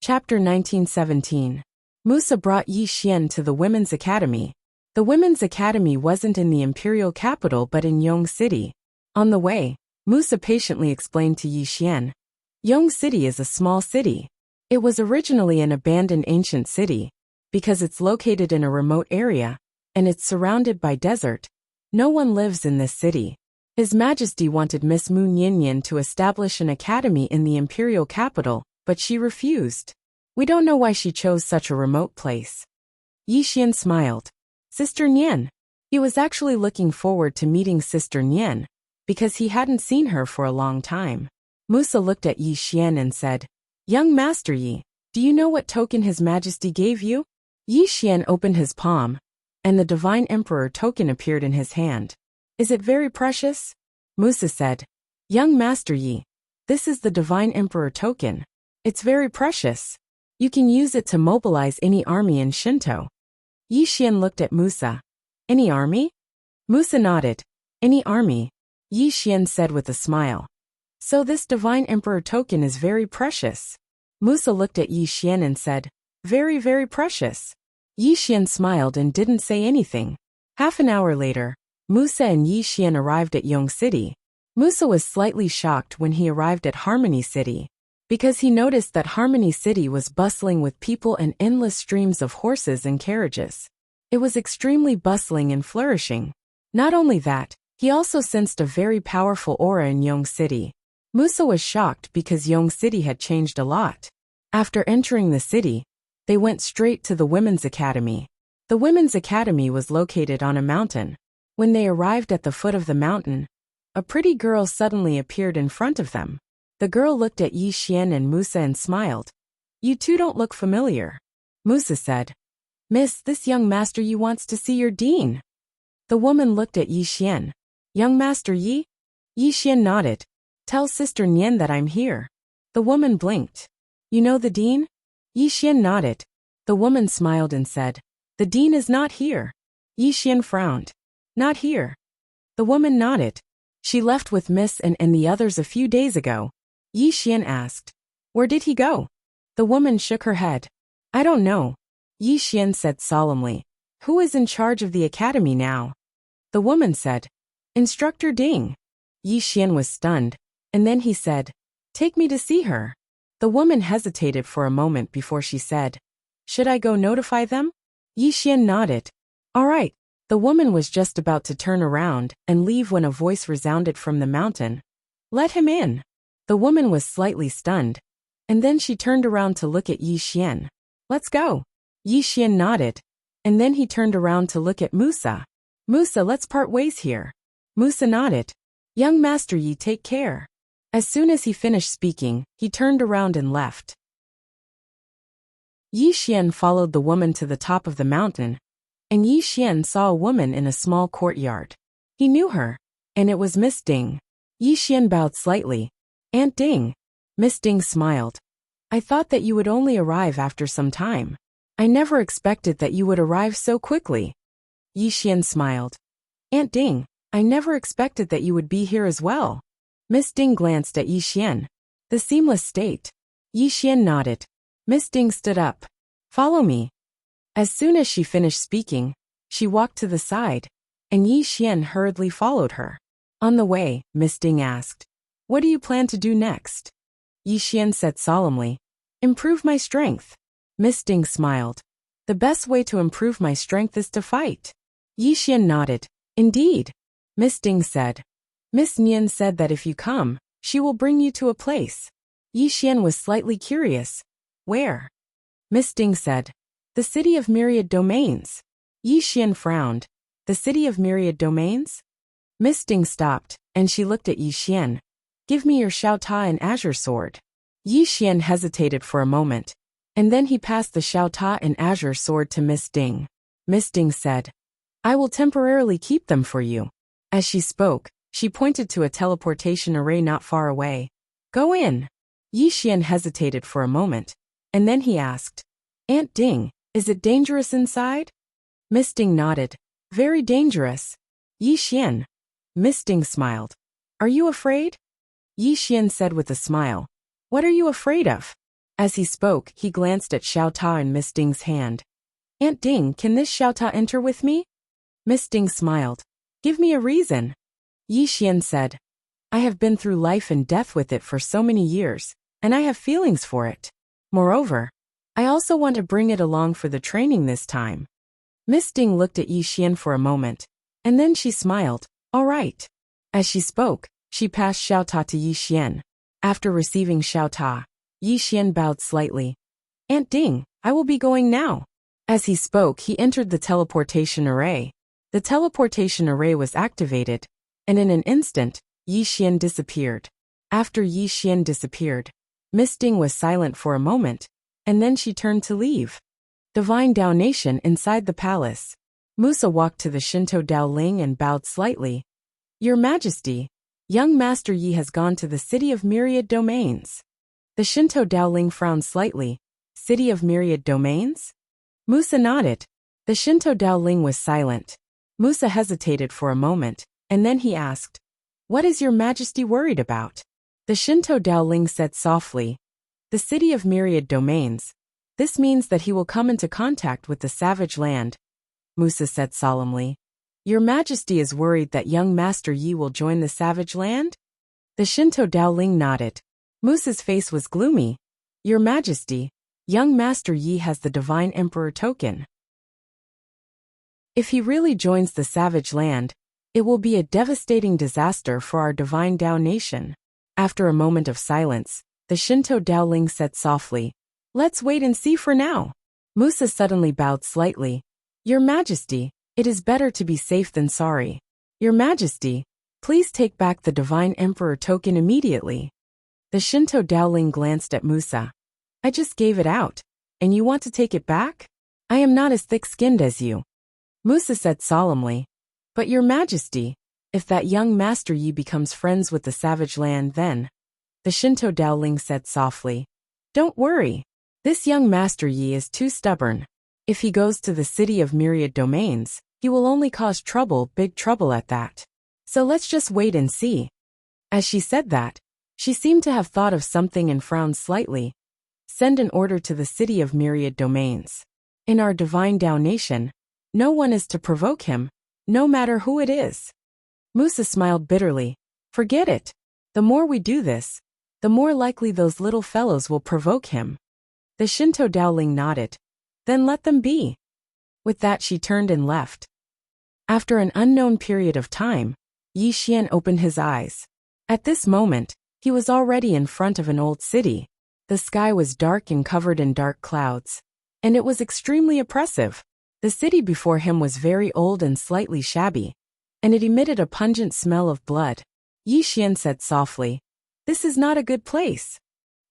Chapter 1917. Musa brought Yi Xian to the Women's Academy. The Women's Academy wasn't in the imperial capital but in Yong City. On the way, Musa patiently explained to Yi Xian. Yong City is a small city. It was originally an abandoned ancient city. Because it's located in a remote area, and it's surrounded by desert, no one lives in this city. His Majesty wanted Miss Mu Ninian to establish an academy in the imperial capital, but she refused. We don't know why she chose such a remote place. Yi Xian smiled. Sister Nian. He was actually looking forward to meeting Sister Nian, because he hadn't seen her for a long time. Musa looked at Yi Xian and said, Young Master Yi, do you know what token His Majesty gave you? Yi Xian opened his palm, and the Divine Emperor token appeared in his hand. Is it very precious? Musa said, Young Master Yi, this is the Divine Emperor token. It's very precious. You can use it to mobilize any army in Shinto. Yi Xian looked at Musa. Any army? Musa nodded. Any army, Yi Xian said with a smile. So this Divine Emperor token is very precious. Musa looked at Yi Xian and said, Very, very precious. Yi Xian smiled and didn't say anything. Half an hour later, Musa and Yi Xian arrived at Yong City. Musa was slightly shocked when he arrived at Harmony City, because he noticed that Harmony City was bustling with people and endless streams of horses and carriages. It was extremely bustling and flourishing. Not only that, he also sensed a very powerful aura in Yong City. Musa was shocked because Yong City had changed a lot. After entering the city, they went straight to the Women's Academy. The Women's Academy was located on a mountain. When they arrived at the foot of the mountain, a pretty girl suddenly appeared in front of them. The girl looked at Yi Xian and Musa and smiled. You two don't look familiar. Musa said, Miss, this young Master Yi wants to see your dean. The woman looked at Yi Xian. Young Master Yi? Yi Xian nodded. Tell Sister Nian that I'm here. The woman blinked. You know the dean? Yi Xian nodded. The woman smiled and said, The dean is not here. Yi Xian frowned. Not here. The woman nodded. She left with Miss and the others a few days ago. Yi Xian asked, Where did he go? The woman shook her head. I don't know. Yi Xian said solemnly. Who is in charge of the academy now? The woman said, Instructor Ding. Yi Xian was stunned, and then he said, Take me to see her. The woman hesitated for a moment before she said, Should I go notify them? Yi Xian nodded. All right. The woman was just about to turn around and leave when a voice resounded from the mountain. Let him in. The woman was slightly stunned, and then she turned around to look at Yi Xian. Let's go. Yi Xian nodded, and then he turned around to look at Musa. Musa, let's part ways here. Musa nodded. Young Master Yi, take care. As soon as he finished speaking, he turned around and left. Yi Xian followed the woman to the top of the mountain, and Yi Xian saw a woman in a small courtyard. He knew her, and it was Miss Ding. Yi Xian bowed slightly. Aunt Ding. Miss Ding smiled. I thought that you would only arrive after some time. I never expected that you would arrive so quickly. Yi Xian smiled. Aunt Ding, I never expected that you would be here as well. Miss Ding glanced at Yi Xian. The seamless state. Yi Xian nodded. Miss Ding stood up. Follow me. As soon as she finished speaking, she walked to the side, and Yi Xian hurriedly followed her. On the way, Miss Ding asked, What do you plan to do next? Yi Xian said solemnly, Improve my strength. Miss Ding smiled. The best way to improve my strength is to fight. Yi Xian nodded. Indeed. Miss Ding said. Miss Nian said that if you come, she will bring you to a place. Yi Xian was slightly curious. Where? Miss Ding said. The city of Myriad Domains. Yi Xian frowned. The city of Myriad Domains? Miss Ding stopped, and she looked at Yi Xian. Give me your Xiao Ta and Azure sword. Yi Xian hesitated for a moment, and then he passed the Xiao Ta and Azure sword to Miss Ding. Miss Ding said, I will temporarily keep them for you. As she spoke, she pointed to a teleportation array not far away. Go in. Yi Xian hesitated for a moment, and then he asked, Aunt Ding, is it dangerous inside? Miss Ding nodded. Very dangerous. Yi Xian. Miss Ding smiled. Are you afraid? Yi Xian said with a smile. What are you afraid of? As he spoke, he glanced at Xiao Ta and Miss Ding's hand. Aunt Ding, can this Xiao Ta enter with me? Miss Ding smiled. Give me a reason. Yi Xian said. I have been through life and death with it for so many years, and I have feelings for it. Moreover, I also want to bring it along for the training this time. Miss Ding looked at Yi Xian for a moment, and then she smiled. All right. As she spoke, she passed Xiao Ta to Yi Xian. After receiving Xiao Ta, Yi Xian bowed slightly. Aunt Ding, I will be going now. As he spoke, he entered the teleportation array. The teleportation array was activated, and in an instant, Yi Xian disappeared. After Yi Xian disappeared, Miss Ding was silent for a moment, and then she turned to leave. Divine Dao Nation inside the palace. Musa walked to the Shinto Dao Ling and bowed slightly. Your Majesty, young Master Yi has gone to the City of Myriad Domains. The Shinto Dao Ling frowned slightly. City of Myriad Domains? Musa nodded. The Shinto Dao Ling was silent. Musa hesitated for a moment, and then he asked, What is your Majesty worried about? The Shinto Dao Ling said softly, The City of Myriad Domains. This means that he will come into contact with the savage land. Musa said solemnly, Your Majesty is worried that young Master Yi will join the savage land? The Shinto Dao Ling nodded. Musa's face was gloomy. Your Majesty, young Master Yi has the Divine Emperor token. If he really joins the savage land, it will be a devastating disaster for our Divine Dao Nation. After a moment of silence, the Shinto Dao Ling said softly, Let's wait and see for now. Musa suddenly bowed slightly. Your Majesty, it is better to be safe than sorry. Your Majesty, please take back the Divine Emperor token immediately. The Shinto Dao Ling glanced at Musa. I just gave it out, and you want to take it back? I am not as thick-skinned as you. Musa said solemnly. But Your Majesty, if that young Master Yi becomes friends with the savage land then. The Shinto Dao Ling said softly. Don't worry. This young Master Yi is too stubborn. If he goes to the City of Myriad Domains, he will only cause trouble, big trouble at that. So let's just wait and see. As she said that, she seemed to have thought of something and frowned slightly. Send an order to the City of Myriad Domains. In our Divine Dao Nation, no one is to provoke him, no matter who it is. Musa smiled bitterly. Forget it. The more we do this, the more likely those little fellows will provoke him. The Shinto Dao Ling nodded. Then let them be. With that she turned and left. After an unknown period of time, Yi Xian opened his eyes. At this moment, he was already in front of an old city. The sky was dark and covered in dark clouds, and it was extremely oppressive. The city before him was very old and slightly shabby, and it emitted a pungent smell of blood. Yi Xian said softly, This is not a good place.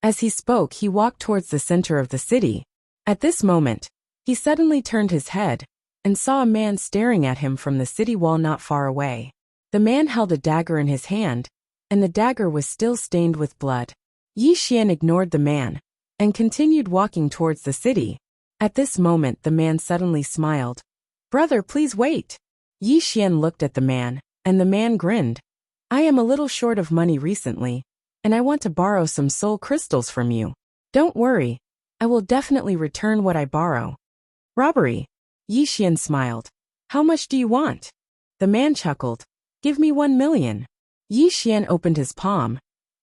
As he spoke, he walked towards the center of the city. At this moment, he suddenly turned his head and saw a man staring at him from the city wall not far away. The man held a dagger in his hand, and the dagger was still stained with blood. Yi Xian ignored the man and continued walking towards the city. At this moment, the man suddenly smiled. Brother, please wait. Yi Xian looked at the man, and the man grinned. I am a little short of money recently, and I want to borrow some soul crystals from you. Don't worry. I will definitely return what I borrow. Robbery. Yi Xian smiled. How much do you want? The man chuckled. Give me 1 million. Yi Xian opened his palm,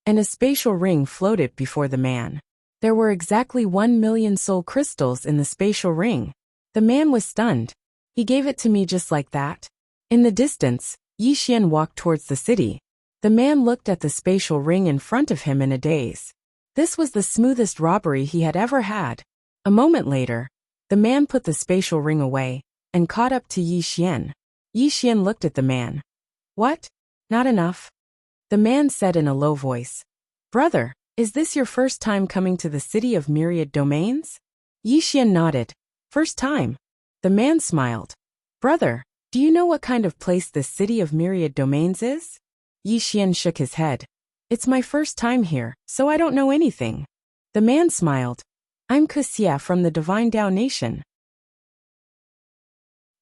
and a spatial ring floated before the man. There were exactly 1 million soul crystals in the spatial ring. The man was stunned. He gave it to me just like that. In the distance, Yi Xian walked towards the city. The man looked at the spatial ring in front of him in a daze. This was the smoothest robbery he had ever had. A moment later, the man put the spatial ring away and caught up to Yi Xian. Yi Xian looked at the man. What? Not enough? The man said in a low voice. Brother, is this your first time coming to the City of Myriad Domains? Yi Xian nodded. First time. The man smiled. Brother, do you know what kind of place this City of Myriad Domains is? Yi Xian shook his head. It's my first time here, so I don't know anything. The man smiled. I'm Kuxia from the Divine Dao Nation.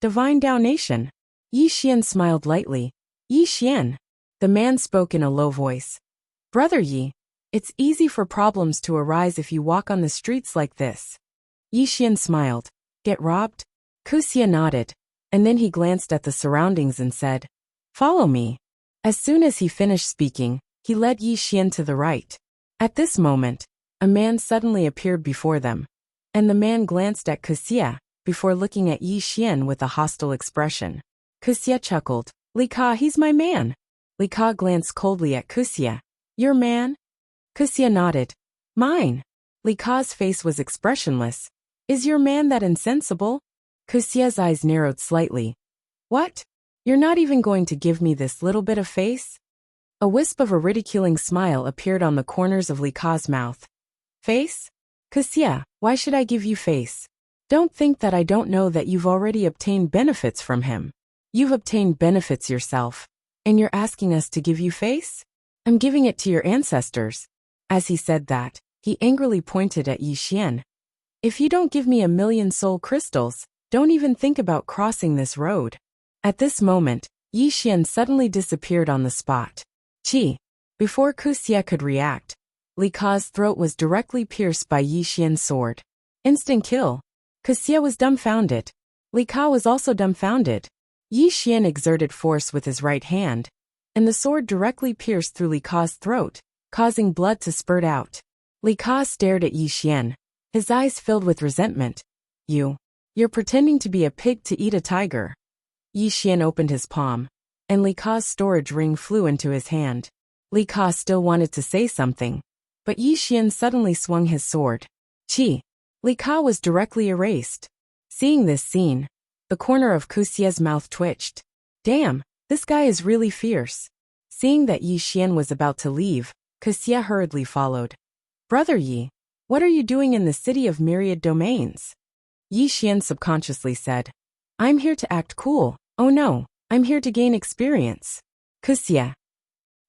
Divine Dao Nation? Yi Xian smiled lightly. Yi Xian. The man spoke in a low voice. Brother Yi, It's easy for problems to arise if you walk on the streets like this. Yi Xian smiled. Get robbed? Kusia nodded, and then he glanced at the surroundings and said, Follow me. As soon as he finished speaking, he led Yi Xian to the right. At this moment, a man suddenly appeared before them, and the man glanced at Kusia before looking at Yi Xian with a hostile expression. Kusia chuckled. Li Ka, he's my man. Li Ka glanced coldly at Kusia. Your man? Kusia nodded. Mine. Li Ka's face was expressionless. Is your man that insensible? Kusia's eyes narrowed slightly. What? You're not even going to give me this little bit of face? A wisp of a ridiculing smile appeared on the corners of Li Ka's mouth. Face? Kusia, why should I give you face? Don't think that I don't know that you've already obtained benefits from him. You've obtained benefits yourself, and you're asking us to give you face? I'm giving it to your ancestors. As he said that, he angrily pointed at Yi Xian. If you don't give me 1,000,000 soul crystals, don't even think about crossing this road. At this moment, Yi Xian suddenly disappeared on the spot. Chi. Before Kusia could react, Li Ka's throat was directly pierced by Yi Xian's sword. Instant kill. Kusia was dumbfounded. Li Ka was also dumbfounded. Yi Xian exerted force with his right hand, and the sword directly pierced through Li Ka's throat, causing blood to spurt out. Li Ka stared at Yi Xian, his eyes filled with resentment. You're pretending to be a pig to eat a tiger. Yi Xian opened his palm, and Li Ka's storage ring flew into his hand. Li Ka still wanted to say something, but Yi Xian suddenly swung his sword. Chi. Li Ka was directly erased. Seeing this scene, the corner of Kusia's mouth twitched. Damn, this guy is really fierce. Seeing that Yi Xian was about to leave, Kusia hurriedly followed. Brother Yi, what are you doing in the city of myriad domains? Yi Xian subconsciously said. I'm here to act cool. Oh no, I'm here to gain experience. Kusia.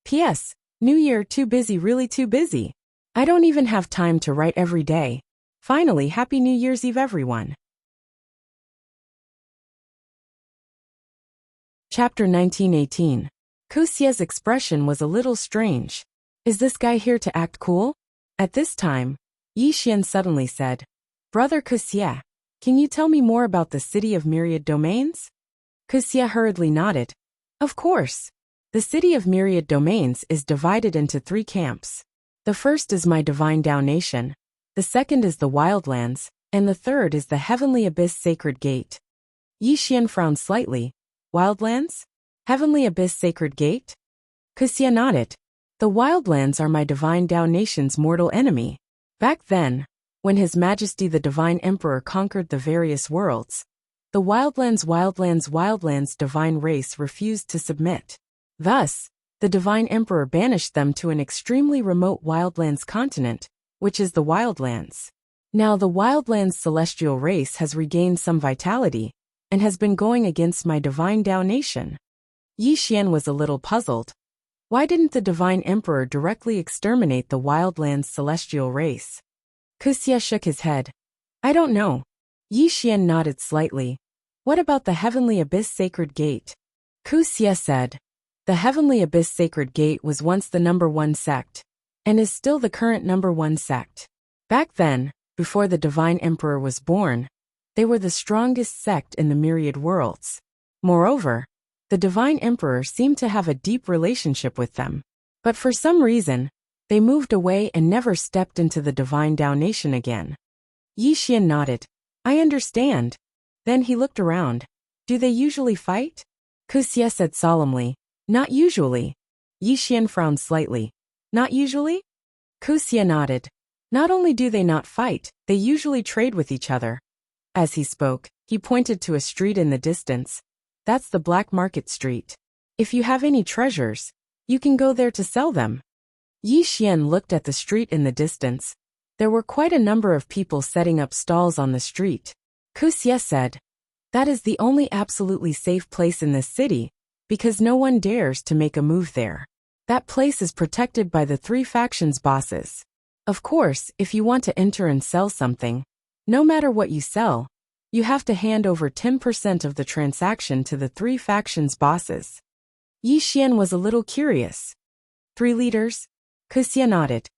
P.S. New Year, too busy, really too busy. I don't even have time to write every day. Finally, Happy New Year's Eve, everyone. Chapter 1918. Kusia's expression was a little strange. Is this guy here to act cool? At this time, Yi Xian suddenly said, Brother Kusia, can you tell me more about the city of myriad domains? Kusia hurriedly nodded. Of course. The city of myriad domains is divided into 3 camps. The first is my divine Dao nation, the second is the wildlands, and the third is the heavenly abyss sacred gate. Yi Xian frowned slightly. Wildlands? Heavenly abyss sacred gate? Kusia nodded. The wildlands are my divine Dao nation's mortal enemy. Back then, when His Majesty the Divine Emperor conquered the various worlds, the wildlands divine race refused to submit. Thus, the Divine Emperor banished them to an extremely remote wildlands continent, which is the wildlands. Now the wildlands celestial race has regained some vitality, and has been going against my divine Dao nation. Yi Xian was a little puzzled. Why didn't the Divine Emperor directly exterminate the wildlands celestial race? Kusia shook his head. I don't know. Yi Xian nodded slightly. What about the Heavenly Abyss Sacred Gate? Kusia said. The Heavenly Abyss Sacred Gate was once the #1 sect, and is still the current #1 sect. Back then, before the Divine Emperor was born, they were the strongest sect in the myriad worlds. Moreover, the Divine Emperor seemed to have a deep relationship with them. But for some reason, they moved away and never stepped into the Divine Dao nation again. Yi Xian nodded. I understand. Then he looked around. Do they usually fight? Kusia said solemnly. Not usually. Yi Xian frowned slightly. Not usually? Kusia nodded. Not only do they not fight, they usually trade with each other. As he spoke, he pointed to a street in the distance. That's the Black Market Street. If you have any treasures, you can go there to sell them. Yi Xian looked at the street in the distance. There were quite a number of people setting up stalls on the street. Kusia said, that is the only absolutely safe place in this city, because no one dares to make a move there. That place is protected by the 3 factions' bosses. Of course, if you want to enter and sell something, no matter what you sell, you have to hand over 10% of the transaction to the 3 factions' bosses. Yi Xian was a little curious. 3 leaders? Kusia nodded.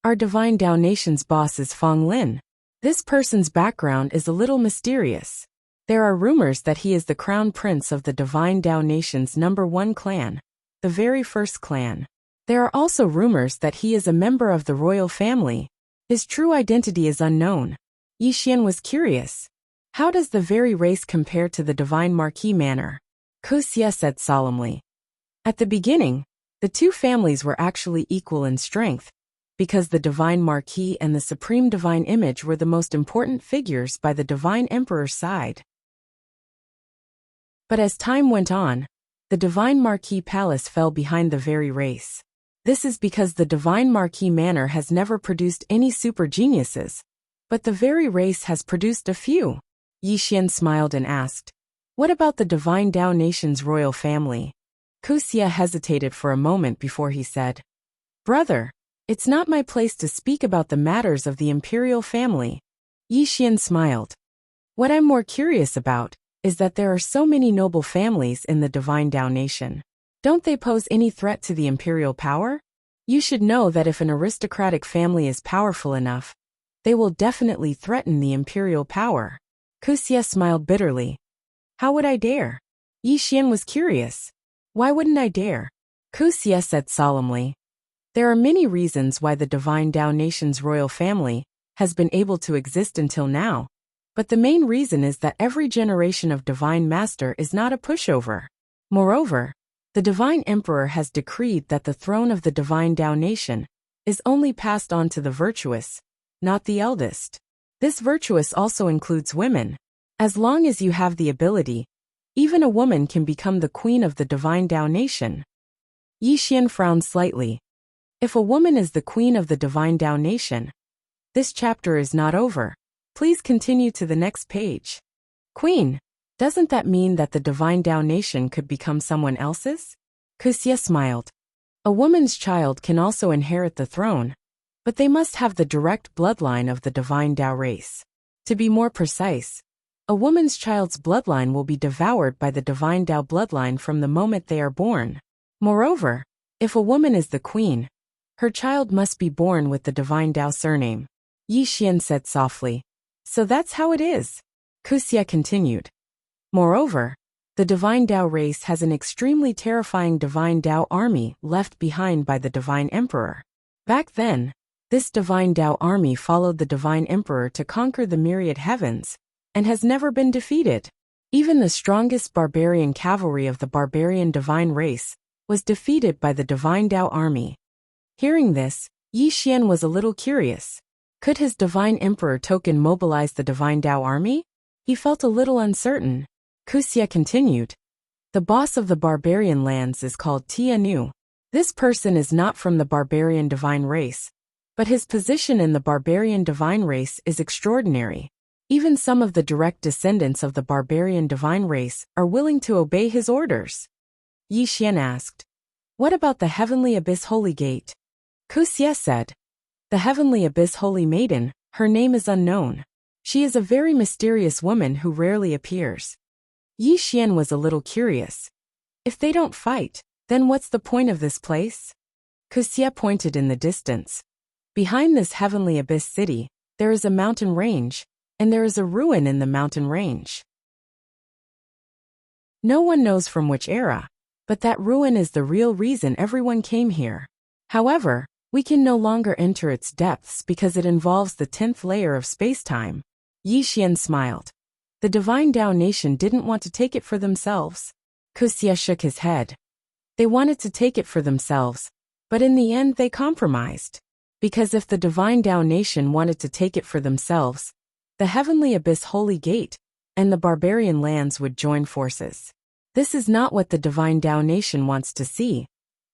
Our Divine Dao Nation's boss is Fong Lin. This person's background is a little mysterious. There are rumors that he is the crown prince of the Divine Dao Nation's #1 clan, the very first clan. There are also rumors that he is a member of the royal family. His true identity is unknown. Yi Xian was curious. How does the very race compare to the Divine Marquis manor? Ku Xie said solemnly. At the beginning, the two families were actually equal in strength, because the Divine Marquis and the Supreme Divine Image were the most important figures by the Divine Emperor's side. But as time went on, the Divine Marquis Palace fell behind the very race. This is because the Divine Marquis Manor has never produced any super geniuses, but the very race has produced a few. Yi Xian smiled and asked, "What about the Divine Dao Nation's royal family?" Ku Xie hesitated for a moment before he said, "Brother, it's not my place to speak about the matters of the imperial family." Yi Xian smiled. "What I'm more curious about is that there are so many noble families in the Divine Dao Nation. Don't they pose any threat to the imperial power? You should know that if an aristocratic family is powerful enough, they will definitely threaten the imperial power." Ku Xie smiled bitterly. "How would I dare?" Yi Xian was curious. "Why wouldn't I dare?" Ku Xie said solemnly. "There are many reasons why the Divine Dao Nation's royal family has been able to exist until now, but the main reason is that every generation of Divine Master is not a pushover. Moreover, the Divine Emperor has decreed that the throne of the Divine Dao Nation is only passed on to the Virtuous, not the eldest. This Virtuous also includes women. As long as you have the ability, even a woman can become the queen of the Divine Dao Nation." Yi Xian frowned slightly. If a woman is the queen of the Divine Dao Nation, this chapter is not over. Please continue to the next page. Queen, doesn't that mean that the Divine Dao Nation could become someone else's? Ku Xie smiled. A woman's child can also inherit the throne, but they must have the direct bloodline of the Divine Dao race. To be more precise, a woman's child's bloodline will be devoured by the Divine Dao bloodline from the moment they are born. Moreover, if a woman is the queen, her child must be born with the Divine Dao surname. Yi Xian said softly. So that's how it is. Ku Xie continued. Moreover, the Divine Dao race has an extremely terrifying Divine Dao army left behind by the Divine Emperor. Back then, this Divine Dao army followed the Divine Emperor to conquer the myriad heavens, and has never been defeated. Even the strongest barbarian cavalry of the barbarian divine race was defeated by the Divine Dao army. Hearing this, Yi Xian was a little curious. Could his Divine Emperor token mobilize the Divine Dao army? He felt a little uncertain. Ku Xie continued. The boss of the barbarian lands is called Tia Nu. This person is not from the barbarian divine race, but his position in the barbarian divine race is extraordinary. Even some of the direct descendants of the barbarian divine race are willing to obey his orders. Yi Xian asked, "What about the Heavenly Abyss Holy Gate?" Ku Xie said, "The Heavenly Abyss Holy Maiden, her name is unknown. She is a very mysterious woman who rarely appears." Yi Xian was a little curious. If they don't fight, then what's the point of this place? Ku Xie pointed in the distance. Behind this Heavenly Abyss city, there is a mountain range, and there is a ruin in the mountain range. No one knows from which era, but that ruin is the real reason everyone came here. However, we can no longer enter its depths because it involves the 10th layer of space-time. Yi Xian smiled. The Divine Dao Nation didn't want to take it for themselves. Ku Xie shook his head. They wanted to take it for themselves, but in the end they compromised. Because if the Divine Dao Nation wanted to take it for themselves, the Heavenly Abyss Holy Gate and the barbarian lands would join forces. This is not what the Divine Dao Nation wants to see,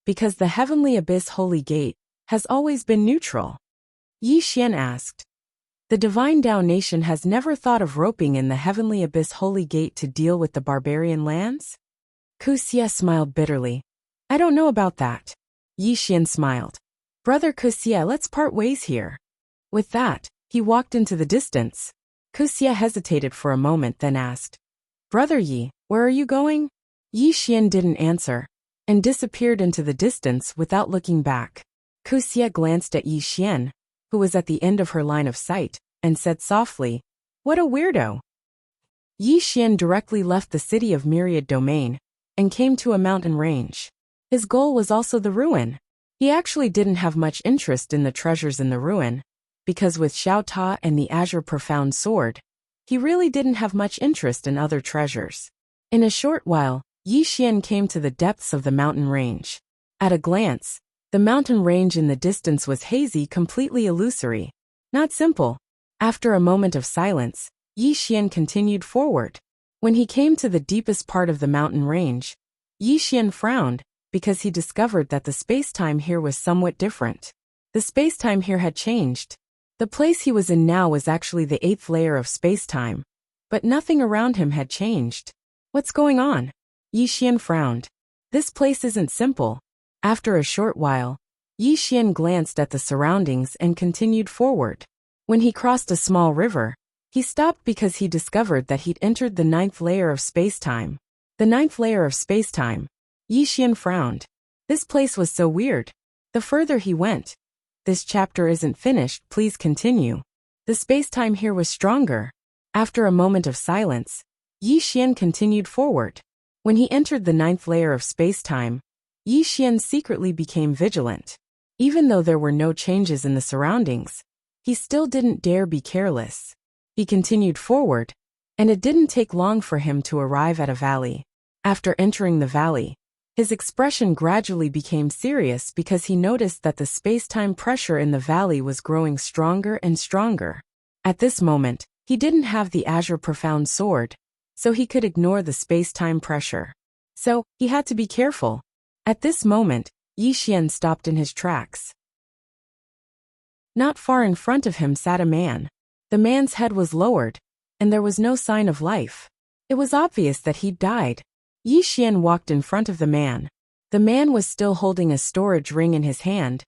because the Heavenly Abyss Holy Gate has always been neutral. Yi Xian asked. The Divine Dao Nation has never thought of roping in the Heavenly Abyss Holy Gate to deal with the barbarian lands? Ku Xie smiled bitterly. I don't know about that. Yi Xian smiled. Brother Ku Xie, let's part ways here. With that, he walked into the distance. Ku Xie hesitated for a moment then asked, Brother Yi, where are you going? Yi Xian didn't answer, and disappeared into the distance without looking back. Ku Xie glanced at Yi Xian, who was at the end of her line of sight, and said softly, "What a weirdo." Yi Xian directly left the city of Myriad Domain and came to a mountain range. His goal was also the ruin. He actually didn't have much interest in the treasures in the ruin, because with Xiao Ta and the Azure Profound Sword, he really didn't have much interest in other treasures. In a short while, Yi Xian came to the depths of the mountain range. At a glance, the mountain range in the distance was hazy, completely illusory. Not simple. After a moment of silence, Yi Xian continued forward. When he came to the deepest part of the mountain range, Yi Xian frowned, because he discovered that the space-time here was somewhat different. The space-time here had changed. The place he was in now was actually the 8th layer of space-time, but nothing around him had changed. What's going on? Yi Xian frowned. This place isn't simple. After a short while, Yi Xian glanced at the surroundings and continued forward. When he crossed a small river, he stopped because he discovered that he'd entered the 9th layer of space-time. The 9th layer of space-time. Yi Xian frowned. This place was so weird. The further he went, "This chapter isn't finished, please continue." The space-time here was stronger. After a moment of silence, Yi Xian continued forward. When he entered the 9th layer of space-time, Yi Xian secretly became vigilant. Even though there were no changes in the surroundings, he still didn't dare be careless. He continued forward, and it didn't take long for him to arrive at a valley. After entering the valley, his expression gradually became serious because he noticed that the space-time pressure in the valley was growing stronger and stronger. At this moment, he didn't have the Azure Profound Sword, so he could ignore the space-time pressure. So, he had to be careful. At this moment, Yi Xian stopped in his tracks. Not far in front of him sat a man. The man's head was lowered, and there was no sign of life. It was obvious that he'd died. Yi Xian walked in front of the man. The man was still holding a storage ring in his hand,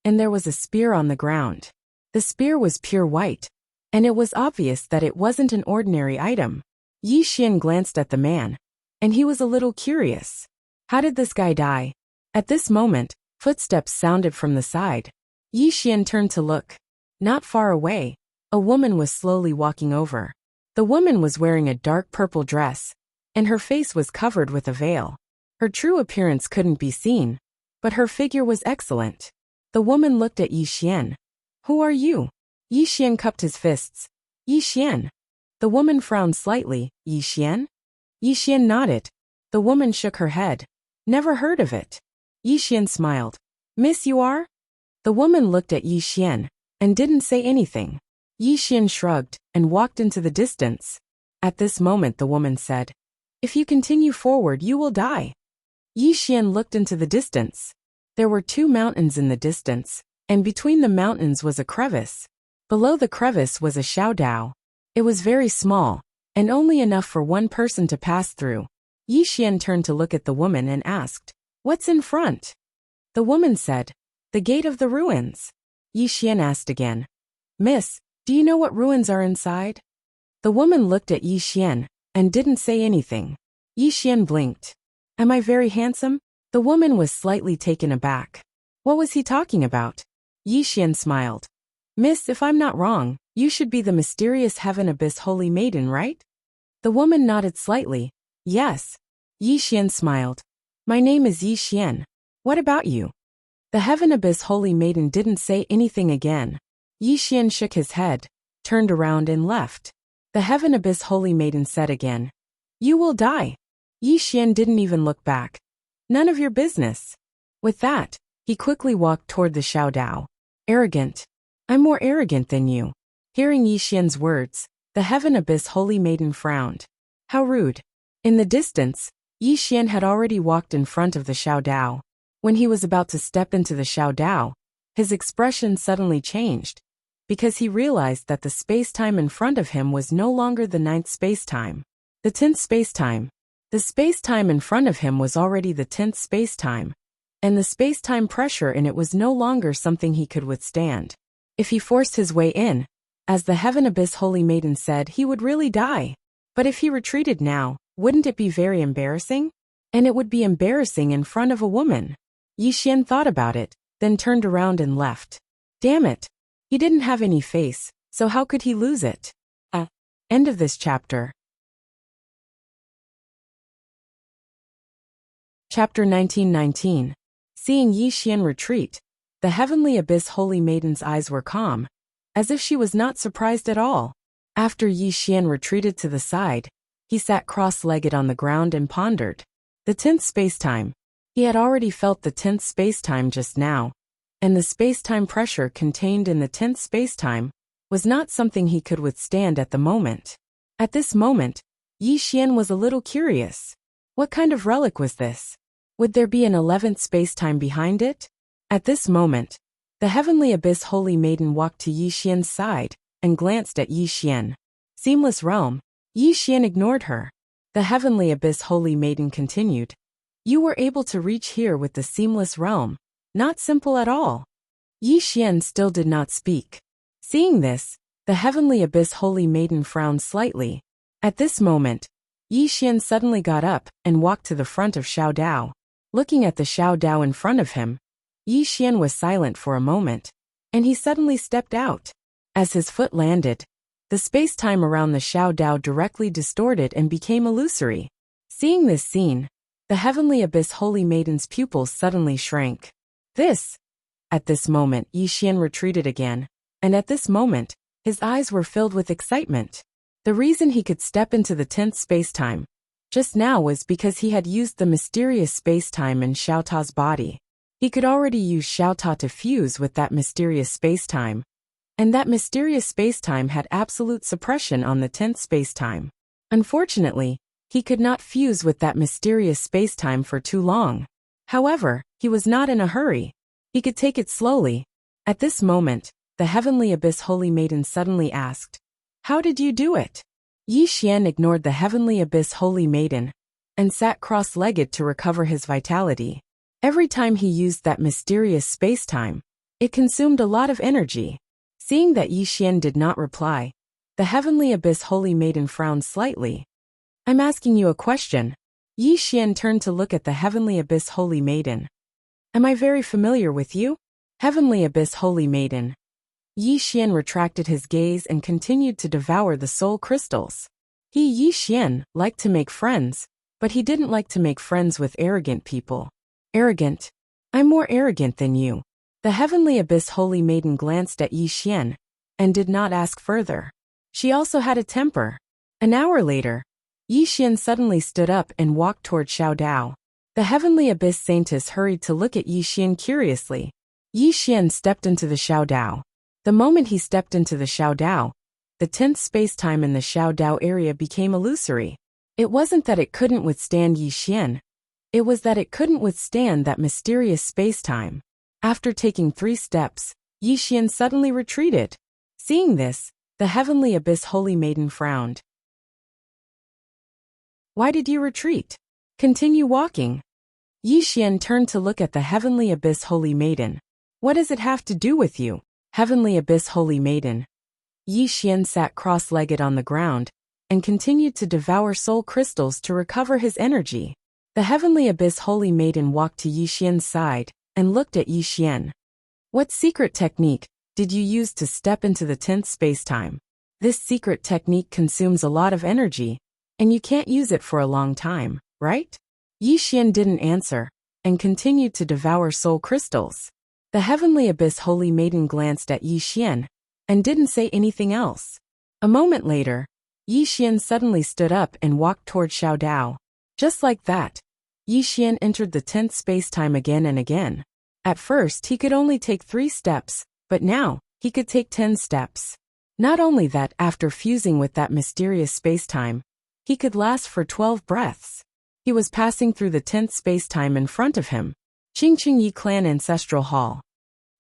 and there was a spear on the ground. The spear was pure white, and it was obvious that it wasn't an ordinary item. Yi Xian glanced at the man, and he was a little curious. How did this guy die? At this moment, footsteps sounded from the side. Yi Xian turned to look. Not far away, a woman was slowly walking over. The woman was wearing a dark purple dress, and her face was covered with a veil. Her true appearance couldn't be seen, but her figure was excellent. The woman looked at Yi Xian. "Who are you?" Yi Xian cupped his fists. "Yi Xian." The woman frowned slightly. "Yi Xian?" Yi Xian nodded. The woman shook her head. "Never heard of it." Yi Xian smiled. "Miss, you are?" The woman looked at Yi Xian and didn't say anything. Yi Xian shrugged and walked into the distance. At this moment the woman said, "If you continue forward, you will die." Yi Xian looked into the distance. There were 2 mountains in the distance, and between the mountains was a crevice. Below the crevice was a xiaodao. It was very small, and only enough for one person to pass through. Yi Xian turned to look at the woman and asked, "What's in front?" The woman said, "The gate of the ruins." Yi Xian asked again, "Miss, do you know what ruins are inside?" The woman looked at Yi Xian and didn't say anything. Yi Xian blinked. "Am I very handsome?" The woman was slightly taken aback. What was he talking about? Yi Xian smiled. "Miss, if I'm not wrong, you should be the mysterious Heaven Abyss Holy Maiden, right?" The woman nodded slightly. "Yes." Yi Xian smiled. "My name is Yi Xian. What about you?" The Heaven Abyss Holy Maiden didn't say anything again. Yi Xian shook his head, turned around and left. The Heaven Abyss Holy Maiden said again, "You will die." Yi Xian didn't even look back. "None of your business." With that, he quickly walked toward the xiaodao. "Arrogant. I'm more arrogant than you." Hearing Yi Xian's words, the Heaven Abyss Holy Maiden frowned. How rude. In the distance, Yi Xian had already walked in front of the xiaodao. When he was about to step into the xiaodao, his expression suddenly changed, because he realized that the space-time in front of him was no longer the 9th space-time, the 10th space-time. The space-time in front of him was already the 10th space-time, and the space-time pressure in it was no longer something he could withstand. If he forced his way in, as the Heaven Abyss Holy Maiden said, he would really die. But if he retreated now, wouldn't it be very embarrassing? And it would be embarrassing in front of a woman. Yi Xian thought about it, then turned around and left. Damn it. He didn't have any face, so how could he lose it? End of this chapter. Chapter 1919. Seeing Yi Xian retreat, the heavenly abyss holy maiden's eyes were calm, as if she was not surprised at all. After Yi Xian retreated to the side, he sat cross-legged on the ground and pondered. The 10th spacetime. He had already felt the 10th spacetime just now, and the spacetime pressure contained in the 10th spacetime was not something he could withstand at the moment. At this moment, Yi Xian was a little curious. What kind of relic was this? Would there be an 11th spacetime behind it? At this moment, the heavenly abyss holy maiden walked to Yi Xian's side and glanced at Yi Xian. Seamless realm. Yi Xian ignored her. The heavenly abyss holy maiden continued. You were able to reach here with the seamless realm. Not simple at all. Yi Xian still did not speak. Seeing this, the heavenly abyss holy maiden frowned slightly. At this moment, Yi Xian suddenly got up and walked to the front of Xiao Dao. Looking at the Xiao Dao in front of him, Yi Xian was silent for a moment, and he suddenly stepped out. As his foot landed, the space-time around the Xiao Dao directly distorted and became illusory. Seeing this scene, the heavenly abyss holy maiden's pupils suddenly shrank. At this moment Yi Xian retreated again, and at this moment, his eyes were filled with excitement. The reason he could step into the 10th spacetime just now was because he had used the mysterious spacetime in Xiao Ta's body. He could already use Xiao Ta to fuse with that mysterious spacetime, and that mysterious spacetime had absolute suppression on the 10th spacetime. Unfortunately, he could not fuse with that mysterious spacetime for too long. However, he was not in a hurry. He could take it slowly. At this moment, the heavenly abyss holy maiden suddenly asked, "How did you do it?" Yi Xian ignored the heavenly abyss holy maiden and sat cross-legged to recover his vitality. Every time he used that mysterious spacetime, it consumed a lot of energy. Seeing that Yi Xian did not reply, the heavenly abyss holy maiden frowned slightly. "I'm asking you a question." Yi Xian turned to look at the heavenly abyss holy maiden. "Am I very familiar with you?" Heavenly abyss holy maiden. Yi Xian retracted his gaze and continued to devour the soul crystals. Yi Xian liked to make friends, but he didn't like to make friends with arrogant people. Arrogant? I'm more arrogant than you. The heavenly abyss holy maiden glanced at Yi Xian and did not ask further. She also had a temper. An hour later, Yi Xian suddenly stood up and walked toward Xiao Dao. The heavenly abyss saintess hurried to look at Yi Xian curiously. Yi Xian stepped into the Xiao Dao. The moment he stepped into the Xiao Dao, the 10th spacetime in the Xiao Dao area became illusory. It wasn't that it couldn't withstand Yi Xian. It was that it couldn't withstand that mysterious spacetime. After taking 3 steps, Yi Xian suddenly retreated. Seeing this, the heavenly abyss holy maiden frowned. "Why did you retreat? Continue walking." Yi Xian turned to look at the heavenly abyss holy maiden. "What does it have to do with you?" Heavenly abyss holy maiden. Yi Xian sat cross-legged on the ground and continued to devour soul crystals to recover his energy. The heavenly abyss holy maiden walked to Yi Xian's side and looked at Yi Xian. "What secret technique did you use to step into the 10th spacetime? This secret technique consumes a lot of energy, and you can't use it for a long time, right?" Yi Xian didn't answer and continued to devour soul crystals. The heavenly abyss holy maiden glanced at Yi Xian and didn't say anything else. A moment later, Yi Xian suddenly stood up and walked toward Xiao Dao. Just like that, Yi Xian entered the 10th spacetime again and again. At first he could only take 3 steps, but now he could take 10 steps. Not only that, after fusing with that mysterious spacetime, he could last for 12 breaths. He was passing through the 10th spacetime in front of him. Qingqing Yi Clan Ancestral Hall.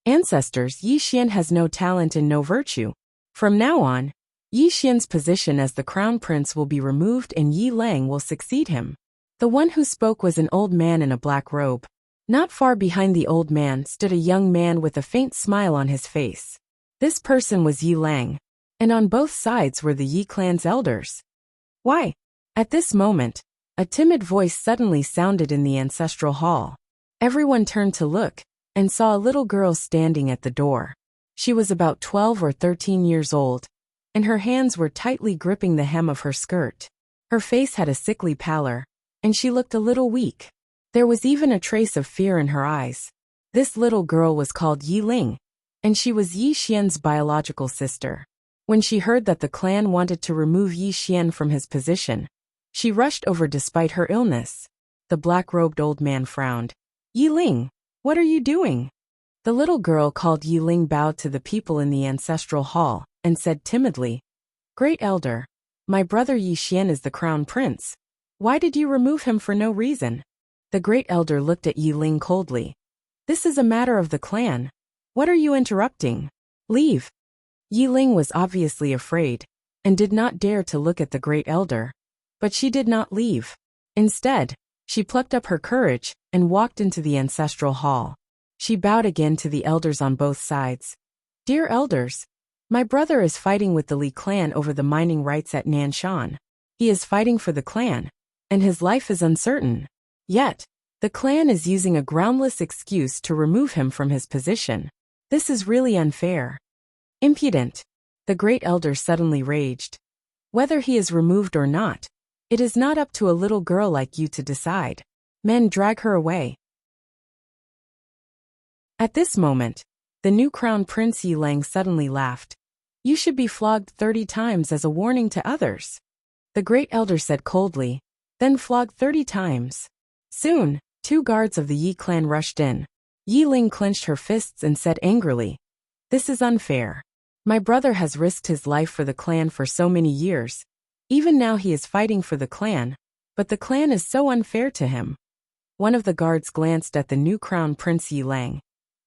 Ancestors. Yi Xian has no talent and no virtue. From now on, Yi Xian's position as the crown prince will be removed and Yi Lang will succeed him. The one who spoke was an old man in a black robe. Not far behind the old man stood a young man with a faint smile on his face. This person was Yi Lang, and on both sides were the Yi clan's elders. "Why?" At this moment, a timid voice suddenly sounded in the ancestral hall. Everyone turned to look and saw a little girl standing at the door. She was about 12 or 13 years old, and her hands were tightly gripping the hem of her skirt. Her face had a sickly pallor, and she looked a little weak. There was even a trace of fear in her eyes. This little girl was called Yi Ling, and she was Yi Xian's biological sister. When she heard that the clan wanted to remove Yi Xian from his position, she rushed over despite her illness. The black-robed old man frowned. Yi Ling, what are you doing? The little girl called Yi Ling bowed to the people in the ancestral hall and said timidly, Great Elder, my brother Yi Xian is the crown prince. Why did you remove him for no reason? The great elder looked at Yi Ling coldly. This is a matter of the clan. What are you interrupting? Leave. Yi Ling was obviously afraid and did not dare to look at the great elder. But she did not leave. Instead, she plucked up her courage and walked into the ancestral hall. She bowed again to the elders on both sides. Dear elders, my brother is fighting with the Li clan over the mining rights at Nanshan. He is fighting for the clan, and his life is uncertain. Yet, the clan is using a groundless excuse to remove him from his position. This is really unfair. Impudent. The great elder suddenly raged. Whether he is removed or not, it is not up to a little girl like you to decide. Men, drag her away. At this moment, the new crown prince Yi Ling suddenly laughed. You should be flogged 30 times as a warning to others. The great elder said coldly, then flogged 30 times. Soon, 2 guards of the Yi clan rushed in. Yi Ling clenched her fists and said angrily, This is unfair. My brother has risked his life for the clan for so many years. Even now he is fighting for the clan, but the clan is so unfair to him. One of the guards glanced at the new crown prince Yi Ling,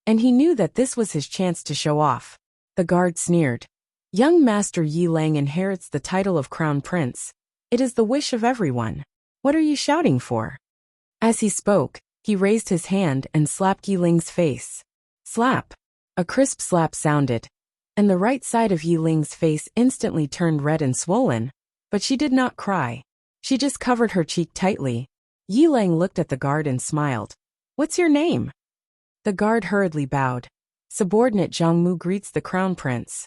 and he knew that this was his chance to show off. The guard sneered. Young Master Yi Ling inherits the title of crown prince. It is the wish of everyone. What are you shouting for? As he spoke, he raised his hand and slapped Yi Ling's face. Slap! A crisp slap sounded, and the right side of Yi Ling's face instantly turned red and swollen, but she did not cry. She just covered her cheek tightly. Yi Ling looked at the guard and smiled. What's your name? The guard hurriedly bowed. Subordinate Zhang Mu greets the crown prince.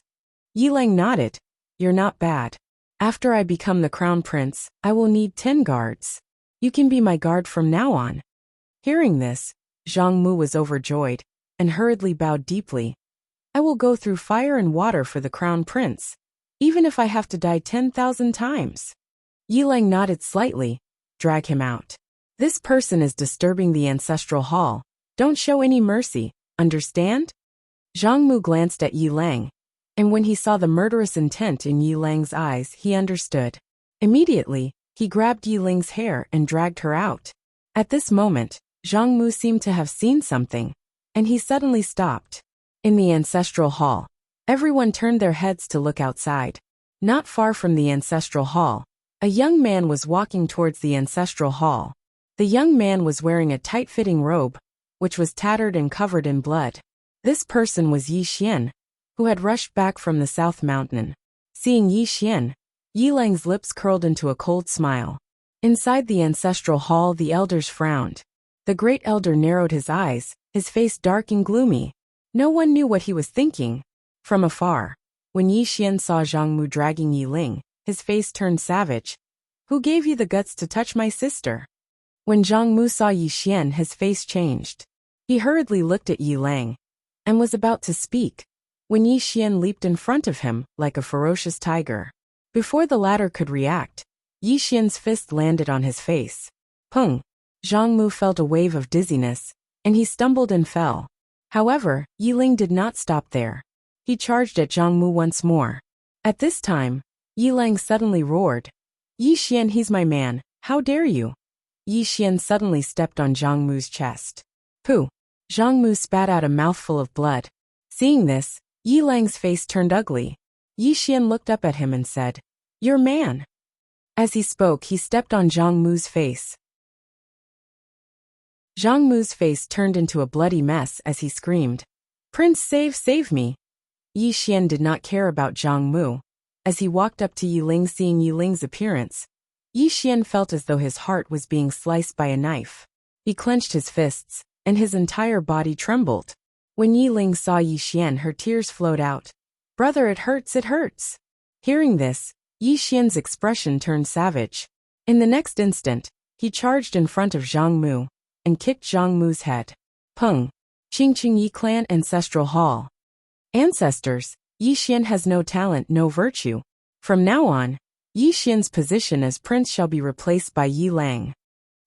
Yi Ling nodded. You're not bad. After I become the crown prince, I will need 10 guards. You can be my guard from now on. Hearing this, Zhang Mu was overjoyed and hurriedly bowed deeply. I will go through fire and water for the crown prince, even if I have to die 10,000 times. Yi Ling nodded slightly. Drag him out. This person is disturbing the ancestral hall. Don't show any mercy, understand? Zhang Mu glanced at Yi Ling, and when he saw the murderous intent in Yi Ling's eyes, he understood. Immediately, he grabbed Yi Ling's hair and dragged her out. At this moment, Zhang Mu seemed to have seen something, and he suddenly stopped. In the ancestral hall, everyone turned their heads to look outside. Not far from the ancestral hall, a young man was walking towards the ancestral hall. The young man was wearing a tight-fitting robe, which was tattered and covered in blood. This person was Yi Xian, who had rushed back from the South Mountain. Seeing Yi Xian, Yi Ling's lips curled into a cold smile. Inside the ancestral hall, the elders frowned. The great elder narrowed his eyes, his face dark and gloomy. No one knew what he was thinking. From afar, when Yi Xian saw Zhang Mu dragging Yi Ling, his face turned savage. Who gave you the guts to touch my sister? When Zhang Mu saw Yi Xian, his face changed. He hurriedly looked at Yi Ling and was about to speak, when Yi Xian leaped in front of him like a ferocious tiger. Before the latter could react, Yi Xian's fist landed on his face. Pung! Zhang Mu felt a wave of dizziness, and he stumbled and fell. However, Yi Ling did not stop there. He charged at Zhang Mu once more. At this time, Yi Ling suddenly roared. Yi Xian, he's my man, how dare you? Yi Xian suddenly stepped on Zhang Mu's chest. Pooh! Zhang Mu spat out a mouthful of blood. Seeing this, Yi Ling's face turned ugly. Yi Xian looked up at him and said, Your man. As he spoke, he stepped on Zhang Mu's face. Zhang Mu's face turned into a bloody mess as he screamed, Prince, save me. Yi Xian did not care about Zhang Mu. As he walked up to Yi Ling, seeing Yi Ling's appearance, Yi Xian felt as though his heart was being sliced by a knife. He clenched his fists, and his entire body trembled. When Yi Ling saw Yi Xian, her tears flowed out. "Brother, it hurts, it hurts." Hearing this, Yi Xian's expression turned savage. In the next instant, he charged in front of Zhang Mu and kicked Zhang Mu's head. Peng. Qingqing Yi Clan Ancestral Hall. Ancestors, Yi Xian has no talent, no virtue. From now on, Yi Xian's position as prince shall be replaced by Yi Lang.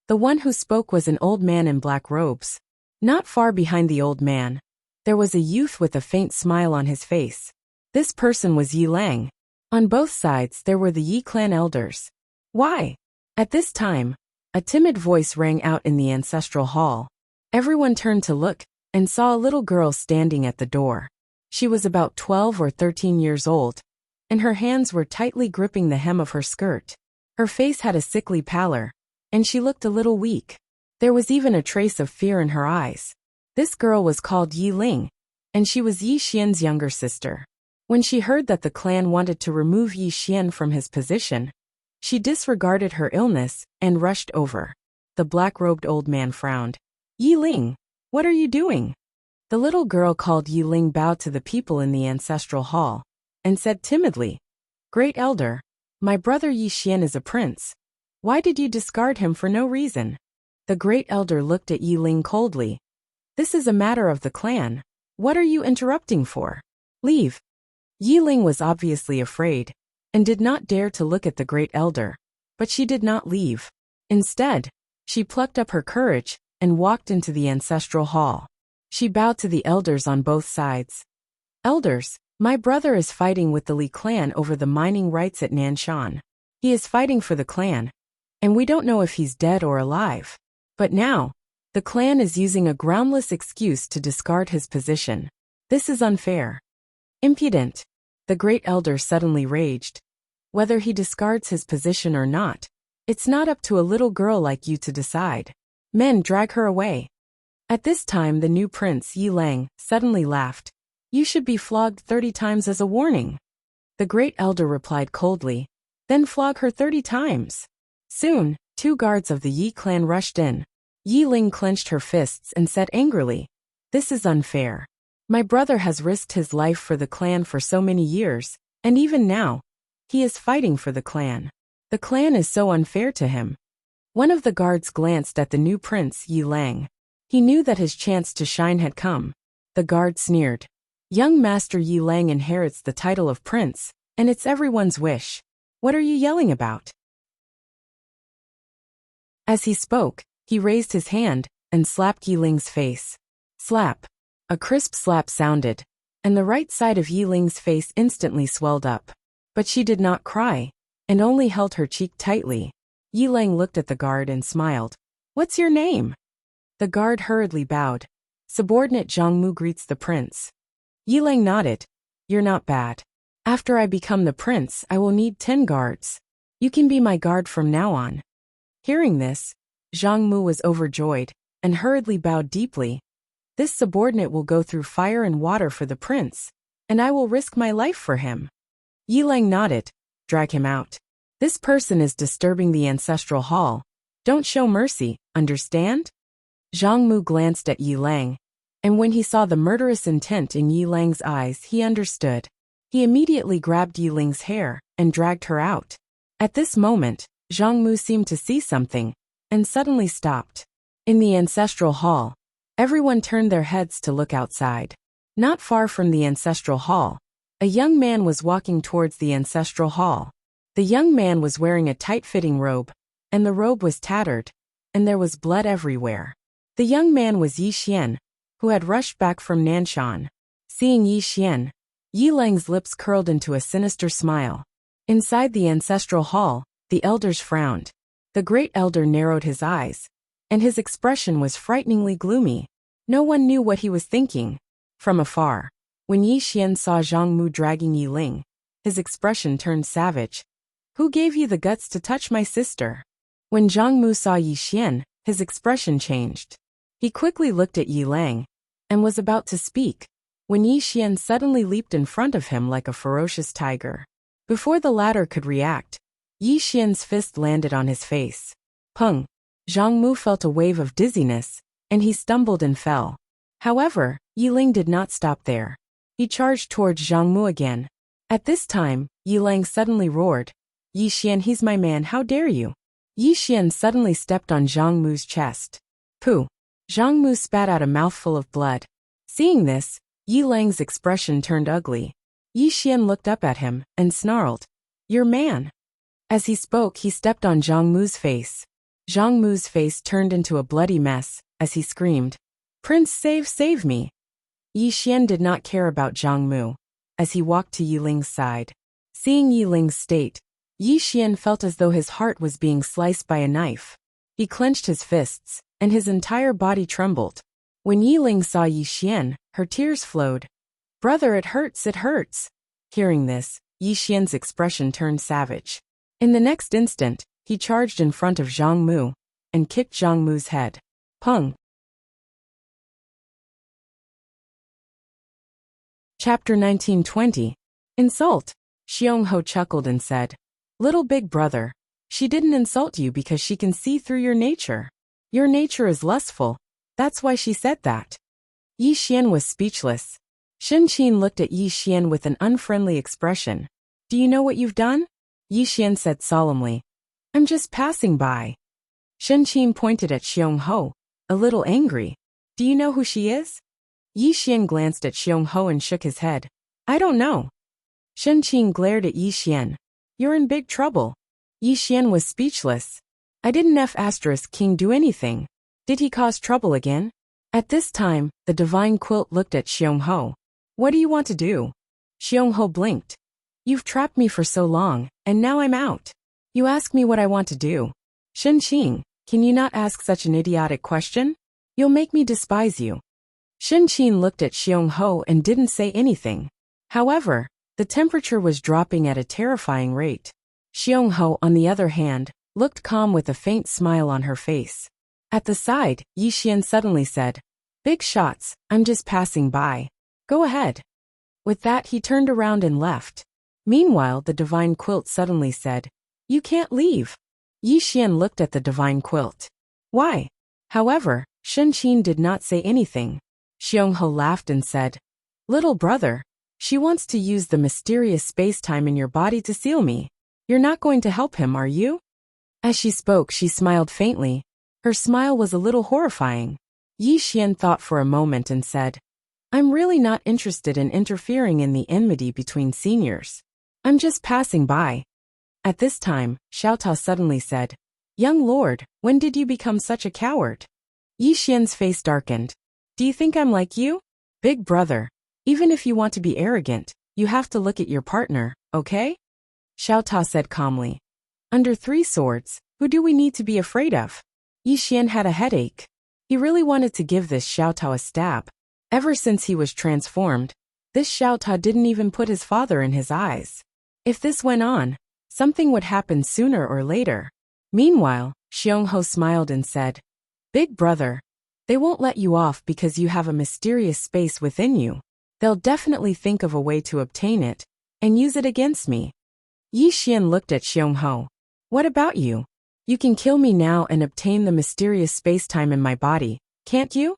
The one who spoke was an old man in black robes. Not far behind the old man, there was a youth with a faint smile on his face. This person was Yi Lang. On both sides there were the Yi clan elders. Why? At this time, a timid voice rang out in the ancestral hall. Everyone turned to look and saw a little girl standing at the door. She was about 12 or 13 years old, and her hands were tightly gripping the hem of her skirt. Her face had a sickly pallor, and she looked a little weak. There was even a trace of fear in her eyes. This girl was called Yi Ling, and she was Yi Xian's younger sister. When she heard that the clan wanted to remove Yi Xian from his position, she disregarded her illness and rushed over. The black-robed old man frowned. "Yi Ling, what are you doing?" The little girl called Yi Ling bowed to the people in the ancestral hall and said timidly, "Great elder, my brother Yi Xian is a prince. Why did you discard him for no reason?" The great elder looked at Yi Ling coldly. "This is a matter of the clan. What are you interrupting for? Leave." Yi Ling was obviously afraid and did not dare to look at the great elder, but she did not leave. Instead, she plucked up her courage and walked into the ancestral hall. She bowed to the elders on both sides. "Elders, my brother is fighting with the Li clan over the mining rights at Nanshan. He is fighting for the clan, and we don't know if he's dead or alive. But now, the clan is using a groundless excuse to discard his position. This is unfair." "Impudent," the great elder suddenly raged. "Whether he discards his position or not, it's not up to a little girl like you to decide. Men, drag her away." At this time the new prince, Yi Lang, suddenly laughed. "You should be flogged 30 times as a warning." The great elder replied coldly, "Then flog her 30 times. Soon, 2 guards of the Yi clan rushed in. Yi Ling clenched her fists and said angrily, "This is unfair. My brother has risked his life for the clan for so many years, and even now, he is fighting for the clan. The clan is so unfair to him." One of the guards glanced at the new prince, Yi Lang. He knew that his chance to shine had come. The guard sneered, "Young Master Yi Lang inherits the title of prince, and it's everyone's wish. What are you yelling about?" As he spoke, he raised his hand and slapped Yi Ling's face. Slap. A crisp slap sounded, and the right side of Yi Ling's face instantly swelled up. But she did not cry, and only held her cheek tightly. Yi Lang looked at the guard and smiled. "What's your name?" The guard hurriedly bowed. "Subordinate Zhang Mu greets the prince." Yi Lang nodded. "You're not bad. After I become the prince, I will need 10 guards. You can be my guard from now on." Hearing this, Zhang Mu was overjoyed and hurriedly bowed deeply. "This subordinate will go through fire and water for the prince, and I will risk my life for him." Yi Lang nodded. "Drag him out. This person is disturbing the ancestral hall. Don't show mercy, understand?" Zhang Mu glanced at Yi Lang, and when he saw the murderous intent in Yi Lang's eyes, he understood. He immediately grabbed Yi Ling's hair and dragged her out. At this moment, Zhang Mu seemed to see something, and suddenly stopped. In the ancestral hall, everyone turned their heads to look outside. Not far from the ancestral hall, a young man was walking towards the ancestral hall. The young man was wearing a tight-fitting robe, and the robe was tattered, and there was blood everywhere. The young man was Yi Xian, who had rushed back from Nanshan. Seeing Yi Xian, Yi Lang's lips curled into a sinister smile. Inside the ancestral hall, the elders frowned. The great elder narrowed his eyes, and his expression was frighteningly gloomy. No one knew what he was thinking. From afar, when Yi Xian saw Zhang Mu dragging Yi Ling, his expression turned savage. "Who gave you the guts to touch my sister?" When Zhang Mu saw Yi Xian, his expression changed. He quickly looked at Yi Lang and was about to speak, when Yi Xian suddenly leaped in front of him like a ferocious tiger. Before the latter could react, Yi Xian's fist landed on his face. Peng! Zhang Mu felt a wave of dizziness, and he stumbled and fell. However, Yiling did not stop there. He charged towards Zhang Mu again. At this time, Yiling suddenly roared, "Yi Xian, he's my man, how dare you!" Yi Xian suddenly stepped on Zhang Mu's chest. Pooh! Zhang Mu spat out a mouthful of blood. Seeing this, Yiling's expression turned ugly. Yi Xian looked up at him and snarled, "Your man." As he spoke, he stepped on Zhang Mu's face. Zhang Mu's face turned into a bloody mess as he screamed, "Prince, save me!" Yi Xian did not care about Zhang Mu as he walked to Yiling's side. Seeing Yiling's state, Yi Xian felt as though his heart was being sliced by a knife. He clenched his fists, and his entire body trembled. When Yiling saw Yi Xian, her tears flowed. "Brother, it hurts, it hurts." Hearing this, Yi Xian's expression turned savage. In the next instant, he charged in front of Zhang Mu and kicked Zhang Mu's head. Pung! Chapter 1920. Insult. Xiong Ho chuckled and said, "Little big brother, she didn't insult you because she can see through your nature. Your nature is lustful, that's why she said that." Yi Xian was speechless. Shen Qin looked at Yi Xian with an unfriendly expression. "Do you know what you've done?" Yi Xian said solemnly, "I'm just passing by." Shen Qin pointed at Xiong Ho, a little angry. "Do you know who she is?" Yi Xian glanced at Xiong Ho and shook his head. "I don't know." Shen Qin glared at Yi Xian. "You're in big trouble." Yi Xian was speechless. "I didn't King do anything. Did he cause trouble again?" At this time, the divine quilt looked at Xiong Ho. "What do you want to do?" Xiong Ho blinked. "You've trapped me for so long, and now I'm out. You ask me what I want to do. Shen Qin, can you not ask such an idiotic question? You'll make me despise you." Shen Qin looked at Xiong Ho and didn't say anything. However, the temperature was dropping at a terrifying rate. Xiong Ho, on the other hand, looked calm with a faint smile on her face. At the side, Yi Xian suddenly said, "Big shots, I'm just passing by. Go ahead." With that, he turned around and left. Meanwhile, the divine quilt suddenly said, "You can't leave." Yi Xian looked at the divine quilt. "Why?" However, Shen Qin did not say anything. Xiong Ho laughed and said, "Little brother, she wants to use the mysterious space-time in your body to seal me. You're not going to help him, are you?" As she spoke, she smiled faintly. Her smile was a little horrifying. Yi Xian thought for a moment and said, "I'm really not interested in interfering in the enmity between seniors. I'm just passing by." At this time, Xiao Ta suddenly said, "Young lord, when did you become such a coward?" Yi Xian's face darkened. "Do you think I'm like you? Big brother, even if you want to be arrogant, you have to look at your partner, okay?" Xiao Ta said calmly, "Under 3 swords, who do we need to be afraid of?" Yi Xian had a headache. He really wanted to give this Xiao Ta a stab. Ever since he was transformed, this Xiao Ta didn't even put his father in his eyes. If this went on, something would happen sooner or later. Meanwhile, Xiong Ho smiled and said, "Big brother, they won't let you off because you have a mysterious space within you. They'll definitely think of a way to obtain it and use it against me." Yi Xian looked at Xiong Ho. "What about you? You can kill me now and obtain the mysterious space-time in my body, can't you?"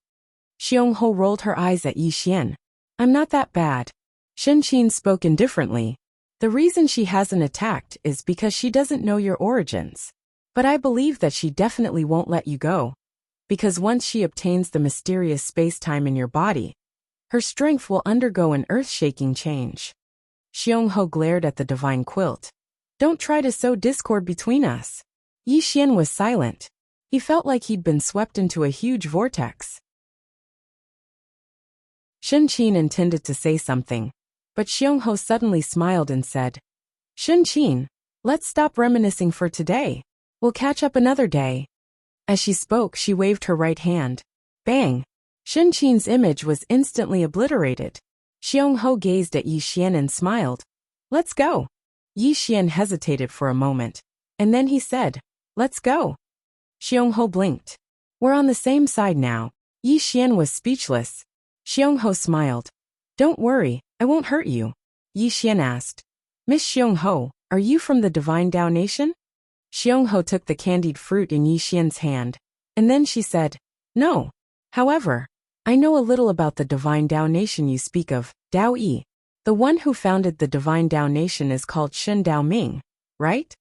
Xiong Ho rolled her eyes at Yi Xian. "I'm not that bad." Shen Qin spoke indifferently. "The reason she hasn't attacked is because she doesn't know your origins. But I believe that she definitely won't let you go. Because once she obtains the mysterious space-time in your body, her strength will undergo an earth-shaking change." Xiong Ho glared at the divine quilt. "Don't try to sow discord between us." Yi Xian was silent. He felt like he'd been swept into a huge vortex. Shen Qin intended to say something, but Xiong Ho suddenly smiled and said, "Shen Qin, let's stop reminiscing for today. We'll catch up another day." As she spoke, she waved her right hand. Bang! Shen Qin's image was instantly obliterated. Xiong Ho gazed at Yi Xian and smiled. "Let's go." Yi Xian hesitated for a moment, and then he said, "Let's go." Xiong Ho blinked. "We're on the same side now." Yi Xian was speechless. Xiong Ho smiled. "Don't worry, I won't hurt you." Yi Xian asked, "Miss Xiong Ho, are you from the Divine Dao Nation?" Xiong Ho took the candied fruit in Yi Xian's hand, and then she said, "No. However, I know a little about the divine Dao nation you speak of, Dao Yi. The one who founded the divine Dao nation is called Shen Dao Ming, right?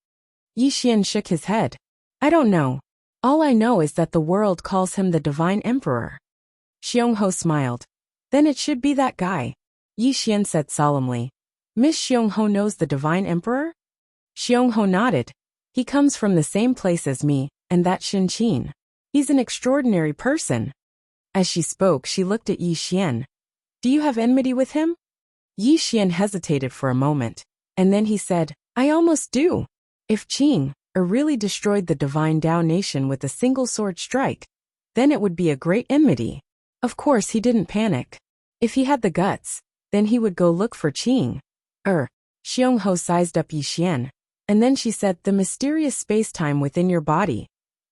Yi Xian shook his head. I don't know. All I know is that the world calls him the divine emperor. Xiongho smiled. Then it should be that guy. Yi Xian said solemnly. Miss Xiongho knows the divine emperor? Xiongho nodded. He comes from the same place as me, and that's Shin Qin. He's an extraordinary person. As she spoke, she looked at Yi Xian. Do you have enmity with him? Yi Xian hesitated for a moment, and then he said, I almost do. If Qing really destroyed the divine Dao nation with a single sword strike, then it would be a great enmity. Of course he didn't panic. If he had the guts, then he would go look for Qing. Xiongho sized up Yi Xian, and then she said, the mysterious space-time within your body.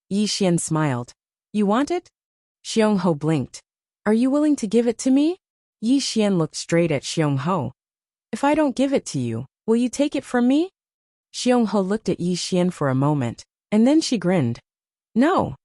Yi Xian smiled. You want it? Xiongho blinked. Are you willing to give it to me? Yi Xian looked straight at Xiongho. If I don't give it to you, will you take it from me? Xiongho looked at Yi Xian for a moment, and then she grinned. No.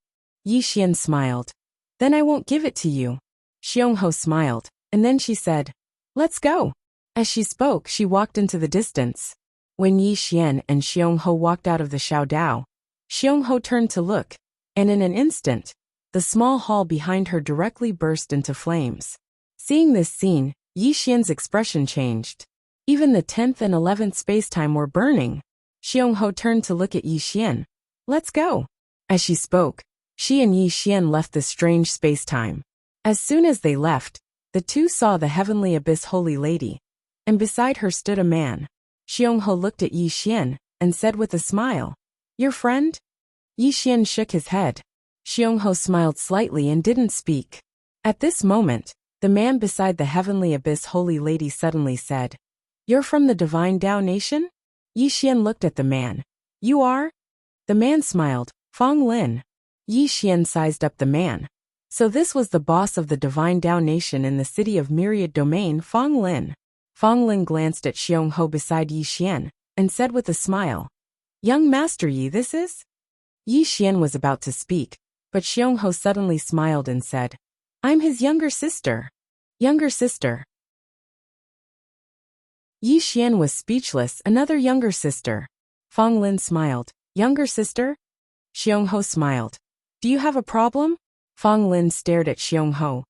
Yi Xian smiled. Then I won't give it to you. Xiongho smiled, and then she said, let's go. As she spoke, she walked into the distance. When Yi Xian and Xiongho walked out of the Xiao Dao, Xiongho turned to look, and in an instant, the small hall behind her directly burst into flames. Seeing this scene, Yi Xian's expression changed. Even the 10th and 11th spacetime were burning. Xiongho turned to look at Yi Xian. Let's go. As she spoke, she and Yi Xian left the strange spacetime. As soon as they left, the two saw the heavenly abyss holy lady, and beside her stood a man. Xiongho looked at Yi Xian and said with a smile, Your friend? Yi Xian shook his head. Xiongho smiled slightly and didn't speak. At this moment, the man beside the heavenly abyss holy lady suddenly said, You're from the divine Dao nation? Yi Xian looked at the man. You are? The man smiled. Fong Lin. Yi Xian sized up the man. So this was the boss of the divine Dao nation in the city of Myriad Domain, Fong Lin. Fong Lin glanced at Xiongho beside Yi Xian, and said with a smile, Young Master Yi this is? Yi Xian was about to speak, but Xiongho suddenly smiled and said, I'm his younger sister. Younger sister. Yi Xian was speechless. Another younger sister. Fong Lin smiled. Younger sister? Xiongho smiled. Do you have a problem? Fong Lin stared at Xiongho.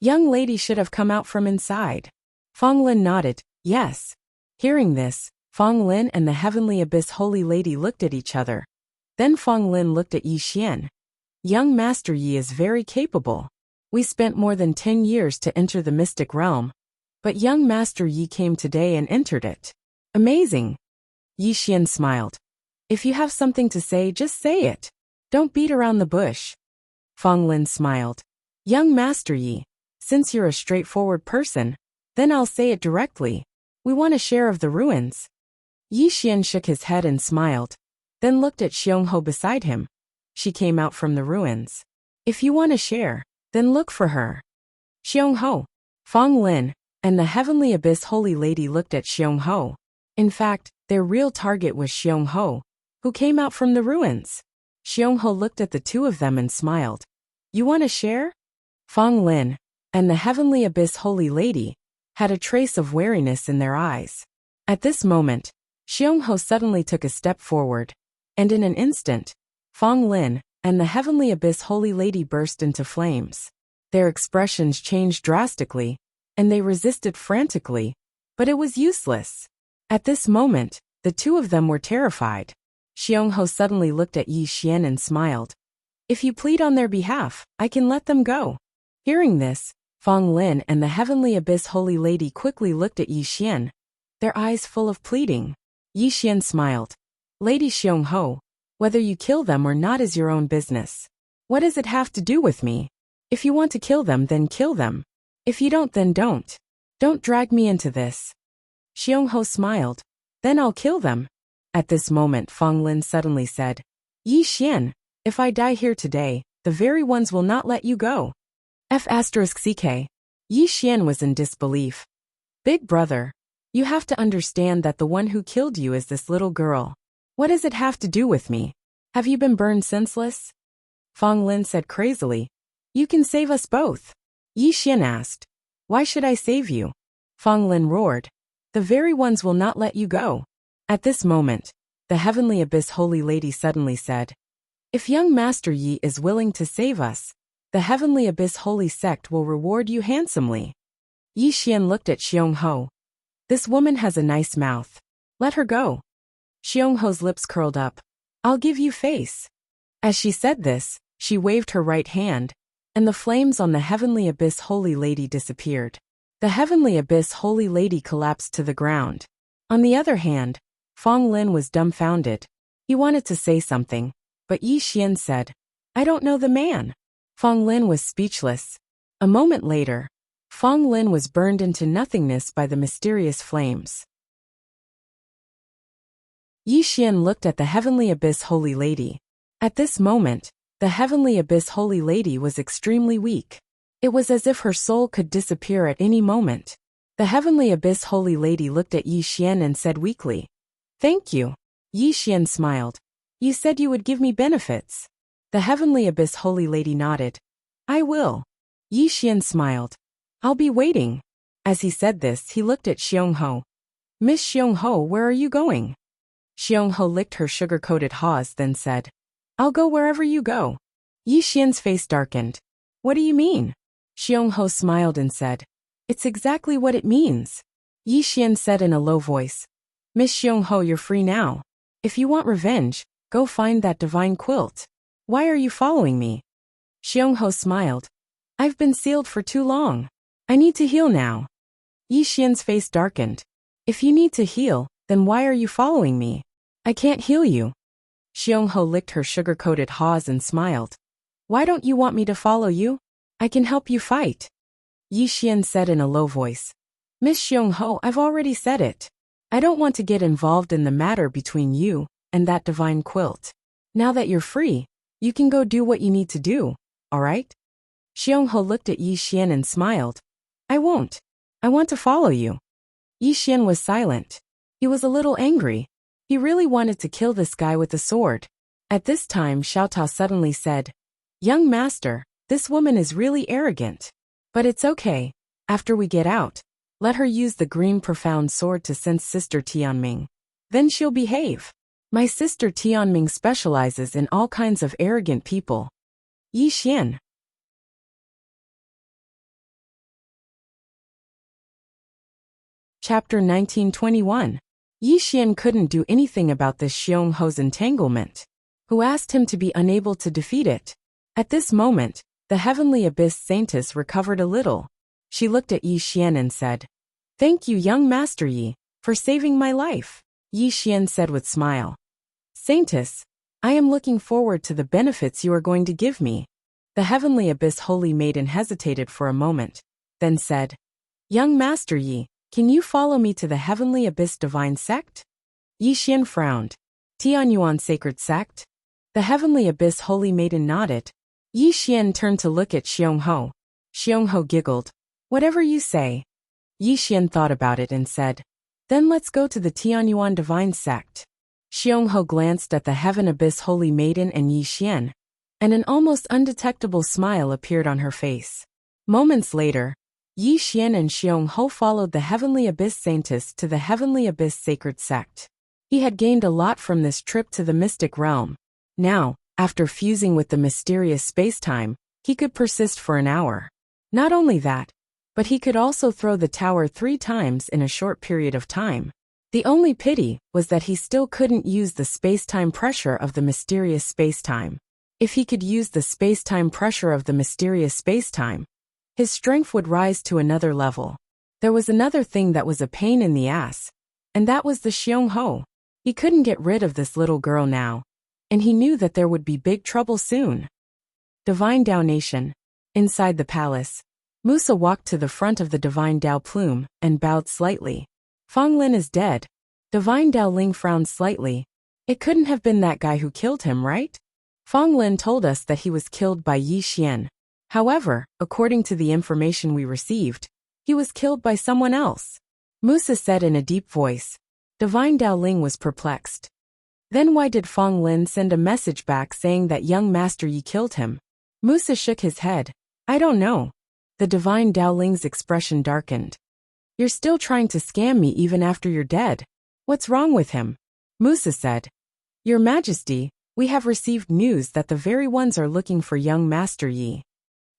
Young lady should have come out from inside. Fong Lin nodded. Yes. Hearing this, Fong Lin and the heavenly abyss holy lady looked at each other. Then Fong Lin looked at Yi Xian. Young Master Yi is very capable. We spent more than 10 years to enter the mystic realm, but young Master Yi came today and entered it. Amazing. Yi Xian smiled. If you have something to say, just say it. Don't beat around the bush. Fong Lin smiled. Young Master Yi, since you're a straightforward person, then I'll say it directly. We want a share of the ruins. Yi Xian shook his head and smiled, then looked at Xiongho beside him. She came out from the ruins. If you want a share, then look for her. Xiongho, Fong Lin, and the heavenly abyss holy lady looked at Xiongho. In fact, their real target was Xiongho, who came out from the ruins. Xiongho looked at the two of them and smiled. You want a share? Fong Lin, and the heavenly abyss holy lady, had a trace of wariness in their eyes. At this moment, Xiongho suddenly took a step forward, and in an instant, Fong Lin and the heavenly abyss holy lady burst into flames. Their expressions changed drastically, and they resisted frantically, but it was useless. At this moment, the two of them were terrified. Xiongho suddenly looked at Yi Xian and smiled. If you plead on their behalf, I can let them go. Hearing this, Fong Lin and the heavenly abyss holy lady quickly looked at Yi Xian, their eyes full of pleading. Yi Xian smiled. Lady Xiongho, whether you kill them or not is your own business. What does it have to do with me? If you want to kill them, then kill them. If you don't, then don't. Don't drag me into this. Xiongho smiled. Then I'll kill them. At this moment, Fong Lin suddenly said, Yi Xian, if I die here today, the very ones will not let you go. F***ck. Yi Xian was in disbelief. Big brother, you have to understand that the one who killed you is this little girl. What does it have to do with me? Have you been burned senseless? Fong Lin said crazily. You can save us both. Yi Xian asked. Why should I save you? Fang Lin roared. The very ones will not let you go. At this moment, the Heavenly Abyss Holy Lady suddenly said, If young Master Yi is willing to save us, the Heavenly Abyss Holy Sect will reward you handsomely. Yi Xian looked at Xiong Ho. This woman has a nice mouth. Let her go. Xiong Ho's lips curled up. I'll give you face. As she said this, she waved her right hand, and the flames on the Heavenly Abyss Holy Lady disappeared. The Heavenly Abyss Holy Lady collapsed to the ground. On the other hand, Fang Lin was dumbfounded. He wanted to say something, but Yi Xian said, I don't know the man. Fang Lin was speechless. A moment later, Fang Lin was burned into nothingness by the mysterious flames. Yi Xian looked at the Heavenly Abyss Holy Lady. At this moment, the Heavenly Abyss Holy Lady was extremely weak. It was as if her soul could disappear at any moment. The Heavenly Abyss Holy Lady looked at Yi Xian and said weakly, Thank you. Yi Xian smiled. You said you would give me benefits. The Heavenly Abyss Holy Lady nodded. I will. Yi Xian smiled. I'll be waiting. As he said this, he looked at Xiong Ho. Miss Xiong Ho, where are you going? Xiong Ho licked her sugar-coated haws, then said, I'll go wherever you go. Yi Xian's face darkened. What do you mean? Xiong Ho smiled and said, It's exactly what it means. Yi Xian said in a low voice, Miss Xiong Ho, you're free now. If you want revenge, go find that divine quilt. Why are you following me? Xiong Ho smiled. I've been sealed for too long. I need to heal now. Yi Xian's face darkened. If you need to heal, then why are you following me? I can't heal you. Xiong Ho licked her sugar-coated haws and smiled. Why don't you want me to follow you? I can help you fight. Yi Xian said in a low voice. Miss Xiong Ho, I've already said it. I don't want to get involved in the matter between you and that divine quilt. Now that you're free, you can go do what you need to do, all right? Xiong Ho looked at Yi Xian and smiled. I won't. I want to follow you. Yi Xian was silent. He was a little angry. He really wanted to kill this guy with a sword. At this time, Xiao Tao suddenly said, Young master, this woman is really arrogant. But it's okay. After we get out, let her use the green profound sword to sense Sister Tianming. Then she'll behave. My sister Tianming specializes in all kinds of arrogant people. Yi Xian. Chapter 1921. Yi Xian couldn't do anything about this Xiong Ho's entanglement, who asked him to be unable to defeat it. At this moment, the Heavenly Abyss Saintess recovered a little. She looked at Yi Xian and said, Thank you, young Master Yi, for saving my life. Yi Xian said with smile. Saintess, I am looking forward to the benefits you are going to give me. The Heavenly Abyss Holy Maiden hesitated for a moment, then said, Young Master Yi, can you follow me to the Heavenly Abyss Divine Sect? Yi Xian frowned. Tianyuan Sacred Sect? The Heavenly Abyss Holy Maiden nodded. Yi Xian turned to look at Xiong Ho. Xiong Ho giggled. Whatever you say. Yi Xian thought about it and said, Then let's go to the Tianyuan Divine Sect. Xiong Ho glanced at the Heaven Abyss Holy Maiden and Yi Xian, and an almost undetectable smile appeared on her face. Moments later, Yi Xian and Xiong Ho followed the Heavenly Abyss Saintess to the Heavenly Abyss Sacred Sect. He had gained a lot from this trip to the mystic realm. Now, after fusing with the mysterious space-time, he could persist for an hour. Not only that, but he could also throw the tower 3 times in a short period of time. The only pity was that he still couldn't use the space-time pressure of the mysterious space-time. If he could use the space-time pressure of the mysterious space-time, his strength would rise to another level. There was another thing that was a pain in the ass, and that was the Xiong Ho. He couldn't get rid of this little girl now, and he knew that there would be big trouble soon. Divine Dao Nation. Inside the palace, Musa walked to the front of the Divine Dao plume and bowed slightly. Fang Lin is dead. Divine Dao Ling frowned slightly. It couldn't have been that guy who killed him, right? Fang Lin told us that he was killed by Yi Xian. However, according to the information we received, he was killed by someone else. Musa said in a deep voice. Divine Dao Ling was perplexed. Then why did Fang Lin send a message back saying that young Master Yi killed him? Musa shook his head. I don't know. The divine Dao Ling's expression darkened. You're still trying to scam me even after you're dead. What's wrong with him? Musa said. Your Majesty, we have received news that the very ones are looking for young Master Yi.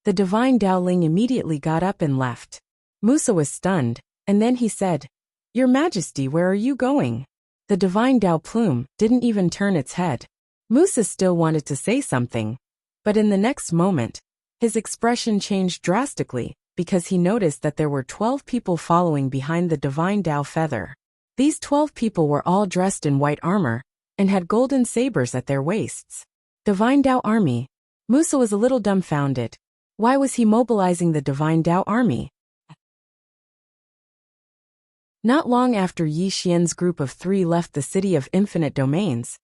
The divine Dao Ling immediately got up and left. Musa was stunned, and then he said, Your Majesty, where are you going? The divine Dao Plume didn't even turn its head. Musa still wanted to say something, but in the next moment, his expression changed drastically because he noticed that there were 12 people following behind the divine Dao feather. These 12 people were all dressed in white armor and had golden sabers at their waists. Divine Dao Army. Musa was a little dumbfounded. Why was he mobilizing the divine Dao Army? Not long after Yi Xian's group of 3 left the city of infinite domains,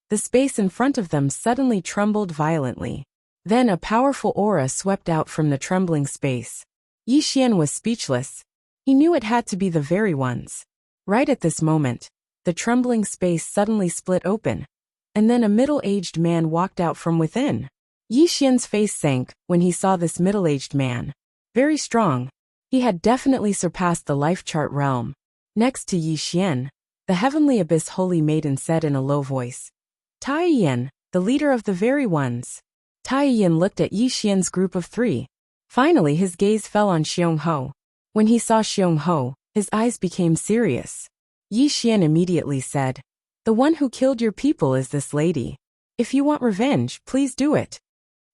the space in front of them suddenly trembled violently. Then a powerful aura swept out from the trembling space. Yi Xian was speechless. He knew it had to be the very ones. Right at this moment, the trembling space suddenly split open, and then a middle-aged man walked out from within. Yi Xian's face sank when he saw this middle-aged man. Very strong. He had definitely surpassed the life chart realm. Next to Yi Xian, the Heavenly Abyss Holy Maiden said in a low voice, Tai Yin, the leader of the very ones. Tai Yin looked at Yi Xian's group of 3. Finally his gaze fell on Xiong Ho. When he saw Xiong Ho, his eyes became serious. Yi Xian immediately said, The one who killed your people is this lady. If you want revenge, please do it.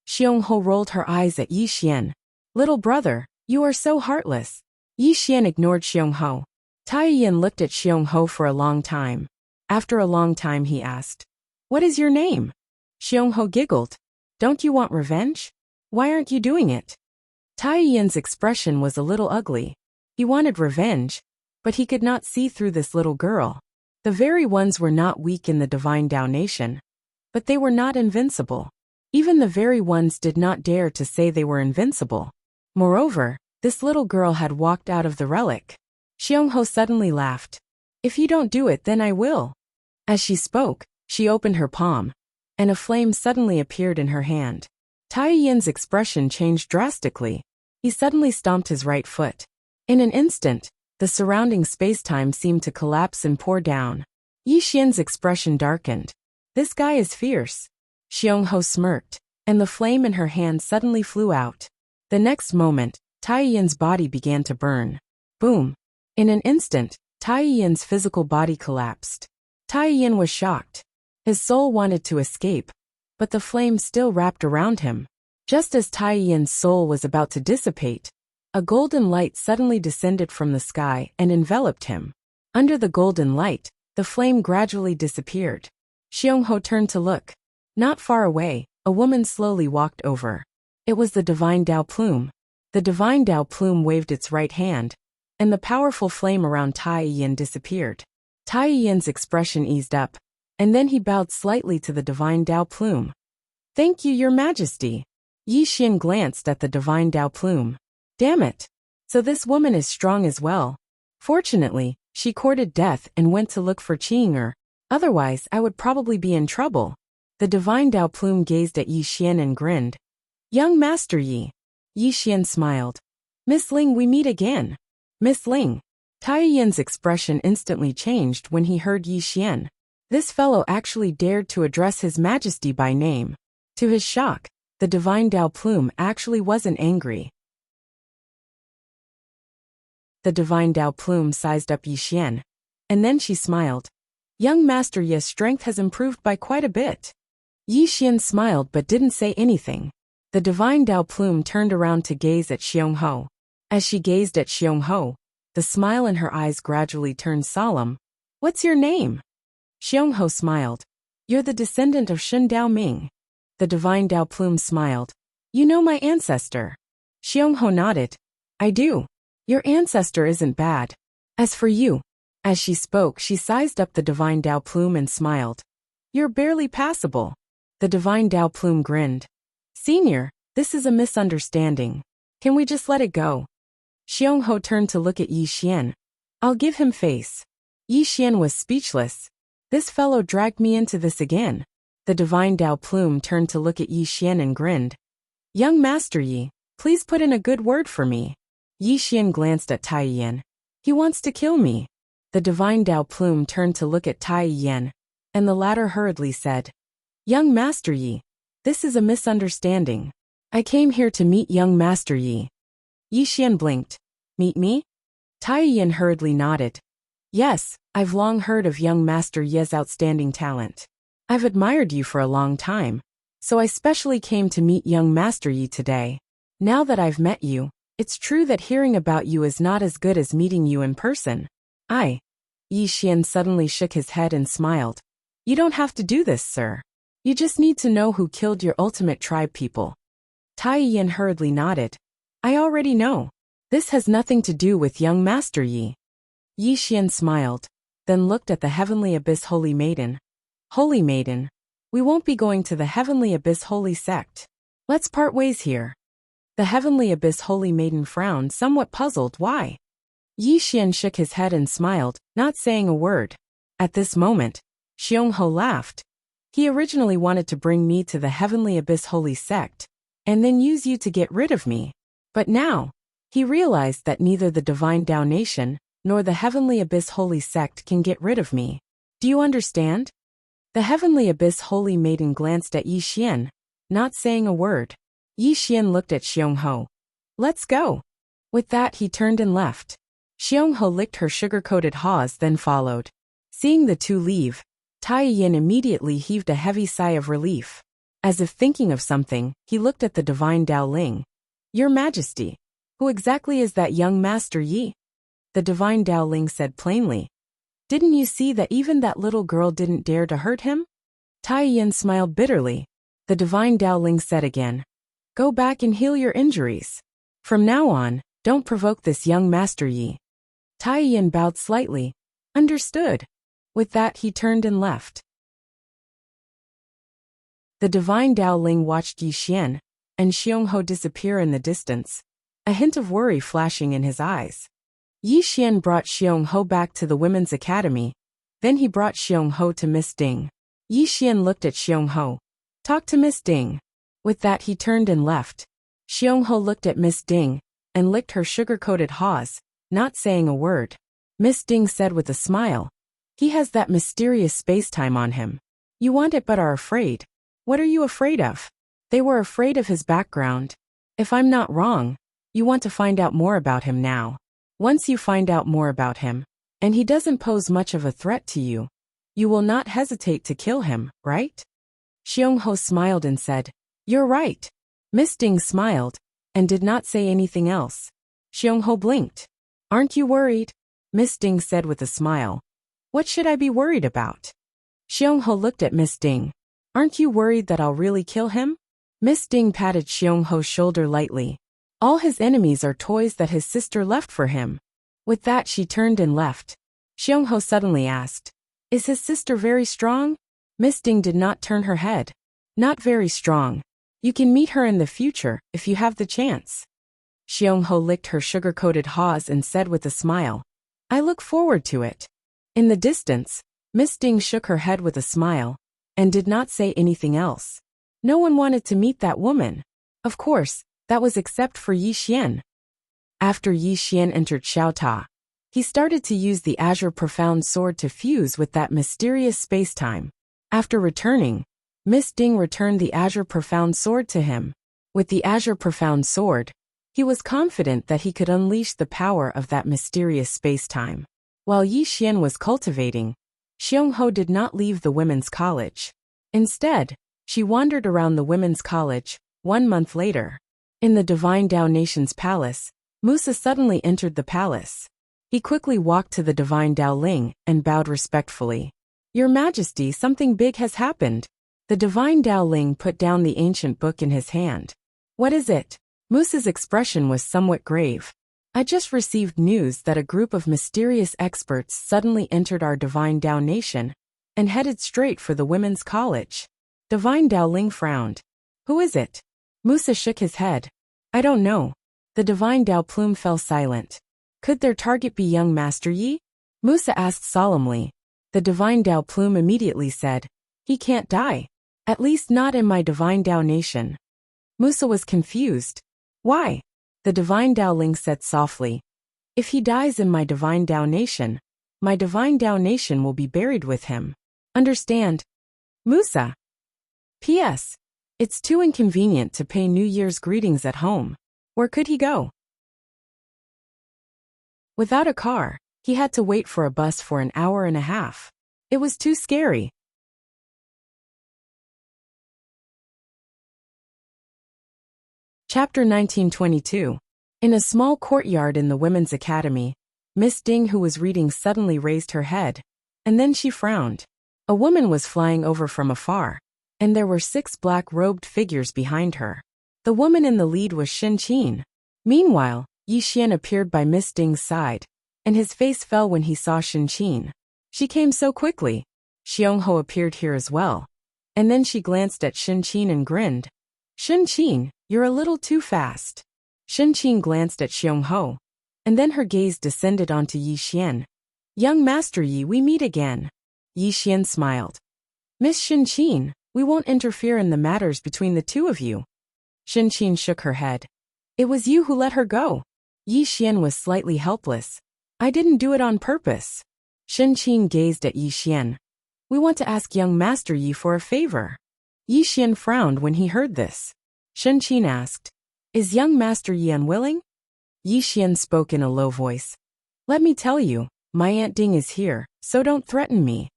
Xiong Ho rolled her eyes at Yi Xian. Little brother, you are so heartless. Yi Xian ignored Xiong Ho. Tai Yin looked at Xiong Ho for a long time. After a long time he asked, What is your name? Xiong Ho giggled. Don't you want revenge? Why aren't you doing it? Tai Yin's expression was a little ugly. He wanted revenge, but he could not see through this little girl. The very ones were not weak in the divine Dao nation, but they were not invincible. Even the very ones did not dare to say they were invincible. Moreover, this little girl had walked out of the relic. Xiong Ho suddenly laughed. If you don't do it, then I will. As she spoke, she opened her palm, and a flame suddenly appeared in her hand. Tai Yin's expression changed drastically. He suddenly stomped his right foot. In an instant, the surrounding space-time seemed to collapse and pour down. Yi Xian's expression darkened. This guy is fierce. Xiong Ho smirked, and the flame in her hand suddenly flew out. The next moment, Tai Yin's body began to burn. Boom! In an instant, Tai Yin's physical body collapsed. Tai Yin was shocked. His soul wanted to escape, but the flame still wrapped around him. Just as Tai Yin's soul was about to dissipate, a golden light suddenly descended from the sky and enveloped him. Under the golden light, the flame gradually disappeared. Xiong Ho turned to look. Not far away, a woman slowly walked over. It was the divine Dao Plume. The divine Dao Plume waved its right hand, and the powerful flame around Tai Yin disappeared. Tai Yin's expression eased up, and then he bowed slightly to the divine Dao Plume. Thank you, Your Majesty. Yi Xian glanced at the divine Dao Plume. Damn it. So this woman is strong as well. Fortunately, she courted death and went to look for Qing'er. Otherwise, I would probably be in trouble. The divine Dao Plume gazed at Yi Xian and grinned. Young Master Yi. Yi Xian smiled. Miss Ling, we meet again. Miss Ling. Tai Yin's expression instantly changed when he heard Yi Xian. This fellow actually dared to address His Majesty by name. To his shock, the divine Dao Plume actually wasn't angry. The divine Dao Plume sized up Yi Xian, and then she smiled. Young Master Yi's strength has improved by quite a bit. Yi Xian smiled but didn't say anything. The divine Dao Plume turned around to gaze at Xiong Ho. As she gazed at Xiong Ho, the smile in her eyes gradually turned solemn. What's your name? Xiong Ho smiled. You're the descendant of Shun Dao Ming. The divine Dao Plume smiled. You know my ancestor. Xiong Ho nodded. I do. Your ancestor isn't bad. As for you. As she spoke, she sized up the divine Dao Plume and smiled. You're barely passable. The divine Dao Plume grinned. Senior, this is a misunderstanding. Can we just let it go? Xiong Ho turned to look at Yi Xian. I'll give him face. Yi Xian was speechless. This fellow dragged me into this again. The divine Dao Plume turned to look at Yi Xian and grinned. Young Master Yi. Please put in a good word for me. Yi Xian glanced at Tai Yan. He wants to kill me. The divine Dao Plume turned to look at Tai Yan, and the latter hurriedly said, Young Master Yi, this is a misunderstanding. I came here to meet young Master Yi. Yi Xian blinked. Meet me? Tai Yan hurriedly nodded. Yes, I've long heard of young Master Yi's outstanding talent. I've admired you for a long time, so I specially came to meet young Master Yi today. Now that I've met you, it's true that hearing about you is not as good as meeting you in person. Yi Xian suddenly shook his head and smiled. You don't have to do this, sir. You just need to know who killed your ultimate tribe people. Tai Yan hurriedly nodded. I already know. This has nothing to do with young Master Yi. Yi Xian smiled, then looked at the Heavenly Abyss Holy Maiden. Holy Maiden, we won't be going to the Heavenly Abyss Holy Sect. Let's part ways here. The Heavenly Abyss Holy Maiden frowned, somewhat puzzled. Why? Yi Xian shook his head and smiled, not saying a word. At this moment, Xiongho laughed. He originally wanted to bring me to the Heavenly Abyss Holy Sect, and then use you to get rid of me. But now, he realized that neither the Divine Dao Nation, nor the Heavenly Abyss Holy Sect can get rid of me. Do you understand? The Heavenly Abyss Holy Maiden glanced at Yi Xian, not saying a word. Yi Xian looked at Xiongho. Let's go. With that he turned and left. Xiongho licked her sugar-coated haws then followed. Seeing the two leave, Tai Yan immediately heaved a heavy sigh of relief. As if thinking of something, he looked at the divine Dao Ling. Your Majesty, who exactly is that young Master Yi? The divine Dao Ling said plainly. Didn't you see that even that little girl didn't dare to hurt him? Tai Yan smiled bitterly. The divine Dao Ling said again. Go back and heal your injuries. From now on, don't provoke this young Master Yi. Tai Yan bowed slightly. Understood. With that he turned and left. The divine Dao Ling watched Yi Xian and Xiongho disappear in the distance, a hint of worry flashing in his eyes. Yi Xian brought Xiongho back to the Women's Academy, then he brought Xiongho to Miss Ding. Yi Xian looked at Xiongho. Talk to Miss Ding. With that he turned and left. Xiongho looked at Miss Ding and licked her sugar-coated haws, not saying a word. Miss Ding said with a smile. He has that mysterious space-time on him. You want it but are afraid. What are you afraid of? They were afraid of his background. If I'm not wrong, you want to find out more about him now. Once you find out more about him, and he doesn't pose much of a threat to you, you will not hesitate to kill him, right? Xiongho smiled and said, You're right. Miss Ding smiled, and did not say anything else. Xiongho blinked. Aren't you worried? Miss Ding said with a smile. What should I be worried about? Xiongho looked at Miss Ding. Aren't you worried that I'll really kill him? Miss Ding patted Xiongho's shoulder lightly. All his enemies are toys that his sister left for him. With that she turned and left. Xiongho suddenly asked, Is his sister very strong? Miss Ding did not turn her head. Not very strong. You can meet her in the future, if you have the chance. Xiongho licked her sugar-coated haws and said with a smile, I look forward to it. In the distance, Miss Ding shook her head with a smile, and did not say anything else. No one wanted to meet that woman. Of course, that was except for Yi Xian. After Yi Xian entered Xiaota, he started to use the Azure Profound Sword to fuse with that mysterious space-time. After returning, Miss Ding returned the Azure Profound Sword to him. With the Azure Profound Sword, he was confident that he could unleash the power of that mysterious space-time. While Yi Xian was cultivating, Xiongho did not leave the women's college. Instead, she wandered around the women's college. 1 month later, in the Divine Dao Nation's palace, Musa suddenly entered the palace. He quickly walked to the Divine Dao Ling and bowed respectfully. Your Majesty, something big has happened. The Divine Dao Ling put down the ancient book in his hand. What is it? Musa's expression was somewhat grave. I just received news that a group of mysterious experts suddenly entered our Divine Dao Nation and headed straight for the women's college. Divine Dao Ling frowned. Who is it? Musa shook his head. I don't know. The Divine Dao Plume fell silent. Could their target be young Master Yi? Musa asked solemnly. The Divine Dao Plume immediately said, He can't die. At least not in my Divine Dao Nation. Musa was confused. Why? The divine Dao Ling said softly. If he dies in my divine Dao nation, my divine Dao nation will be buried with him. Understand? Musa. P.S. It's too inconvenient to pay New Year's greetings at home. Where could he go? Without a car, he had to wait for a bus for an hour and a half. It was too scary. Chapter 1922. In a small courtyard in the Women's Academy, Miss Ding, who was reading, suddenly raised her head, and then she frowned. A woman was flying over from afar, and there were 6 black-robed figures behind her. The woman in the lead was Shin Qin. Meanwhile, Yi Xian appeared by Miss Ding's side, and his face fell when he saw Shin Qin. She came so quickly. Xiong Ho appeared here as well, and then she glanced at Shin Qin and grinned. Shin Qin, you're a little too fast. Shin Qin glanced at Xiong Ho, and then her gaze descended onto Yi Xian. Young Master Yi, we meet again. Yi Xian smiled. Miss Shin Qin, we won't interfere in the matters between the two of you. Shin Qin shook her head. It was you who let her go. Yi Xian was slightly helpless. I didn't do it on purpose. Shin Qin gazed at Yi Xian. We want to ask young Master Yi for a favor. Yi Xian frowned when he heard this. Shin Qin asked, Is young Master Yi unwilling? Yi Xian spoke in a low voice. Let me tell you, my Aunt Ding is here, so don't threaten me.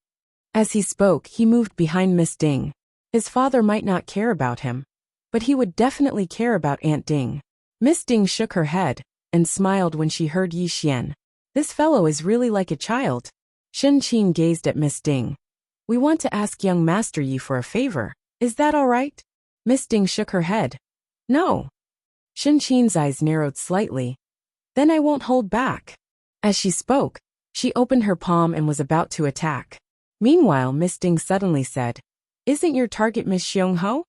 As he spoke, he moved behind Miss Ding. His father might not care about him, but he would definitely care about Aunt Ding. Miss Ding shook her head and smiled when she heard Yi Xian. This fellow is really like a child. Shin Qin gazed at Miss Ding. We want to ask young Master Yi for a favor. Is that all right? Miss Ding shook her head. No. Shin Qin's eyes narrowed slightly. Then I won't hold back. As she spoke, she opened her palm and was about to attack. Meanwhile, Miss Ding suddenly said, Isn't your target Miss Xiong Ho?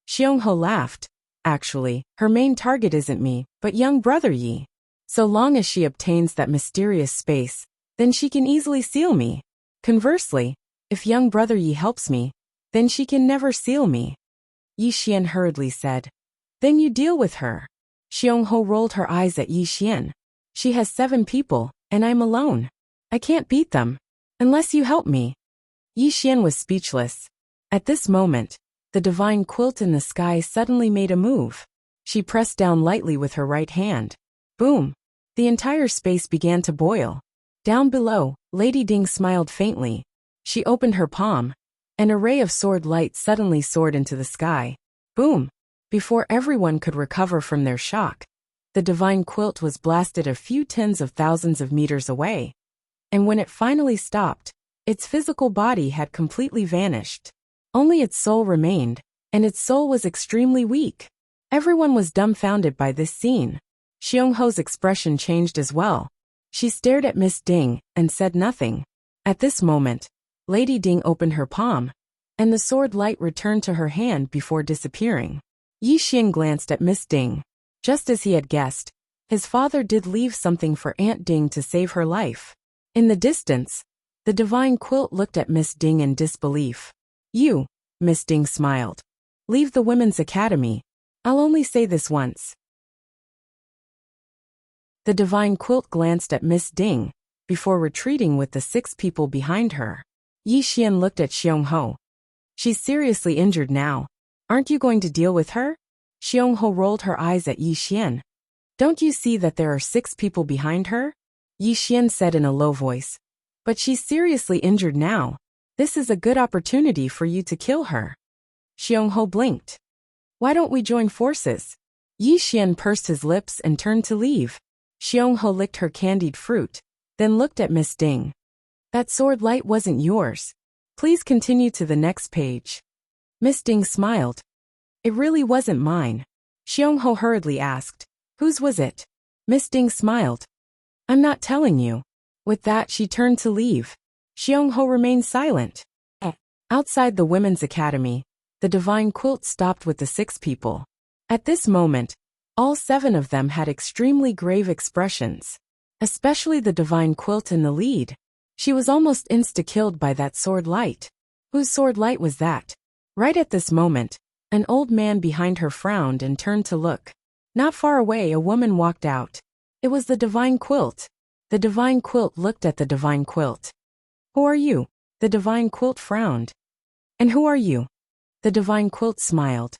Xiong Ho laughed. Actually, her main target isn't me, but young brother Yi. So long as she obtains that mysterious space, then she can easily seal me. Conversely, if young brother Yi helps me, then she can never seal me. Yi Xian hurriedly said. Then you deal with her. Xiong Ho rolled her eyes at Yi Xian. She has 7 people, and I'm alone. I can't beat them. Unless you help me. Yi Xian was speechless. At this moment, the divine quilt in the sky suddenly made a move. She pressed down lightly with her right hand. Boom! The entire space began to boil. Down below, Lady Ding smiled faintly. She opened her palm. An array of sword light suddenly soared into the sky. Boom! Before everyone could recover from their shock, the divine quilt was blasted a few tens of thousands of meters away. And when it finally stopped, its physical body had completely vanished. Only its soul remained, and its soul was extremely weak. Everyone was dumbfounded by this scene. Xiong Ho's expression changed as well. She stared at Miss Ding and said nothing. At this moment, Lady Ding opened her palm, and the sword light returned to her hand before disappearing. Yi Xian glanced at Miss Ding. Just as he had guessed, his father did leave something for Aunt Ding to save her life. In the distance, the divine quilt looked at Miss Ding in disbelief. You, Miss Ding smiled. Leave the Women's Academy. I'll only say this once. The divine quilt glanced at Miss Ding, before retreating with the 6 people behind her. Yi Xian looked at Xiong Ho. She's seriously injured now. Aren't you going to deal with her? Xiong Ho rolled her eyes at Yi Xian. Don't you see that there are 6 people behind her? Yi Xian said in a low voice. But she's seriously injured now. This is a good opportunity for you to kill her. Xiong Ho blinked. Why don't we join forces? Yi Xian pursed his lips and turned to leave. Xiong Ho licked her candied fruit, then looked at Miss Ding. That sword light wasn't yours. Please continue to the next page. Miss Ding smiled. It really wasn't mine. Xiong Ho hurriedly asked. Whose was it? Miss Ding smiled. I'm not telling you. With that, she turned to leave. Xiong Ho remained silent. Outside the Women's Academy, the divine quilt stopped with the 6 people. At this moment, all 7 of them had extremely grave expressions. Especially the divine quilt in the lead. She was almost insta-killed by that sword light. Whose sword light was that? Right at this moment, an old man behind her frowned and turned to look. Not far away, a woman walked out. It was the divine quilt. The divine quilt looked at the divine quilt. Who are you? The divine quilt frowned. And who are you? The divine quilt smiled.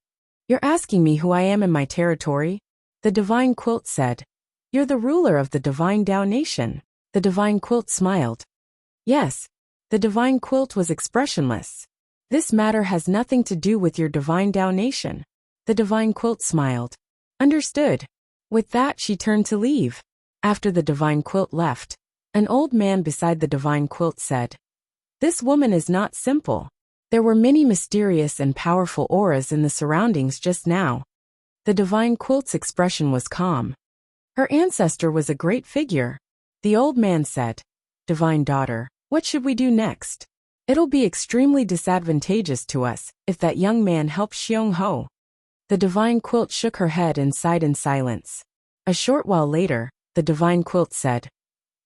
You're asking me who I am in my territory? The divine quilt said. You're the ruler of the divine Tao nation. The divine quilt smiled. Yes. The divine quilt was expressionless. This matter has nothing to do with your divine Tao nation. The divine quilt smiled. Understood. With that, she turned to leave. After the divine quilt left, an old man beside the divine quilt said, This woman is not simple. There were many mysterious and powerful auras in the surroundings just now. The divine quilt's expression was calm. Her ancestor was a great figure. The old man said, Divine daughter, what should we do next? It'll be extremely disadvantageous to us if that young man helps Xiong-ho. The divine quilt shook her head and sighed in silence. A short while later, the divine quilt said,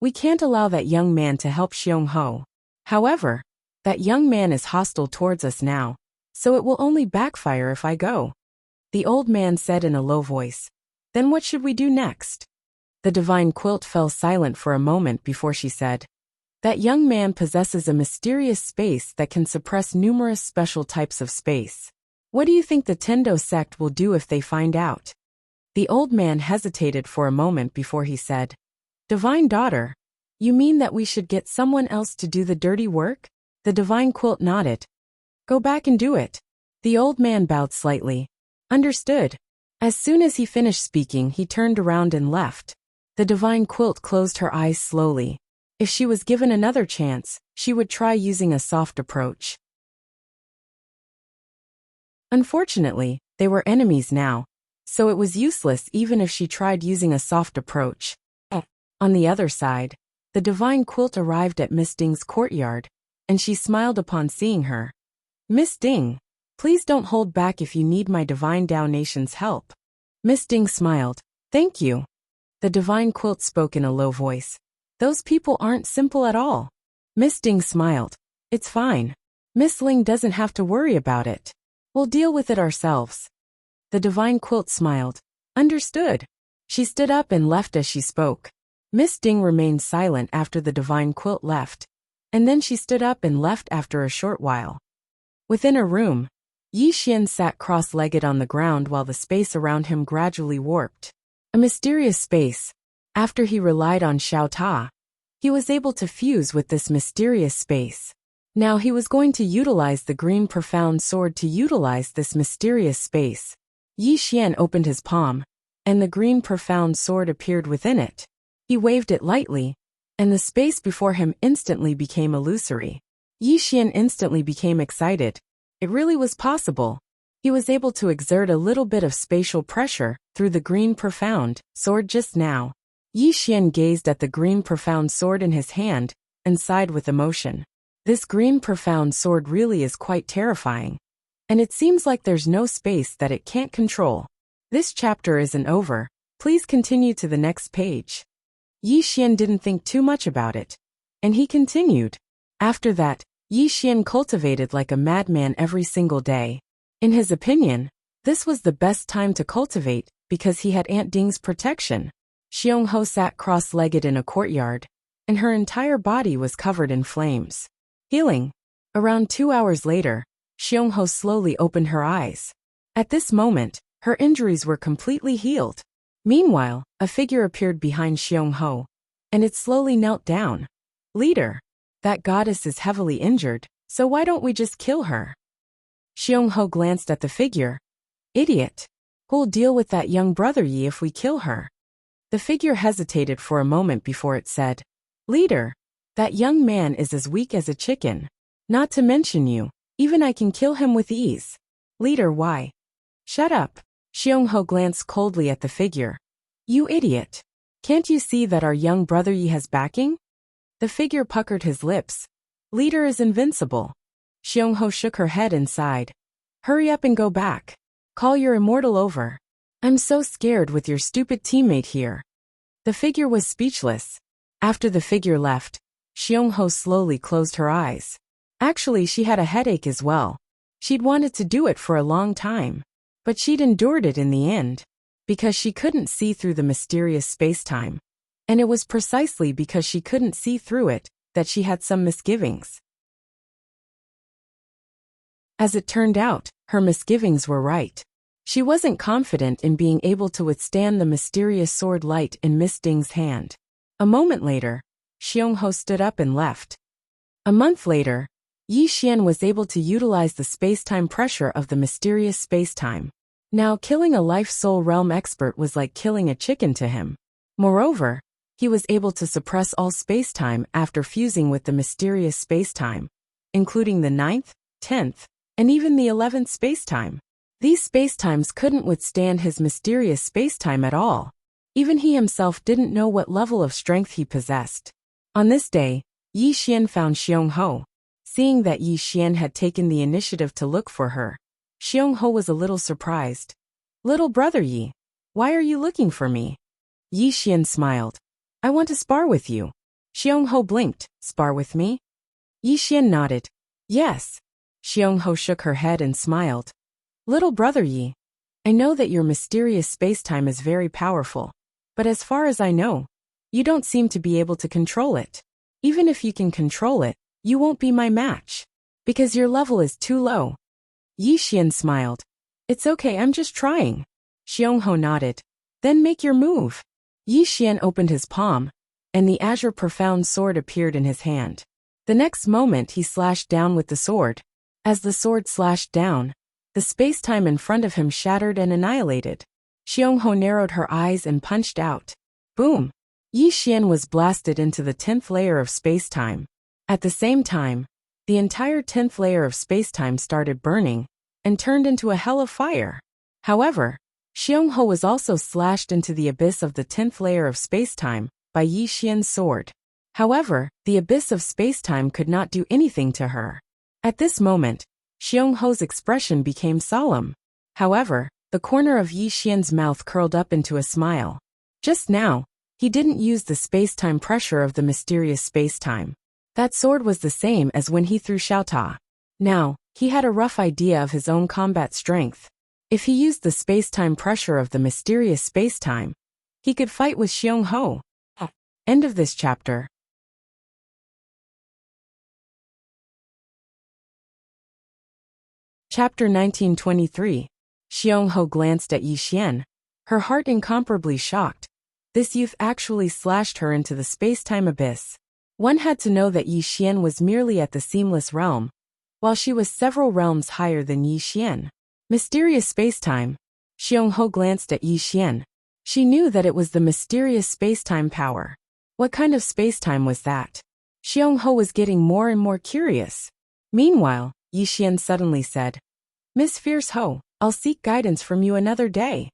We can't allow that young man to help Xiong-ho. However, that young man is hostile towards us now, so it will only backfire if I go. The old man said in a low voice, Then what should we do next? The divine quilt fell silent for a moment before she said, That young man possesses a mysterious space that can suppress numerous special types of space. What do you think the Tendo sect will do if they find out? The old man hesitated for a moment before he said, Divine daughter, you mean that we should get someone else to do the dirty work? The divine quilt nodded. Go back and do it. The old man bowed slightly. Understood. As soon as he finished speaking, he turned around and left. The divine quilt closed her eyes slowly. If she was given another chance, she would try using a soft approach. Unfortunately, they were enemies now, so it was useless even if she tried using a soft approach. On the other side, the divine quilt arrived at Miss Ding's courtyard, and she smiled upon seeing her. Miss Ding, please don't hold back if you need my divine Tao nation's help. Miss Ding smiled. Thank you. The divine quilt spoke in a low voice. Those people aren't simple at all. Miss Ding smiled. It's fine. Miss Ling doesn't have to worry about it. We'll deal with it ourselves. The divine quilt smiled. Understood. She stood up and left as she spoke. Miss Ding remained silent after the divine quilt left, and then she stood up and left after a short while. Within her room, Yi Xian sat cross-legged on the ground while the space around him gradually warped. A mysterious space. After he relied on Xiao Ta, he was able to fuse with this mysterious space. Now he was going to utilize the green profound sword to utilize this mysterious space. Yi Xian opened his palm, and the green profound sword appeared within it. He waved it lightly, and the space before him instantly became illusory. Yi Xian instantly became excited. It really was possible. He was able to exert a little bit of spatial pressure through the green profound sword just now. Yi Xian gazed at the green profound sword in his hand and sighed with emotion. This green profound sword really is quite terrifying. And it seems like there's no space that it can't control. This chapter isn't over. Please continue to the next page. Yi Xian didn't think too much about it, and he continued. After that, Yi Xian cultivated like a madman every single day. In his opinion, this was the best time to cultivate because he had Aunt Ding's protection. Xiong-ho sat cross-legged in a courtyard, and her entire body was covered in flames. Healing. Around 2 hours later, Xiong-ho slowly opened her eyes. At this moment, her injuries were completely healed. Meanwhile, a figure appeared behind Xiong-ho, and it slowly knelt down. Leader, that goddess is heavily injured, so why don't we just kill her? Xiong-ho glanced at the figure. Idiot. Who'll deal with that young brother Yi if we kill her? The figure hesitated for a moment before it said, Leader, that young man is as weak as a chicken. Not to mention you, even I can kill him with ease. Leader, why? Shut up. Xiong-ho glanced coldly at the figure. You idiot. Can't you see that our young brother Yi has backing? The figure puckered his lips. Leader is invincible. Xiong-ho shook her head and sighed. Hurry up and go back. Call your immortal over. I'm so scared with your stupid teammate here. The figure was speechless. After the figure left, Xiong-ho slowly closed her eyes. Actually, she had a headache as well. She'd wanted to do it for a long time, but she'd endured it in the end. because she couldn't see through the mysterious space-time. And it was precisely because she couldn't see through it that she had some misgivings. As it turned out, her misgivings were right. She wasn't confident in being able to withstand the mysterious sword light in Miss Ding's hand. A moment later, Xiongho stood up and left. A month later, Yi Xian was able to utilize the space-time pressure of the mysterious space-time. Now killing a life-soul realm expert was like killing a chicken to him. Moreover, he was able to suppress all space-time after fusing with the mysterious space-time, including the 9th, 10th, and even the 11th space-time. These space-times couldn't withstand his mysterious space-time at all. Even he himself didn't know what level of strength he possessed. On this day, Yi Xian found Xiongho. Seeing that Yi Xian had taken the initiative to look for her, Xiongho was a little surprised. "Little brother Yi, why are you looking for me?" Yi Xian smiled. "I want to spar with you." Xiongho blinked. "Spar with me?" Yi Xian nodded. "Yes." Xiongho shook her head and smiled. "Little brother Yi, I know that your mysterious space-time is very powerful, but as far as I know, you don't seem to be able to control it. Even if you can control it, you won't be my match, because your level is too low." Yi Xian smiled. "It's okay, I'm just trying." Xiongho nodded. "Then make your move." Yi Xian opened his palm, and the azure profound sword appeared in his hand. The next moment he slashed down with the sword. As the sword slashed down, the space-time in front of him shattered and annihilated. Xiongho narrowed her eyes and punched out. Boom! Yi Xian was blasted into the 10th layer of space-time. At the same time, the entire 10th layer of space-time started burning and turned into a hell of fire. However, Xiongho was also slashed into the abyss of the 10th layer of space-time by Yi Xian's sword. However, the abyss of space-time could not do anything to her. At this moment, Xiongho's expression became solemn. However, the corner of Yi Xian's mouth curled up into a smile. Just now, he didn't use the space-time pressure of the mysterious space-time. That sword was the same as when he threw Xiaota. Now, he had a rough idea of his own combat strength. If he used the space-time pressure of the mysterious space-time, he could fight with Xiongho. End of this chapter. Chapter 1923. Xiongho glanced at Yi Xian, her heart incomparably shocked. This youth actually slashed her into the space-time abyss. One had to know that Yi Xian was merely at the seamless realm, while she was several realms higher than Yi Xian. Mysterious space-time. Xiongho glanced at Yi Xian. She knew that it was the mysterious space-time power. What kind of space-time was that? Xiongho was getting more and more curious. Meanwhile, Yi Xian suddenly said, "Miss Fierce Ho, I'll seek guidance from you another day."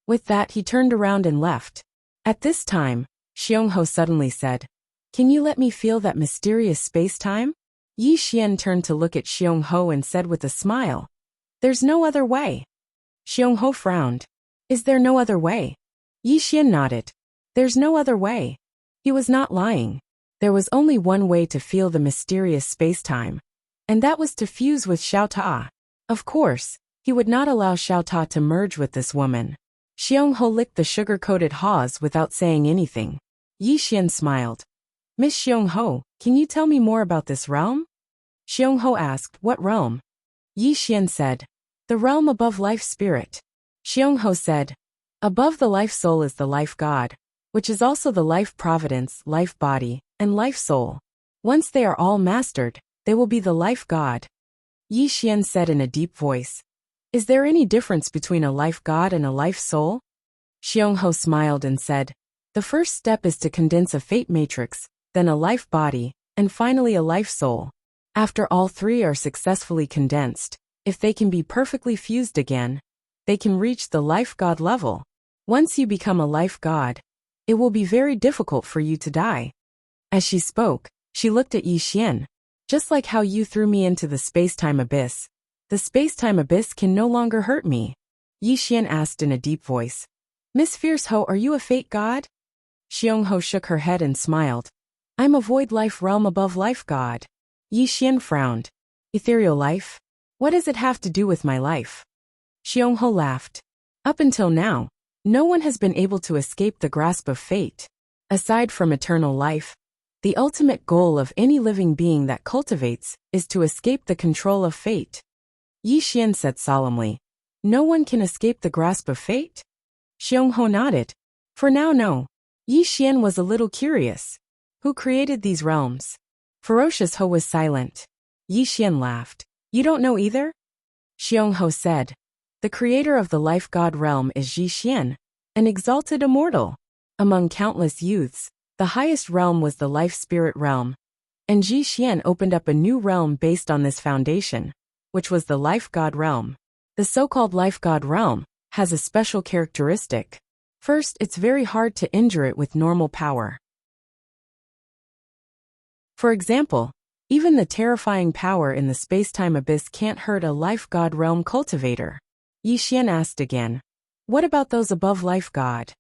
With that he turned around and left. At this time, Xiongho suddenly said, "Can you let me feel that mysterious space-time?" Yi Xian turned to look at Xiongho and said with a smile, "There's no other way." Xiongho frowned. "Is there no other way?" Yi Xian nodded. "There's no other way." He was not lying. There was only one way to feel the mysterious space-time, and that was to fuse with Xiaota. Of course, he would not allow Xiaota to merge with this woman. Xiongho licked the sugar-coated haws without saying anything. Yi Xian smiled. "Miss Xiongho, can you tell me more about this realm?" Xiongho asked, "What realm?" Yi Xian said, "The realm above life spirit." Xiongho said, "Above the life soul is the life god, which is also the life providence, life body, and life soul. Once they are all mastered, they will be the life god." Yi Xian said in a deep voice, "Is there any difference between a life god and a life soul?" Xiongho smiled and said, "The first step is to condense a fate matrix, then a life body, and finally a life soul. After all three are successfully condensed, if they can be perfectly fused again, they can reach the life god level. Once you become a life god, it will be very difficult for you to die." As she spoke, she looked at Yi Xian. "Just like how you threw me into the space-time abyss, the space-time abyss can no longer hurt me." Yi Xian asked in a deep voice, "Miss Fierce Ho, are you a fate god?" Xiongho shook her head and smiled. "I'm a void life realm above life god." Yi Xian frowned. "Ethereal life? What does it have to do with my life?" Xiongho laughed. "Up until now, No one has been able to escape the grasp of fate. Aside from eternal life, the ultimate goal of any living being that cultivates is to escape the control of fate. Yi Xian said solemnly. No one can escape the grasp of fate? Xiongho nodded. For now, no. Yi Xian was a little curious. Who created these realms? Ferocious Ho was silent. Yi Xian laughed. You don't know either? Xiongho said. The creator of the life god realm is Yi Xian, an exalted immortal. Among countless youths, the highest realm was the life spirit realm. And Yi Xian opened up a new realm based on this foundation, which was the life god realm. The so-called life god realm has a special characteristic. First, it's very hard to injure it with normal power. For example, even the terrifying power in the space-time abyss can't hurt a life god realm cultivator. Yi Xian asked again. What about those above life god?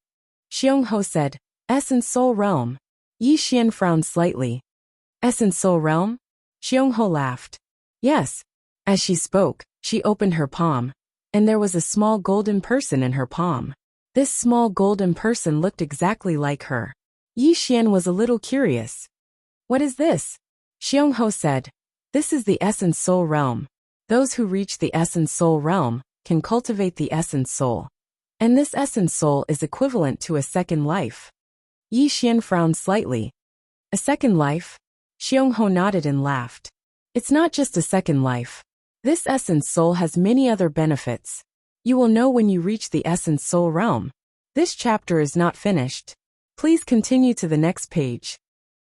Xiongho said, Essence Soul Realm. Yi Xian frowned slightly. Essence Soul Realm? Xiongho laughed. Yes. As she spoke, she opened her palm, and there was a small golden person in her palm. This small golden person looked exactly like her. Yi Xian was a little curious. What is this? Xiongho said. This is the Essence Soul Realm. Those who reach the Essence Soul Realm can cultivate the Essence Soul. And this Essence Soul is equivalent to a second life. Yi Xian frowned slightly. A second life? Xiongho nodded and laughed. It's not just a second life. This Essence Soul has many other benefits. You will know when you reach the Essence Soul Realm. This chapter is not finished. Please continue to the next page.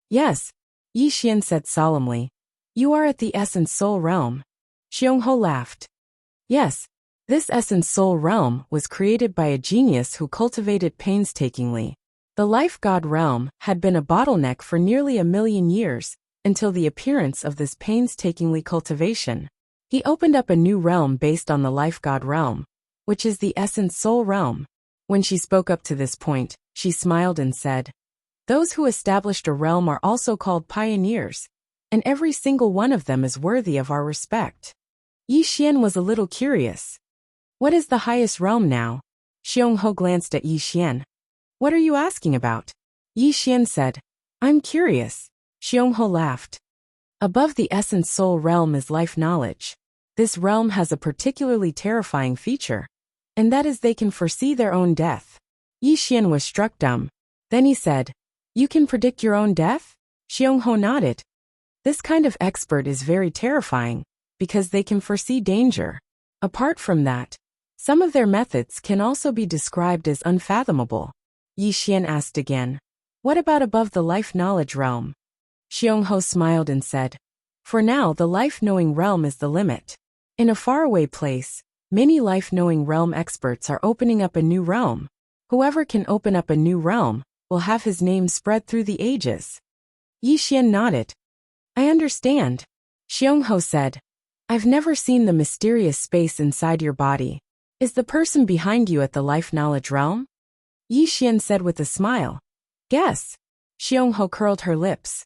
Yes, Yi Xian said solemnly. You are at the Essence Soul Realm. Xiongho laughed. Yes, this Essence Soul Realm was created by a genius who cultivated painstakingly. The Life God Realm had been a bottleneck for nearly 1,000,000 years, until the appearance of this painstakingly cultivation. He opened up a new realm based on the Life God Realm, which is the Essence Soul Realm. When she spoke up to this point, she smiled and said, Those who established a realm are also called pioneers, and every single one of them is worthy of our respect. Yi Xian was a little curious. What is the highest realm now? Xiongho glanced at Yi Xian. What are you asking about? Yi Xian said. I'm curious. Xiongho laughed. Above the Essence Soul Realm is life knowledge. This realm has a particularly terrifying feature, and that is they can foresee their own death. Yi Xian was struck dumb. Then he said, You can predict your own death? Xiongho nodded. This kind of expert is very terrifying, because they can foresee danger. Apart from that, some of their methods can also be described as unfathomable. Yi Xian asked again, What about above the life knowledge realm? Xiongho smiled and said, For now the life-knowing realm is the limit. In a faraway place, many life-knowing realm experts are opening up a new realm. Whoever can open up a new realm will have his name spread through the ages. Yi Xian nodded. I understand. Xiongho said, I've never seen the mysterious space inside your body. Is the person behind you at the life knowledge realm? Yi Xian said with a smile. Guess. Xiongho curled her lips.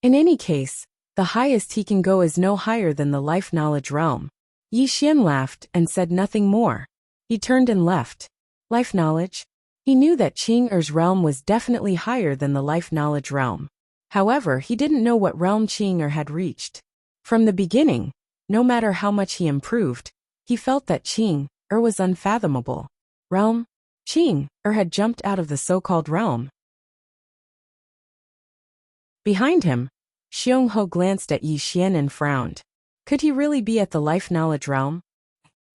In any case, the highest he can go is no higher than the life knowledge realm. Yi Xian laughed and said nothing more. He turned and left. Life knowledge? He knew that Qing-er's realm was definitely higher than the life knowledge realm. However, he didn't know what realm Qing-er had reached. From the beginning, no matter how much he improved, he felt that Qing-er was unfathomable. Realm? Qing-er had jumped out of the so-called realm. Behind him, Xiongho glanced at Yi Xian and frowned. Could he really be at the life knowledge realm?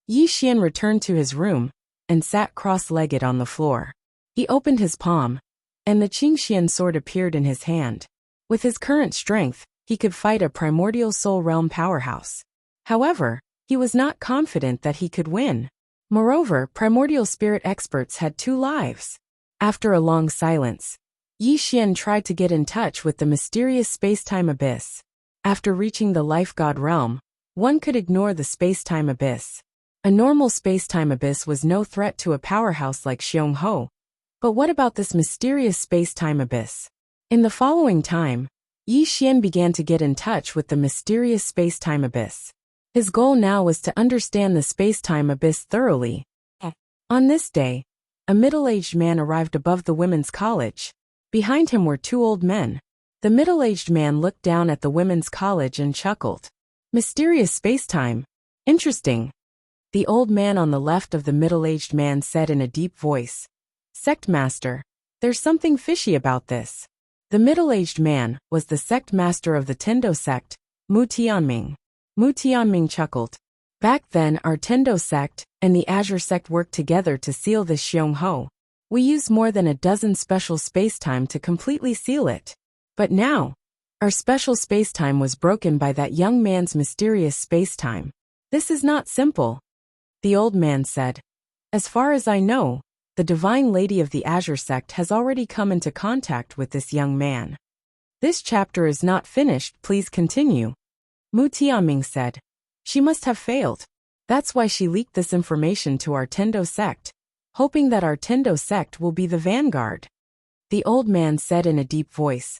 Yi Xian returned to his room and sat cross-legged on the floor. He opened his palm, and the Qingxian sword appeared in his hand. With his current strength, he could fight a primordial soul realm powerhouse. However, he was not confident that he could win. Moreover, primordial spirit experts had 2 lives. After a long silence, Yi Xian tried to get in touch with the mysterious space-time abyss. After reaching the life god realm, one could ignore the space-time abyss. A normal space-time abyss was no threat to a powerhouse like Xiongho. But what about this mysterious space-time abyss? In the following time, Yi Xian began to get in touch with the mysterious space-time abyss. His goal now was to understand the space-time abyss thoroughly. On this day, a middle-aged man arrived above the women's college. Behind him were two old men. The middle-aged man looked down at the women's college and chuckled. Mysterious space-time. Interesting. The old man on the left of the middle-aged man said in a deep voice. Sect master. There's something fishy about this. The middle-aged man was the sect master of the Tendo sect, Mu Tianming. Mu Tianming chuckled. Back then our Tendo sect and the Azure sect worked together to seal this Xiongho. We used more than a dozen special spacetime to completely seal it. But now, our special spacetime was broken by that young man's mysterious spacetime. This is not simple. The old man said. As far as I know, the Divine Lady of the Azure sect has already come into contact with this young man. This chapter is not finished, please continue. Mu Tianming said. She must have failed. That's why she leaked this information to our Tendo sect, hoping that our Tendo sect will be the vanguard. The old man said in a deep voice.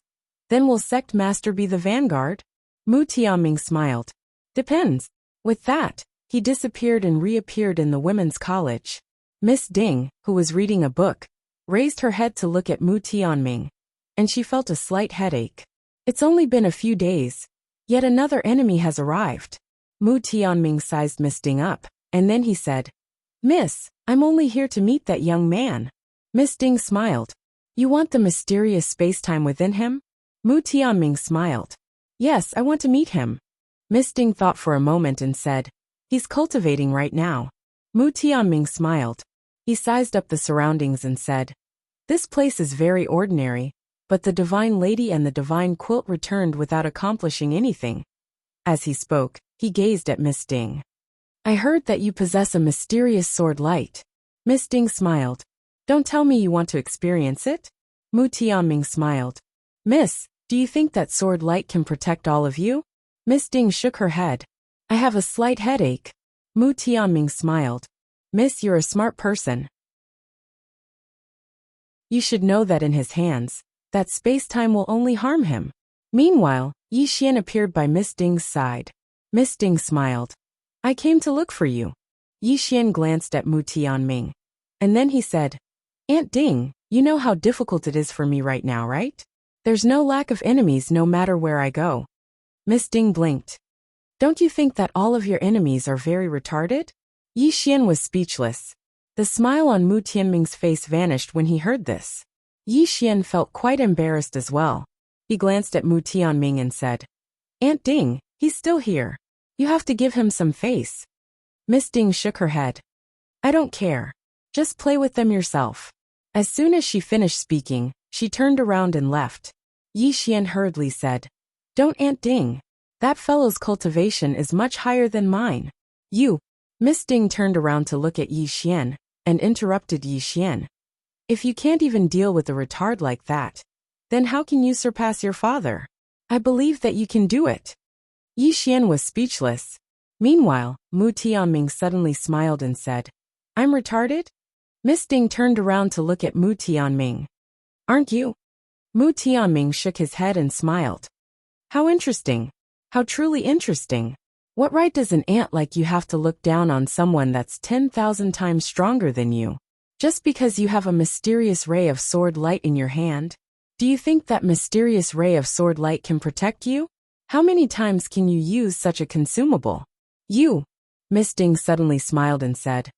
Then will sect master be the vanguard? Mu Tianming smiled. Depends. With that, he disappeared and reappeared in the women's college. Miss Ding, who was reading a book, raised her head to look at Mu Tianming, and she felt a slight headache. It's only been a few days, yet another enemy has arrived. Mu Tianming sized Miss Ding up, and then he said, Miss, I'm only here to meet that young man. Miss Ding smiled. You want the mysterious spacetime within him? Mu Tianming smiled. Yes, I want to meet him. Miss Ding thought for a moment and said, He's cultivating right now. Mu Tianming smiled. He sized up the surroundings and said, This place is very ordinary, but the Divine Lady and the Divine Quilt returned without accomplishing anything. As he spoke, he gazed at Miss Ding. I heard that you possess a mysterious sword light. Miss Ding smiled. Don't tell me you want to experience it? Mu Tianming smiled. Miss, do you think that sword light can protect all of you? Miss Ding shook her head. I have a slight headache. Mu Tianming smiled. Miss, you're a smart person. You should know that in his hands, that space-time will only harm him. Meanwhile, Yi Xian appeared by Miss Ding's side. Miss Ding smiled. I came to look for you. Yi Xian glanced at Mu Tianming. And then he said, Aunt Ding, you know how difficult it is for me right now, right? There's no lack of enemies no matter where I go. Miss Ding blinked. Don't you think that all of your enemies are very retarded? Yi Xian was speechless. The smile on Mu Tianming's face vanished when he heard this. Yi Xian felt quite embarrassed as well. He glanced at Mu Tianming and said, Aunt Ding, he's still here. You have to give him some face. Miss Ding shook her head. I don't care. Just play with them yourself. As soon as she finished speaking, she turned around and left. Yi Xian hurriedly said, Don't Aunt Ding. That fellow's cultivation is much higher than mine. You. Miss Ding turned around to look at Yi Xian, and interrupted Yi Xian. If you can't even deal with a retard like that, then how can you surpass your father? I believe that you can do it. Yi Xian was speechless. Meanwhile, Mu Tianming suddenly smiled and said, I'm retarded? Miss Ding turned around to look at Mu Tianming. Aren't you? Mu Tianming shook his head and smiled. How interesting. How truly interesting. What right does an ant like you have to look down on someone that's 10,000 times stronger than you? Just because you have a mysterious ray of sword light in your hand? Do you think that mysterious ray of sword light can protect you? How many times can you use such a consumable? You. Miss Ding suddenly smiled and said,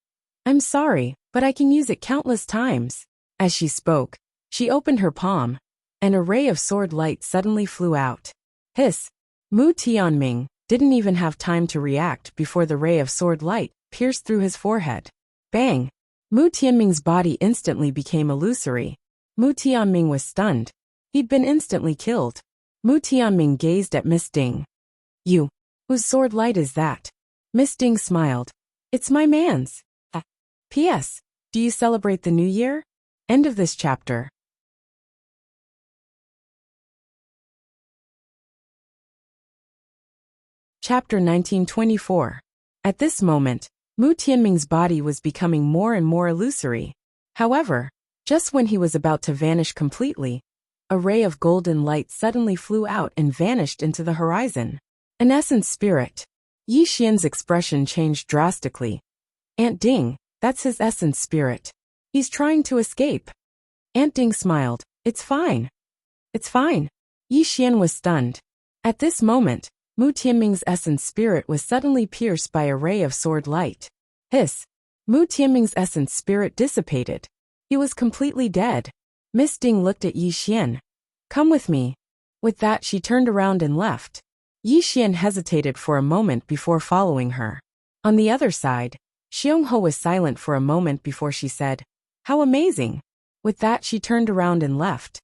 I'm sorry, but I can use it countless times. As she spoke, she opened her palm, and a ray of sword light suddenly flew out. Hiss. Mu Tianming didn't even have time to react before the ray of sword light pierced through his forehead. Bang! Mu Tianming's body instantly became illusory. Mu Tianming was stunned. He'd been instantly killed. Mu Tianming gazed at Miss Ding. You. Whose sword light is that? Miss Ding smiled. It's my man's. P.S. Do you celebrate the New Year? End of this chapter. Chapter 1924. At this moment, Mu Tianming's body was becoming more and more illusory. However, just when he was about to vanish completely, a ray of golden light suddenly flew out and vanished into the horizon. An essence spirit. Yi Xian's expression changed drastically. Aunt Ding, that's his essence spirit. He's trying to escape. Aunt Ding smiled. It's fine. It's fine. Yi Xian was stunned. At this moment, Mu Tianming's essence spirit was suddenly pierced by a ray of sword light. Hiss. Mu Tianming's essence spirit dissipated. He was completely dead. Miss Ding looked at Yi Xian. Come with me. With that she turned around and left. Yi Xian hesitated for a moment before following her. On the other side, Xiongho was silent for a moment before she said, How amazing! With that she turned around and left.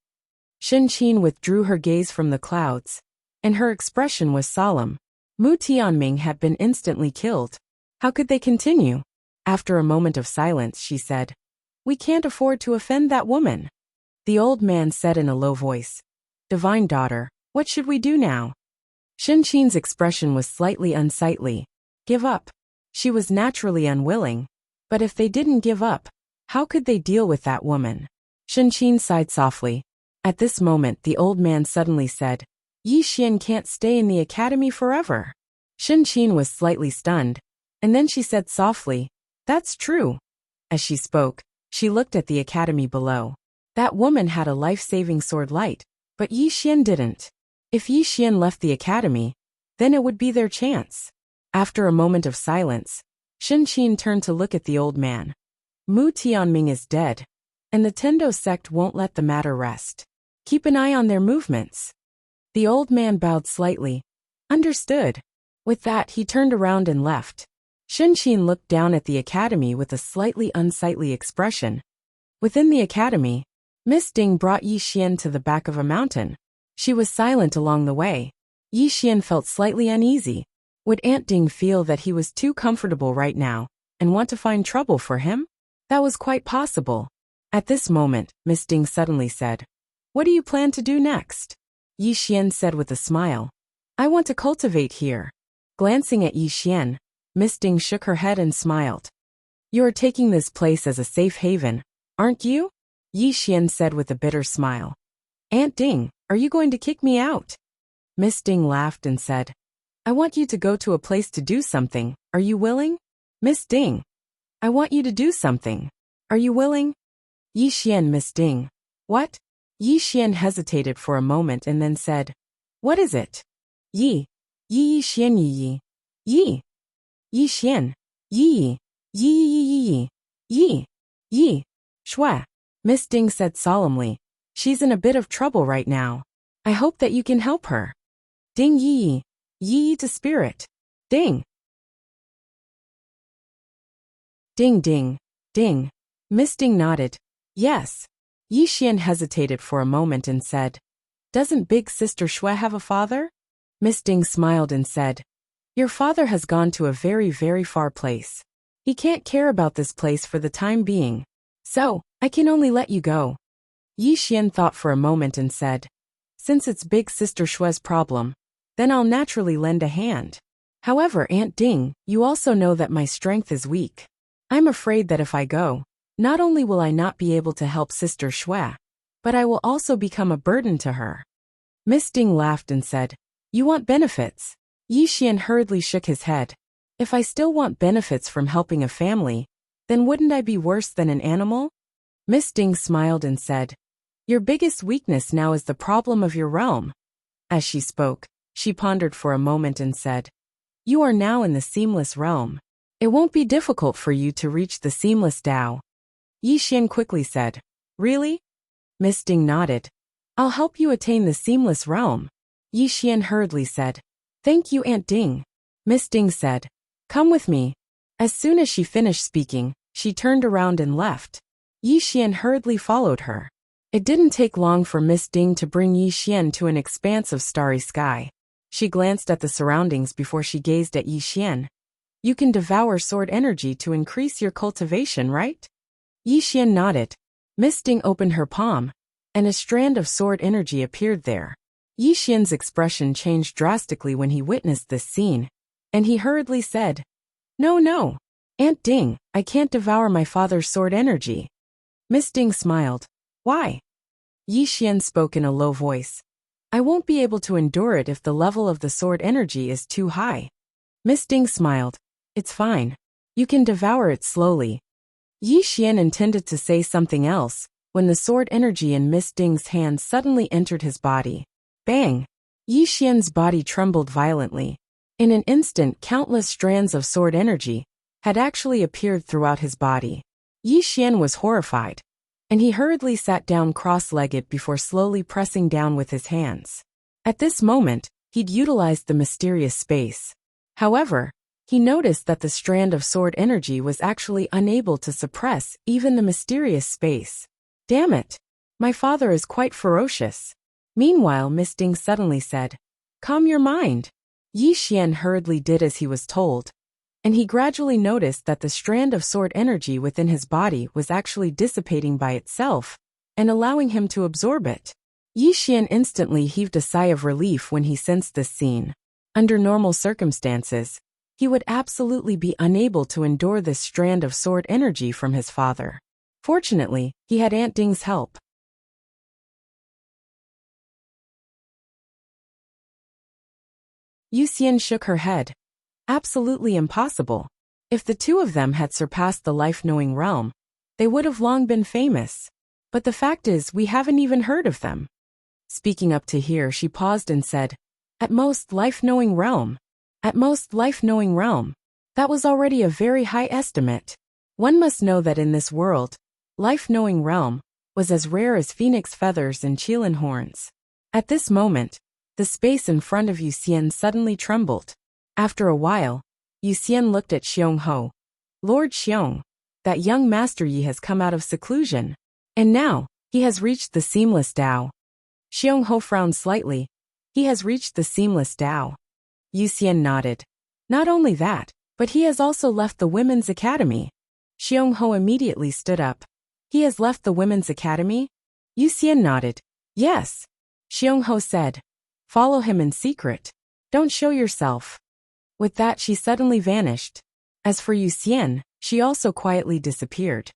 Shen Qin withdrew her gaze from the clouds, and her expression was solemn. Mu Tianming had been instantly killed. How could they continue? After a moment of silence she said, We can't afford to offend that woman. The old man said in a low voice, Divine daughter, what should we do now? Shen Qin's expression was slightly unsightly. Give up. She was naturally unwilling. But if they didn't give up, how could they deal with that woman? Shen Qin sighed softly. At this moment the old man suddenly said, Yi Xian can't stay in the academy forever. Shen Qin was slightly stunned, and then she said softly, That's true. As she spoke, she looked at the academy below. That woman had a life-saving sword light, but Yi Xian didn't. If Yi Xian left the academy, then it would be their chance. After a moment of silence, Shen Qin turned to look at the old man. Mu Tianming is dead, and the Tendo sect won't let the matter rest. Keep an eye on their movements. The old man bowed slightly. Understood. With that he turned around and left. Shen Qin looked down at the academy with a slightly unsightly expression. Within the academy, Miss Ding brought Yi Xian to the back of a mountain. She was silent along the way. Yi Xian felt slightly uneasy. Would Aunt Ding feel that he was too comfortable right now, and want to find trouble for him? That was quite possible. At this moment, Miss Ding suddenly said, What do you plan to do next? Yi Xian said with a smile, I want to cultivate here. Glancing at Yi Xian, Miss Ding shook her head and smiled. You are taking this place as a safe haven, aren't you? Yi Xian said with a bitter smile. Aunt Ding, are you going to kick me out? Miss Ding laughed and said, I want you to go to a place to do something, are you willing? Miss Ding, I want you to do something. Are you willing? Yi Xian. Miss Ding. What? Yi Xian hesitated for a moment and then said, What is it? Yi. Yi Xian Yi. Yi. Yi Xian. Yi. Yi. Yi. Yi. Shui. Miss Ding said solemnly, She's in a bit of trouble right now. I hope that you can help her. Ding Yi. Yi to spirit. Ding. Ding ding. Ding. Miss Ding nodded. Yes. Yi Xian hesitated for a moment and said, Doesn't big sister Shui have a father? Miss Ding smiled and said, Your father has gone to a very, very far place. He can't care about this place for the time being. So, I can only let you go. Yi Xian thought for a moment and said, Since it's big sister Shui's problem, then I'll naturally lend a hand. However, Aunt Ding, you also know that my strength is weak. I'm afraid that if I go, not only will I not be able to help Sister Shui, but I will also become a burden to her. Miss Ding laughed and said, You want benefits? Yi Xian hurriedly shook his head. If I still want benefits from helping a family, then wouldn't I be worse than an animal? Miss Ding smiled and said, Your biggest weakness now is the problem of your realm. As she spoke, she pondered for a moment and said, You are now in the seamless realm. It won't be difficult for you to reach the seamless Tao. Yi Xian quickly said, Really? Miss Ding nodded. I'll help you attain the seamless realm. Yi Xian hurriedly said, Thank you, Aunt Ding. Miss Ding said, Come with me. As soon as she finished speaking, she turned around and left. Yi Xian hurriedly followed her. It didn't take long for Miss Ding to bring Yi Xian to an expanse of starry sky. She glanced at the surroundings before she gazed at Yi Xian. You can devour sword energy to increase your cultivation, right? Yi Xian nodded. Miss Ding opened her palm, and a strand of sword energy appeared there. Yi Xian's expression changed drastically when he witnessed this scene, and he hurriedly said, No, Aunt Ding, I can't devour my father's sword energy. Miss Ding smiled. Why? Yi Xian spoke in a low voice. I won't be able to endure it if the level of the sword energy is too high. Miss Ding smiled. It's fine. You can devour it slowly. Yi Xian intended to say something else, when the sword energy in Miss Ding's hand suddenly entered his body. Bang! Yi Xian's body trembled violently. In an instant, countless strands of sword energy had actually appeared throughout his body. Yi Xian was horrified, and he hurriedly sat down cross-legged before slowly pressing down with his hands. At this moment, he'd utilized the mysterious space. However, he noticed that the strand of sword energy was actually unable to suppress even the mysterious space. Damn it! My father is quite ferocious. Meanwhile, Miss Ding suddenly said, "Calm your mind." Yi Xian hurriedly did as he was told, and he gradually noticed that the strand of sword energy within his body was actually dissipating by itself and allowing him to absorb it. Yi Xian instantly heaved a sigh of relief when he sensed this scene. Under normal circumstances, he would absolutely be unable to endure this strand of sword energy from his father. Fortunately, he had Aunt Ding's help. Yu Xian shook her head. Absolutely impossible. If the two of them had surpassed the life-knowing realm, they would have long been famous. But the fact is, we haven't even heard of them. Speaking up to here, she paused and said, "At most, life-knowing realm. At most, life-knowing realm. That was already a very high estimate. One must know that in this world, life-knowing realm was as rare as phoenix feathers and qilin horns." At this moment, the space in front of Yu Xian suddenly trembled. After a while, Yu Xian looked at Xiong Ho. "Lord Xiong, that young Master Yi has come out of seclusion. And now, he has reached the seamless Tao." Xiong Ho frowned slightly. "He has reached the seamless Tao." Yu Xian nodded. "Not only that, but he has also left the Women's Academy." Xiong Ho immediately stood up. "He has left the Women's Academy?" Yu Xian nodded. "Yes." Xiong Ho said, "Follow him in secret. Don't show yourself." With that, she suddenly vanished. As for Yu Xian, she also quietly disappeared.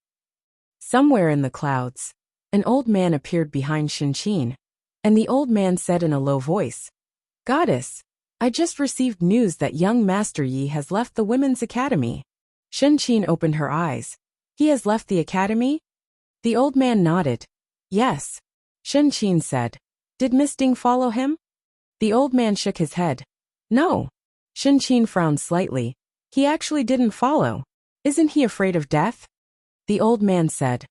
Somewhere in the clouds, an old man appeared behind Shinqin, and the old man said in a low voice, "Goddess, I just received news that young Master Yi has left the Women's Academy." Shinqin opened her eyes. "He has left the academy?" The old man nodded. "Yes." Shinqin said, "Did Miss Ding follow him?" The old man shook his head. "No." Shinqin frowned slightly. "He actually didn't follow. Isn't he afraid of death?" The old man said,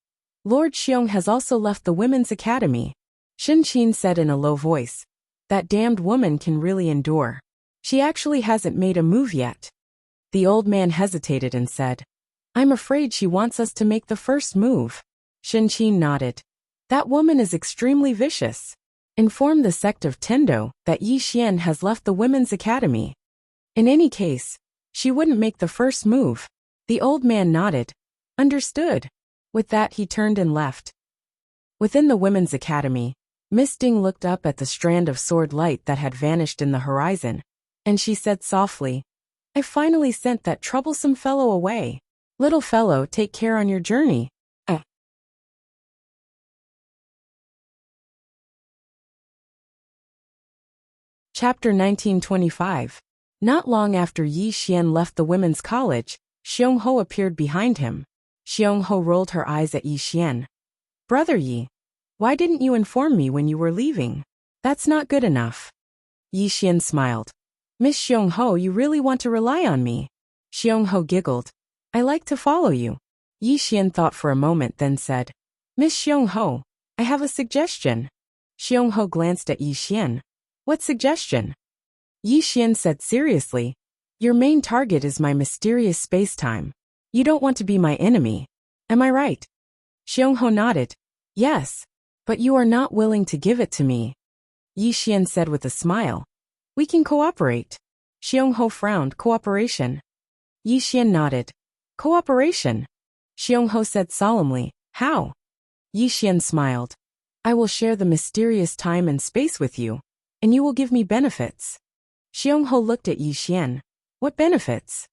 "Lord Xiong has also left the Women's Academy." Shinqin said in a low voice, "That damned woman can really endure. She actually hasn't made a move yet." The old man hesitated and said, "I'm afraid she wants us to make the first move." Shinqin nodded. "That woman is extremely vicious. Inform the sect of Tendo that Yi Xian has left the Women's Academy. In any case, she wouldn't make the first move." The old man nodded. "Understood." With that, he turned and left. Within the Women's Academy, Miss Ding looked up at the strand of sword light that had vanished in the horizon, and she said softly, "I finally sent that troublesome fellow away. Little fellow, take care on your journey." Chapter 1925. Not long after Yi Xian left the women's college, Xiong Ho appeared behind him. Xiong Ho rolled her eyes at Yi Xian. "Brother Yi, why didn't you inform me when you were leaving? That's not good enough." Yi Xian smiled. "Miss Xiong Ho, you really want to rely on me?" Xiong Ho giggled. "I like to follow you." Yi Xian thought for a moment, then said, "Miss Xiong Ho, I have a suggestion." Xiong Ho glanced at Yi Xian. "What suggestion?" Yi Xian said seriously, "Your main target is my mysterious space-time. You don't want to be my enemy. Am I right?" Xiong Ho nodded. "Yes, but you are not willing to give it to me." Yi Xian said with a smile, "We can cooperate." Xiong Ho frowned. "Cooperation?" Yi Xian nodded. "Cooperation?" Xiong Ho said solemnly, "How?" Yi Xian smiled. "I will share the mysterious time and space with you, and you will give me benefits." Xiong Ho looked at Yi Xian. "What benefits?"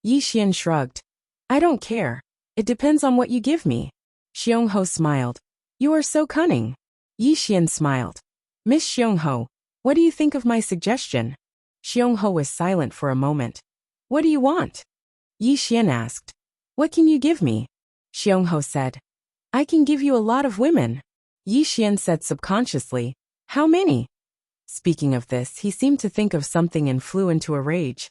Yi Xian shrugged. "I don't care. It depends on what you give me." Xiong Ho smiled. "You are so cunning." Yi Xian smiled. "Miss Xiong Ho, what do you think of my suggestion?" Xiong Ho was silent for a moment. "What do you want?" Yi Xian asked. "What can you give me?" Xiongho said. I can give you a lot of women. Yi Xian said subconsciously. How many? Speaking of this, he seemed to think of something and flew into a rage.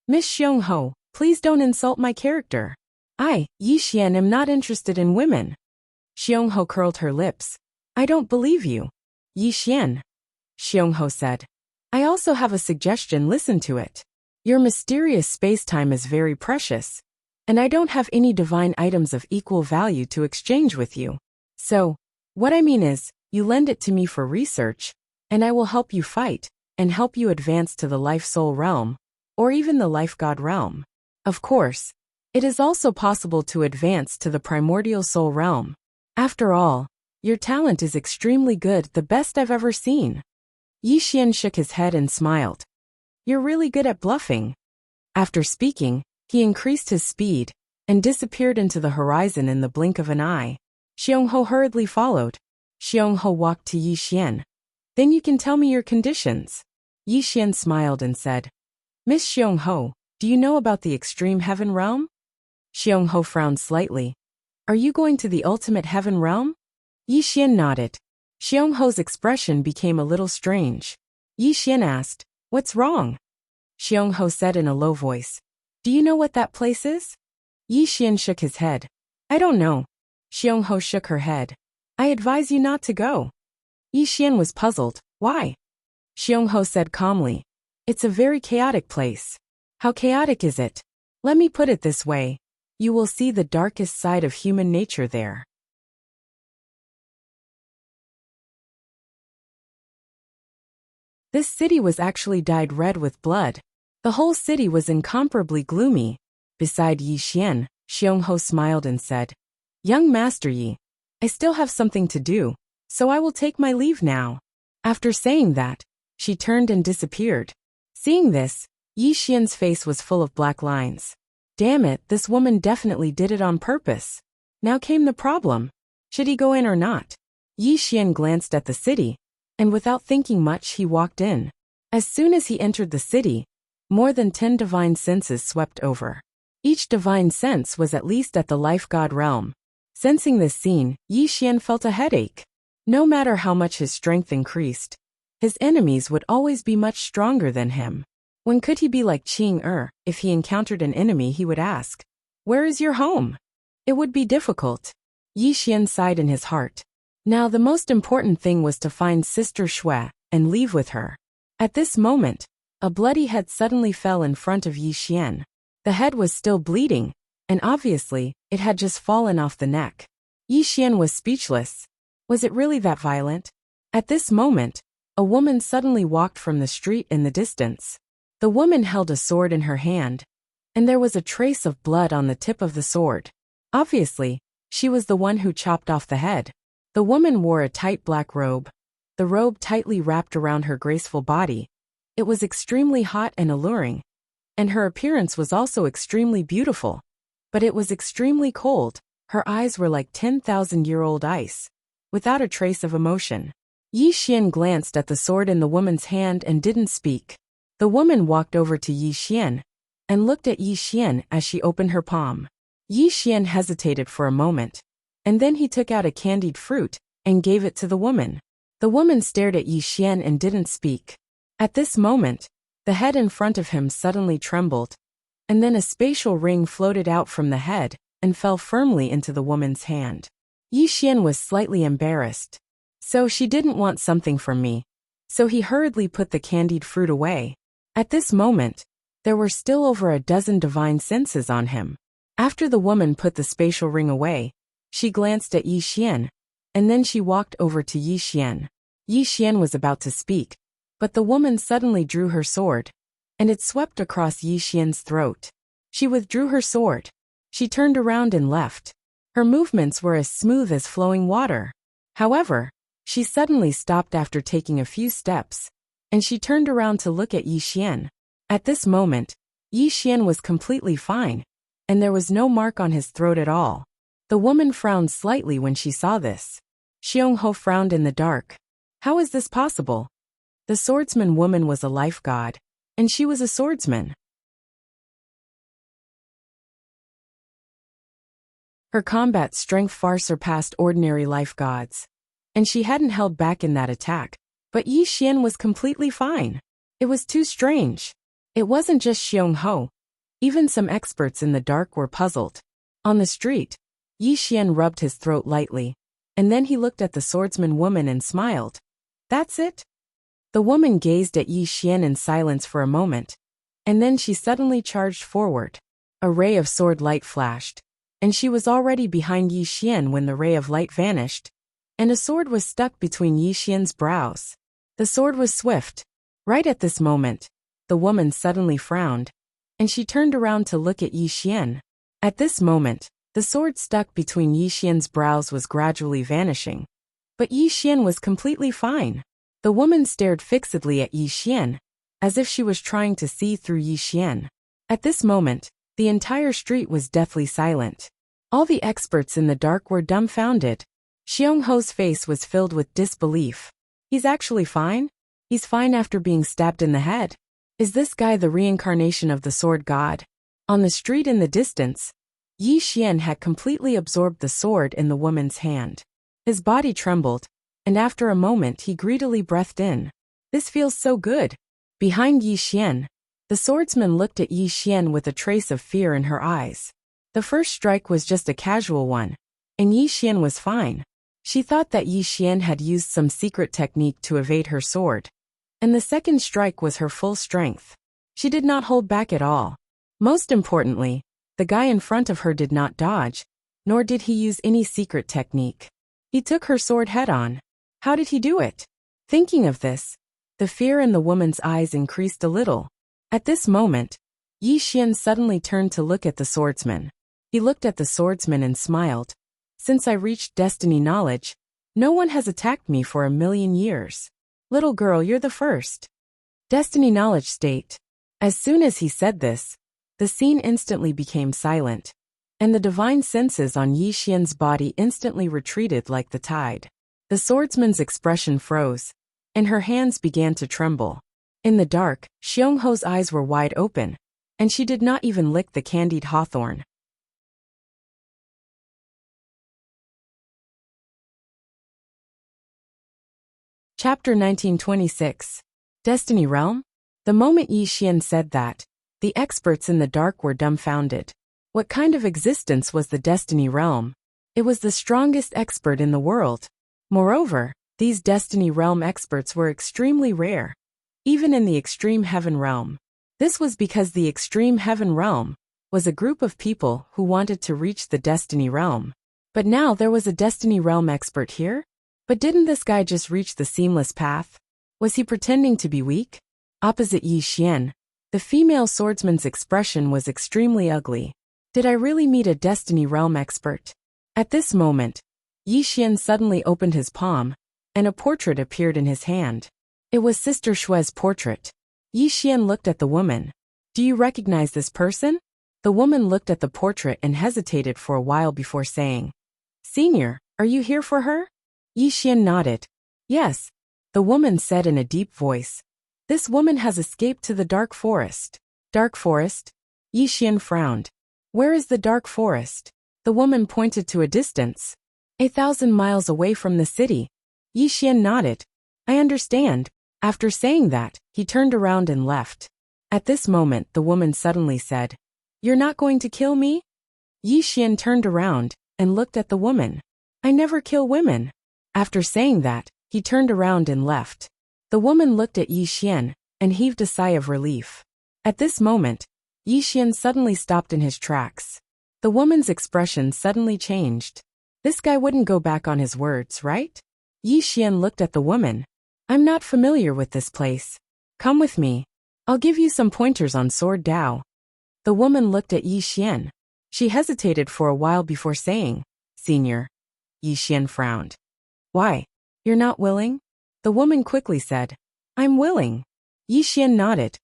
Miss Xiongho, please don't insult my character. I, Yi Xian, am not interested in women. Xiongho curled her lips. I don't believe you. Yi Xian. Xiongho said. I also have a suggestion, listen to it. Your mysterious space-time is very precious, and I don't have any divine items of equal value to exchange with you. So, what I mean is, you lend it to me for research, and I will help you fight, and help you advance to the life-soul realm, or even the life-god realm. Of course, it is also possible to advance to the primordial soul realm. After all, your talent is extremely good, the best I've ever seen. Yi Xian shook his head and smiled. You're really good at bluffing. After speaking, he increased his speed, and disappeared into the horizon in the blink of an eye. Xiongho hurriedly followed. Xiongho walked to Yi Xian. Then you can tell me your conditions. Yi Xian smiled and said, Miss Xiongho, do you know about the extreme heaven realm? Xiongho frowned slightly. Are you going to the ultimate heaven realm? Yi Xian nodded. Xiongho's expression became a little strange. Yi Xian asked, What's wrong? Xiongho said in a low voice, Do you know what that place is? Yi Xian shook his head. I don't know. Xiongho shook her head. I advise you not to go. Yi Xian was puzzled. Why? Xiongho said calmly. It's a very chaotic place. How chaotic is it? Let me put it this way. You will see the darkest side of human nature there. This city was actually dyed red with blood. The whole city was incomparably gloomy. Beside Yi Xian, Xiongho smiled and said, Young Master Yi, I still have something to do, so I will take my leave now. After saying that, she turned and disappeared. Seeing this, Yi Xian's face was full of black lines. Damn it, this woman definitely did it on purpose. Now came the problem. Should he go in or not? Yi Xian glanced at the city, and without thinking much he walked in. As soon as he entered the city, more than 10 divine senses swept over. Each divine sense was at least at the life god realm. Sensing this scene, Yi Xian felt a headache. No matter how much his strength increased, his enemies would always be much stronger than him. When could he be like Qing if he encountered an enemy he would ask, Where is your home? It would be difficult. Yi Xian sighed in his heart. Now the most important thing was to find Sister Shui and leave with her. At this moment, a bloody head suddenly fell in front of Yi Xian. The head was still bleeding, and obviously, it had just fallen off the neck. Yi Xian was speechless. Was it really that violent? At this moment, a woman suddenly walked from the street in the distance. The woman held a sword in her hand, and there was a trace of blood on the tip of the sword. Obviously, she was the one who chopped off the head. The woman wore a tight black robe. The robe tightly wrapped around her graceful body. It was extremely hot and alluring, and her appearance was also extremely beautiful. But it was extremely cold. Her eyes were like 10,000-year-old ice, without a trace of emotion. Yi Xian glanced at the sword in the woman's hand and didn't speak. The woman walked over to Yi Xian and looked at Yi Xian as she opened her palm. Yi Xian hesitated for a moment, and then he took out a candied fruit and gave it to the woman. The woman stared at Yi Xian and didn't speak. At this moment, the head in front of him suddenly trembled, and then a spatial ring floated out from the head and fell firmly into the woman's hand. Yi Xian was slightly embarrassed. So she didn't want something from me. So he hurriedly put the candied fruit away. At this moment, there were still over a dozen divine senses on him. After the woman put the spatial ring away, she glanced at Yi Xian, and then she walked over to Yi Xian. Yi Xian was about to speak, but the woman suddenly drew her sword, and it swept across Yi Xian's throat. She withdrew her sword. She turned around and left. Her movements were as smooth as flowing water. However, she suddenly stopped after taking a few steps, and she turned around to look at Yi Xian. At this moment, Yi Xian was completely fine, and there was no mark on his throat at all. The woman frowned slightly when she saw this. Xiongho frowned in the dark. How is this possible? The swordsman woman was a life god, and she was a swordsman. Her combat strength far surpassed ordinary life gods. And she hadn't held back in that attack. But Yi Xian was completely fine. It was too strange. It wasn't just Xiong Ho. Even some experts in the dark were puzzled. On the street, Yi Xian rubbed his throat lightly, and then he looked at the swordsman woman and smiled. That's it? The woman gazed at Yi Xian in silence for a moment, and then she suddenly charged forward. A ray of sword light flashed, and she was already behind Yi Xian when the ray of light vanished, and a sword was stuck between Yi Xian's brows. The sword was swift. Right at this moment, the woman suddenly frowned, and she turned around to look at Yi Xian. At this moment, the sword stuck between Yi Xian's brows was gradually vanishing. But Yi Xian was completely fine. The woman stared fixedly at Yi Xian, as if she was trying to see through Yi Xian. At this moment, the entire street was deathly silent. All the experts in the dark were dumbfounded. Xiong Ho's face was filled with disbelief. He's actually fine? He's fine after being stabbed in the head? Is this guy the reincarnation of the sword god? On the street in the distance, Yi Xian had completely absorbed the sword in the woman's hand. His body trembled, and after a moment he greedily breathed in. This feels so good. Behind Yi Xian, the swordsman looked at Yi Xian with a trace of fear in her eyes. The first strike was just a casual one, and Yi Xian was fine. She thought that Yi Xian had used some secret technique to evade her sword. And the second strike was her full strength. She did not hold back at all. Most importantly, the guy in front of her did not dodge, nor did he use any secret technique. He took her sword head-on. How did he do it? Thinking of this, the fear in the woman's eyes increased a little. At this moment, Yi Xian suddenly turned to look at the swordsman. He looked at the swordsman and smiled. Since I reached destiny knowledge, no one has attacked me for 1,000,000 years. Little girl, you're the first. Destiny knowledge state. As soon as he said this, the scene instantly became silent, and the divine senses on Yi Xian's body instantly retreated like the tide. The swordsman's expression froze, and her hands began to tremble. In the dark, Xiong Ho's eyes were wide open, and she did not even lick the candied hawthorn. Chapter 1926. Destiny Realm? The moment Yi Xian said that, the experts in the dark were dumbfounded. What kind of existence was the Destiny Realm? It was the strongest expert in the world. Moreover, these Destiny Realm experts were extremely rare, even in the Extreme Heaven Realm. This was because the Extreme Heaven Realm was a group of people who wanted to reach the Destiny Realm. But now there was a Destiny Realm expert here? But didn't this guy just reach the seamless path? Was he pretending to be weak? Opposite Yi Xian, the female swordsman's expression was extremely ugly. Did I really meet a Destiny Realm expert? At this moment, Yi Xian suddenly opened his palm, and a portrait appeared in his hand. It was Sister Shue's portrait. Yi Xian looked at the woman. Do you recognize this person? The woman looked at the portrait and hesitated for a while before saying, Senior, are you here for her? Yi Xian nodded. Yes, the woman said in a deep voice. This woman has escaped to the dark forest. Dark forest? Yi Xian frowned. Where is the dark forest? The woman pointed to a distance. 1,000 miles away from the city. Yi Xian nodded. I understand. After saying that, he turned around and left. At this moment, the woman suddenly said, You're not going to kill me? Yi Xian turned around and looked at the woman. I never kill women. After saying that, he turned around and left. The woman looked at Yi Xian and heaved a sigh of relief. At this moment, Yi Xian suddenly stopped in his tracks. The woman's expression suddenly changed. This guy wouldn't go back on his words, right? Yi Xian looked at the woman. I'm not familiar with this place. Come with me. I'll give you some pointers on Sword Dao. The woman looked at Yi Xian. She hesitated for a while before saying, Senior. Yi Xian frowned. Why? You're not willing? The woman quickly said, I'm willing. Yi Xian nodded.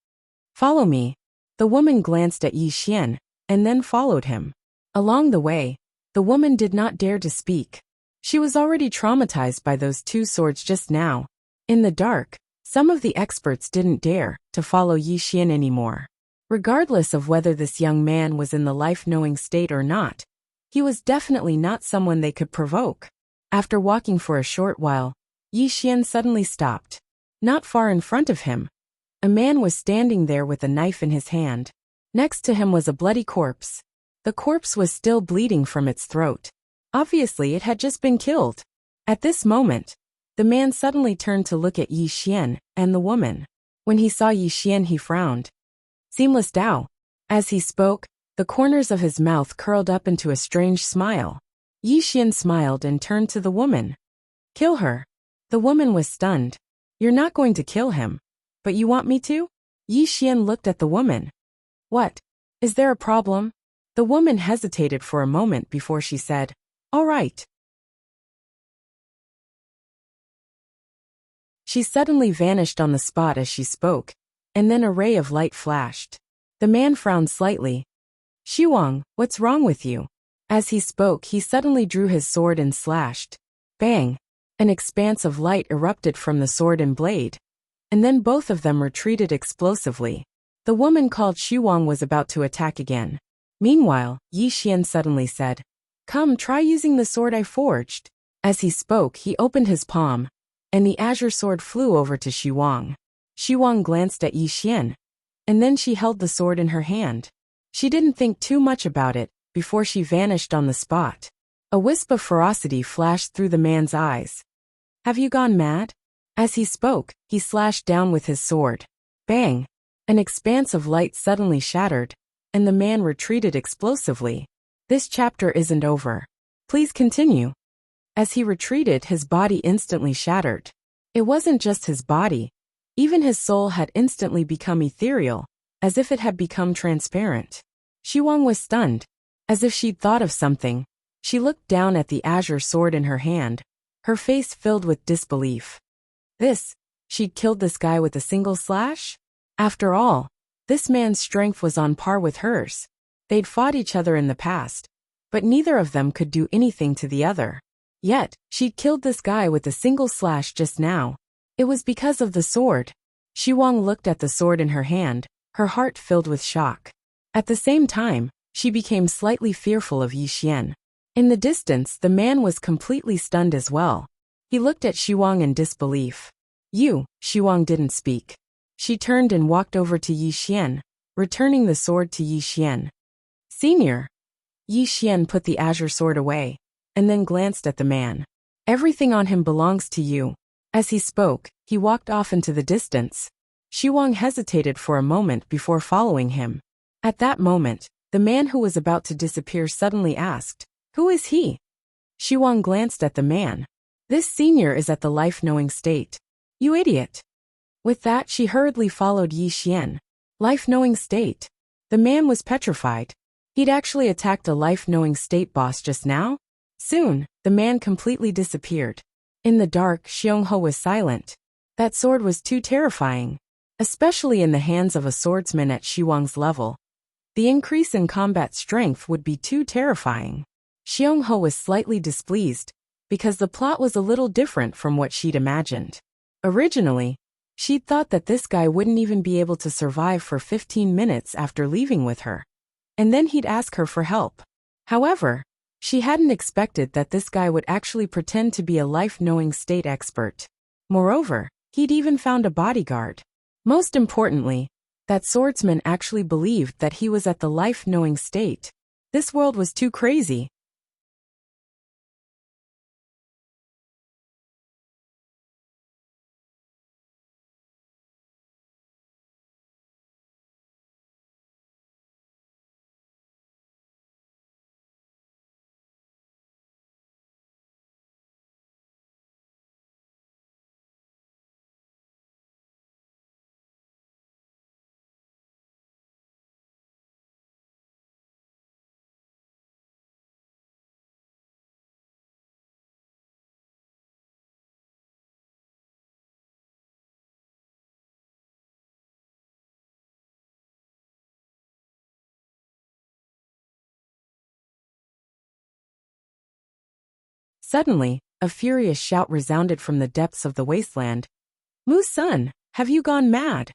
Follow me. The woman glanced at Yi Xian, and then followed him. Along the way, the woman did not dare to speak. She was already traumatized by those two swords just now. In the dark, some of the experts didn't dare to follow Yi Xian anymore. Regardless of whether this young man was in the life-knowing state or not, He was definitely not someone they could provoke. After walking for a short while, Yi Xian suddenly stopped. Not far in front of him, a man was standing there with a knife in his hand. Next to him was a bloody corpse. The corpse was still bleeding from its throat. Obviously, it had just been killed. At this moment, the man suddenly turned to look at Yi Xian and the woman. When he saw Yi Xian, he frowned. Seamless Dao. As he spoke, the corners of his mouth curled up into a strange smile. Yi Xian smiled and turned to the woman. Kill her. The woman was stunned. You're not going to kill him. But you want me to? Yi Xian looked at the woman. What? Is there a problem? The woman hesitated for a moment before she said, All right. She suddenly vanished on the spot as she spoke, and then a ray of light flashed. The man frowned slightly. Xiwang, what's wrong with you? As he spoke, he suddenly drew his sword and slashed. Bang! An expanse of light erupted from the sword and blade, and then both of them retreated explosively. The woman called Xiwang was about to attack again. Meanwhile, Yi Xian suddenly said, Come, try using the sword I forged. As he spoke, he opened his palm, and the azure sword flew over to Xiwang. Xiwang glanced at Yi Xian, and then she held the sword in her hand. She didn't think too much about it before she vanished on the spot. A wisp of ferocity flashed through the man's eyes. Have you gone mad? As he spoke, he slashed down with his sword. Bang! An expanse of light suddenly shattered, and the man retreated explosively. This chapter isn't over. Please continue. As he retreated, his body instantly shattered. It wasn't just his body. Even his soul had instantly become ethereal, as if it had become transparent. Xiwang was stunned. As if she'd thought of something, she looked down at the azure sword in her hand, her face filled with disbelief. She'd killed this guy with a single slash? After all, this man's strength was on par with hers. They'd fought each other in the past, but neither of them could do anything to the other. Yet, she'd killed this guy with a single slash just now. It was because of the sword. Xiwang looked at the sword in her hand, her heart filled with shock. At the same time, she became slightly fearful of Yi Xian. In the distance, the man was completely stunned as well. He looked at Xiwang in disbelief. Xiwang didn't speak. She turned and walked over to Yi Xian, returning the sword to Yi Xian. Senior. Yi Xian put the azure sword away, and then glanced at the man. Everything on him belongs to you. As he spoke, he walked off into the distance. Xiwang hesitated for a moment before following him. At that moment, the man who was about to disappear suddenly asked, Who is he? Xiwang glanced at the man. This senior is at the life-knowing state. You idiot. With that, she hurriedly followed Yi Xian. Life-knowing state. The man was petrified. He'd actually attacked a life-knowing state boss just now? Soon, the man completely disappeared. In the dark, Xionghe was silent. That sword was too terrifying, especially in the hands of a swordsman at Xiwang's level. The increase in combat strength would be too terrifying. Xionghe was slightly displeased, because the plot was a little different from what she'd imagined. Originally, she'd thought that this guy wouldn't even be able to survive for 15 minutes after leaving with her, and then he'd ask her for help. However, she hadn't expected that this guy would actually pretend to be a life-knowing state expert. Moreover, he'd even found a bodyguard. Most importantly, that swordsman actually believed that he was at the life-knowing state. This world was too crazy. Suddenly, a furious shout resounded from the depths of the wasteland. Mu-san, have you gone mad?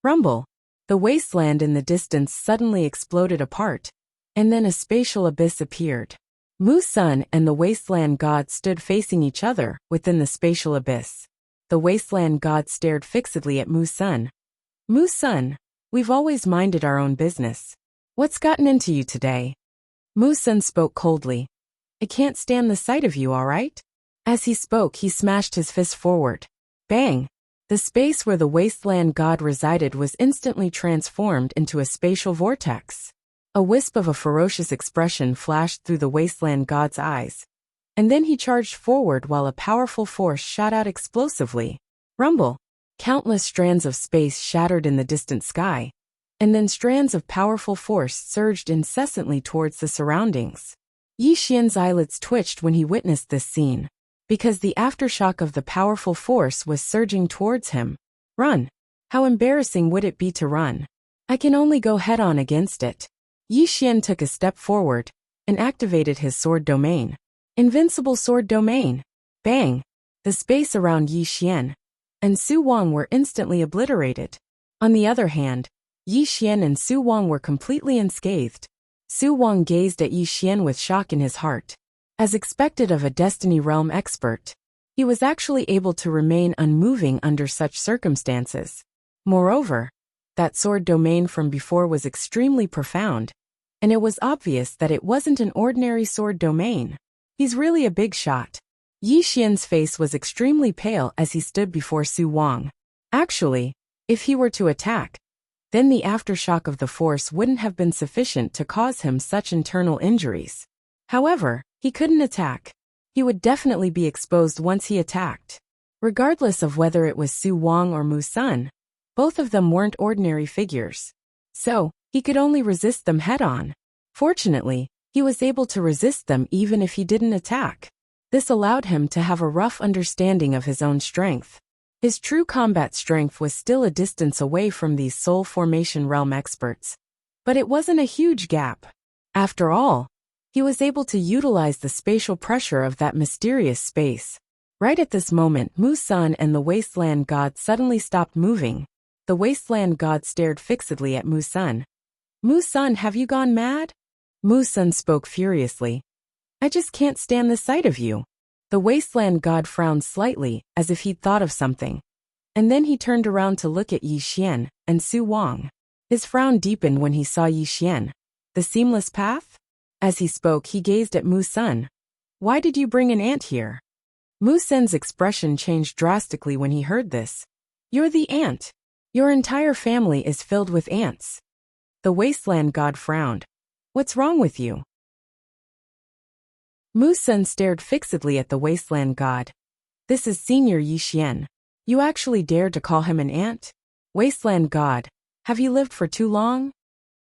Rumble. The wasteland in the distance suddenly exploded apart, and then a spatial abyss appeared. Mu Sun and the Wasteland God stood facing each other within the spatial abyss. The Wasteland God stared fixedly at Mu Sun. Mu Sun, we've always minded our own business. What's gotten into you today? Mu Sun spoke coldly. I can't stand the sight of you, all right? As he spoke, he smashed his fist forward. Bang! The space where the Wasteland God resided was instantly transformed into a spatial vortex. A wisp of a ferocious expression flashed through the Wasteland God's eyes. And then he charged forward while a powerful force shot out explosively. Rumble! Countless strands of space shattered in the distant sky. And then strands of powerful force surged incessantly towards the surroundings. Yi Xian's eyelids twitched when he witnessed this scene, because the aftershock of the powerful force was surging towards him. Run! How embarrassing would it be to run? I can only go head-on against it. Yi Xian took a step forward and activated his sword domain. Invincible sword domain. Bang! The space around Yi Xian and Su Wang were instantly obliterated. On the other hand, Yi Xian and Su Wang were completely unscathed. Su Wang gazed at Yi Xian with shock in his heart. As expected of a Destiny Realm expert, he was actually able to remain unmoving under such circumstances. Moreover, that sword domain from before was extremely profound, and it was obvious that it wasn't an ordinary sword domain. He's really a big shot. Yi Xian's face was extremely pale as he stood before Su Wang. Actually, if he were to attack, then the aftershock of the force wouldn't have been sufficient to cause him such internal injuries. However, he couldn't attack. He would definitely be exposed once he attacked. Regardless of whether it was Su Wang or Mu Sun, both of them weren't ordinary figures. So, he could only resist them head-on. Fortunately, he was able to resist them even if he didn't attack. This allowed him to have a rough understanding of his own strength. His true combat strength was still a distance away from these Soul Formation Realm experts. But it wasn't a huge gap. After all, he was able to utilize the spatial pressure of that mysterious space. Right at this moment, Mu Sun and the Wasteland God suddenly stopped moving. The Wasteland God stared fixedly at Mu Sun. Mu Sun, have you gone mad? Mu Sun spoke furiously. I just can't stand the sight of you. The Wasteland God frowned slightly, as if he'd thought of something. And then he turned around to look at Yi Xian and Su Wang. His frown deepened when he saw Yi Xian. The seamless path? As he spoke, he gazed at Mu Sun. Why did you bring an ant here? Mu Sun's expression changed drastically when he heard this. You're the ant. Your entire family is filled with ants. The Wasteland God frowned. What's wrong with you? Mu Sun stared fixedly at the Wasteland God. This is Senior Yi Xian. You actually dared to call him an ant? Wasteland God, have you lived for too long?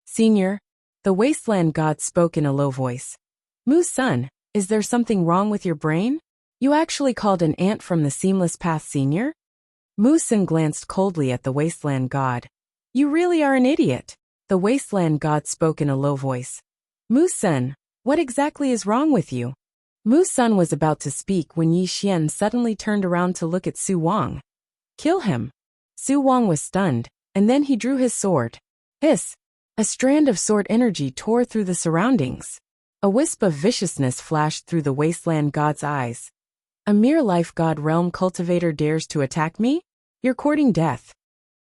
Senior, the Wasteland God spoke in a low voice. Mu Sun, is there something wrong with your brain? You actually called an ant from the Seamless Path Senior? Mu Sun glanced coldly at the Wasteland God. You really are an idiot. The Wasteland God spoke in a low voice. Mu Sun, what exactly is wrong with you? Mu Sun was about to speak when Yi Xian suddenly turned around to look at Su Wang. Kill him. Su Wang was stunned, and then he drew his sword. Hiss! A strand of sword energy tore through the surroundings. A wisp of viciousness flashed through the Wasteland God's eyes. A mere life god realm cultivator dares to attack me? You're courting death.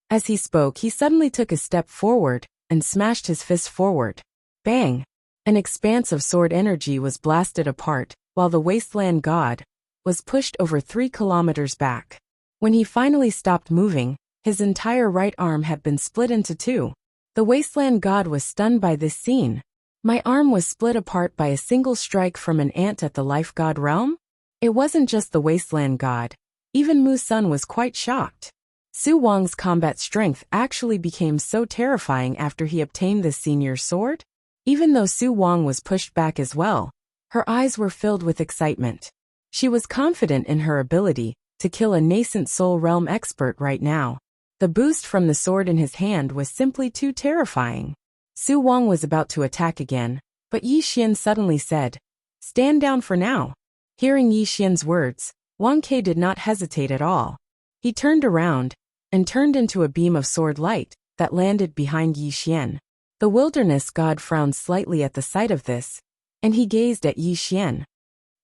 As he spoke, he suddenly took a step forward and smashed his fist forward. Bang! An expanse of sword energy was blasted apart, while the Wasteland God was pushed over 3 kilometers back. When he finally stopped moving, his entire right arm had been split into 2. The Wasteland God was stunned by this scene. My arm was split apart by a single strike from an ant at the Life God realm? It wasn't just the Wasteland God. Even Mu Sun was quite shocked. Su Wang's combat strength actually became so terrifying after he obtained this senior sword. Even though Su Wang was pushed back as well, her eyes were filled with excitement. She was confident in her ability to kill a nascent soul realm expert right now. The boost from the sword in his hand was simply too terrifying. Su Wang was about to attack again, but Yi Xian suddenly said, "Stand down for now." Hearing Yi Xian's words, Wang Ke did not hesitate at all. He turned around and turned into a beam of sword light that landed behind Yi Xian. The wilderness god frowned slightly at the sight of this, and he gazed at Yi Xian.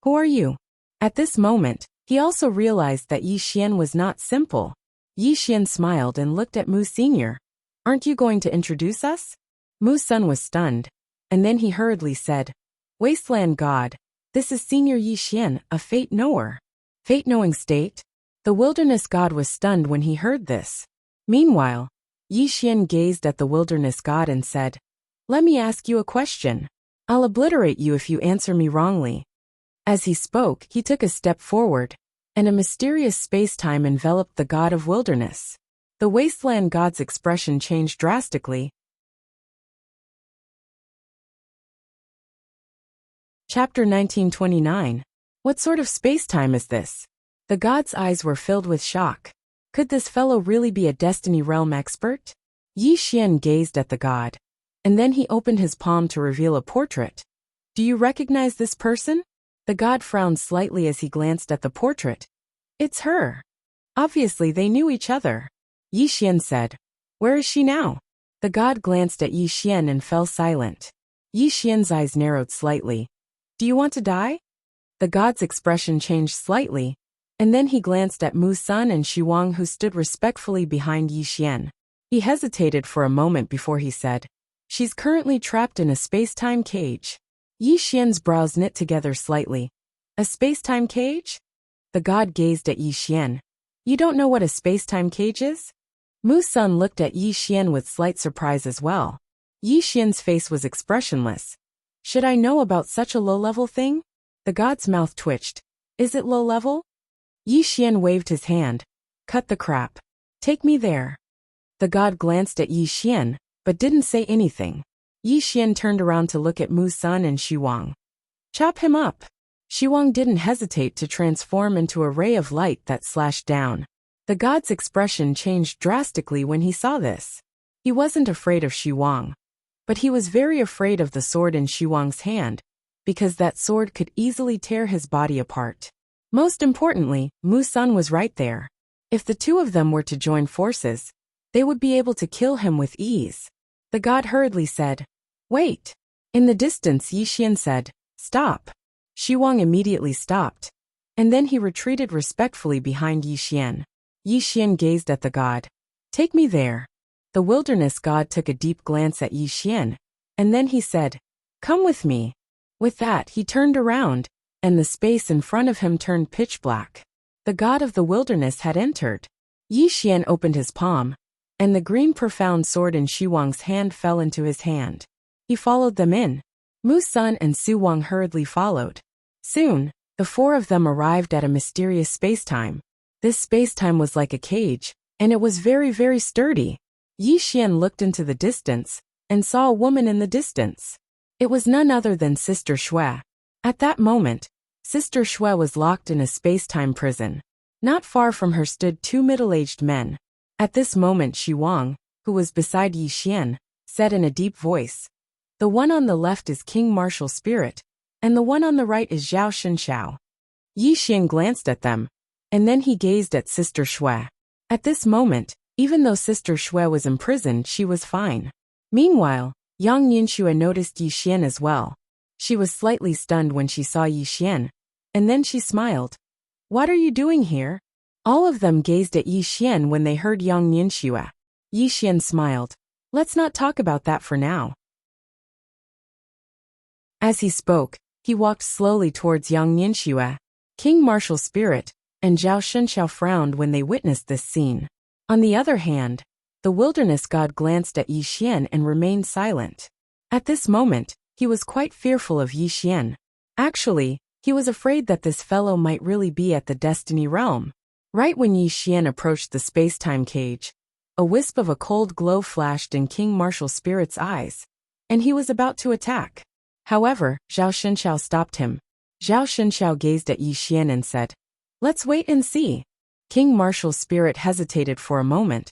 Who are you? At this moment, he also realized that Yi Xian was not simple. Yi Xian smiled and looked at Mu Sr. Aren't you going to introduce us? Mu Sun was stunned, and then he hurriedly said, Wasteland God, this is Senior Yi Xian, a fate knower. Fate-knowing state? The wilderness god was stunned when he heard this. Meanwhile, Yi Xian gazed at the wilderness god and said, Let me ask you a question. I'll obliterate you if you answer me wrongly. As he spoke, he took a step forward, and a mysterious space-time enveloped the god of wilderness. The wasteland god's expression changed drastically. Chapter 1929. What sort of space-time is this? The god's eyes were filled with shock. Could this fellow really be a Destiny Realm expert? Yi Xian gazed at the god, and then he opened his palm to reveal a portrait. Do you recognize this person? The god frowned slightly as he glanced at the portrait. It's her. Obviously they knew each other. Yi Xian said, Where is she now? The god glanced at Yi Xian and fell silent. Yi Xian's eyes narrowed slightly. Do you want to die? The god's expression changed slightly, and then he glanced at Mu Sun and Shi Wang, who stood respectfully behind Yi Xian. He hesitated for a moment before he said, She's currently trapped in a space-time cage. Yi Xian's brows knit together slightly. A space-time cage? The god gazed at Yi Xian. You don't know what a space-time cage is? Mu Sun looked at Yi Xian with slight surprise as well. Yi Xian's face was expressionless. Should I know about such a low-level thing? The god's mouth twitched. Is it low-level? Yi Xian waved his hand. Cut the crap. Take me there. The god glanced at Yi Xian, but didn't say anything. Yi Xian turned around to look at Mu Sun and Shi Wang. Chop him up. Shi Wang didn't hesitate to transform into a ray of light that slashed down. The god's expression changed drastically when he saw this. He wasn't afraid of Shi Wang, but he was very afraid of the sword in Shi Wang's hand, because that sword could easily tear his body apart. Most importantly, Mu Sun was right there. If the two of them were to join forces, they would be able to kill him with ease. The god hurriedly said, Wait. In the distance, Yi Xian said, Stop. Shi Wang immediately stopped, and then he retreated respectfully behind Yi Xian. Yi Xian gazed at the god. Take me there. The wilderness god took a deep glance at Yi Xian, and then he said, Come with me. With that, he turned around, and the space in front of him turned pitch black. The god of the wilderness had entered. Yi Xian opened his palm, and the green profound sword in Shi Wang's hand fell into his hand. He followed them in. Mu Sun and Su Wang hurriedly followed. Soon, the four of them arrived at a mysterious space-time. This space-time was like a cage, and it was very, very sturdy. Yi Xian looked into the distance, and saw a woman in the distance. It was none other than Sister Xue. At that moment, Sister Xue was locked in a space-time prison. Not far from her stood two middle-aged men. At this moment Shi Wang, who was beside Yi Xian, said in a deep voice, The one on the left is King Martial Spirit, and the one on the right is Zhao Xinxiao. Yi Xian glanced at them, and then he gazed at Sister Xue. At this moment, even though Sister Xue was imprisoned, she was fine. Meanwhile, Yang Yinxue noticed Yi Xian as well. She was slightly stunned when she saw Yi Xian, and then she smiled. What are you doing here? All of them gazed at Yi Xian when they heard Yang Yinxue. Yi Xian smiled. Let's not talk about that for now. As he spoke, he walked slowly towards Yang Yinxue. King Martial Spirit and Zhao Xinxiao frowned when they witnessed this scene. On the other hand, the wilderness god glanced at Yi Xian and remained silent. At this moment, he was quite fearful of Yi Xian. Actually, he was afraid that this fellow might really be at the Destiny Realm. Right when Yi Xian approached the space-time cage, a wisp of a cold glow flashed in King Martial Spirit's eyes, and he was about to attack. However, Zhao Xinxiao stopped him. Zhao Xinxiao gazed at Yi Xian and said, Let's wait and see. King Martial Spirit hesitated for a moment,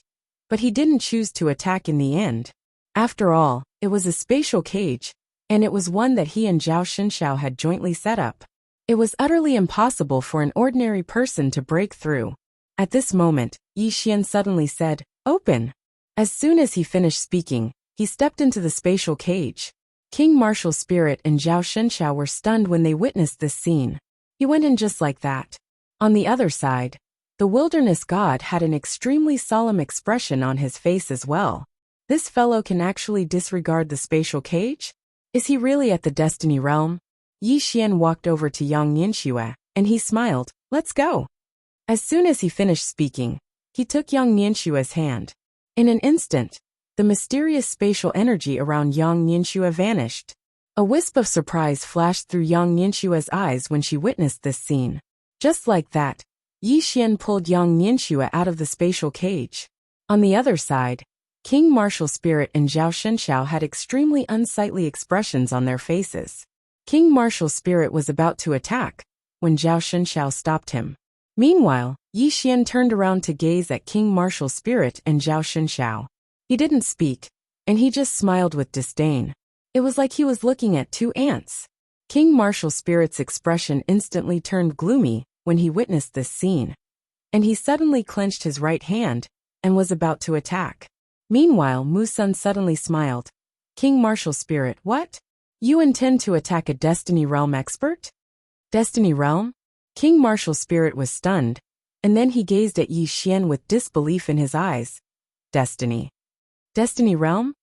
but he didn't choose to attack in the end. After all, it was a spatial cage, and it was one that he and Zhao Xinxiao had jointly set up. It was utterly impossible for an ordinary person to break through. At this moment, Yi Xian suddenly said, Open! As soon as he finished speaking, he stepped into the spatial cage. King Martial Spirit and Zhao Shenxiao were stunned when they witnessed this scene. He went in just like that. On the other side, the wilderness god had an extremely solemn expression on his face as well. This fellow can actually disregard the spatial cage? Is he really at the destiny realm? Yi Xian walked over to Yang Nianxue, and he smiled. Let's go. As soon as he finished speaking, he took Yang Nianxue's hand. In an instant, the mysterious spatial energy around Yang Nianxue vanished. A wisp of surprise flashed through Yang Nianxue's eyes when she witnessed this scene. Just like that, Yi Xian pulled Yang Nianxue out of the spatial cage. On the other side, King Martial Spirit and Zhao Shenxiao had extremely unsightly expressions on their faces. King Martial Spirit was about to attack, when Zhao Shenxiao stopped him. Meanwhile, Yi Xian turned around to gaze at King Martial Spirit and Zhao Shenxiao. He didn't speak, and he just smiled with disdain. It was like he was looking at two ants. King Martial Spirit's expression instantly turned gloomy when he witnessed this scene, and he suddenly clenched his right hand and was about to attack. Meanwhile, Mu Sun suddenly smiled. King Martial Spirit, what? You intend to attack a Destiny Realm expert? Destiny Realm? King Martial Spirit was stunned, and then he gazed at Yi Xian with disbelief in his eyes. Destiny. Destiny Realm?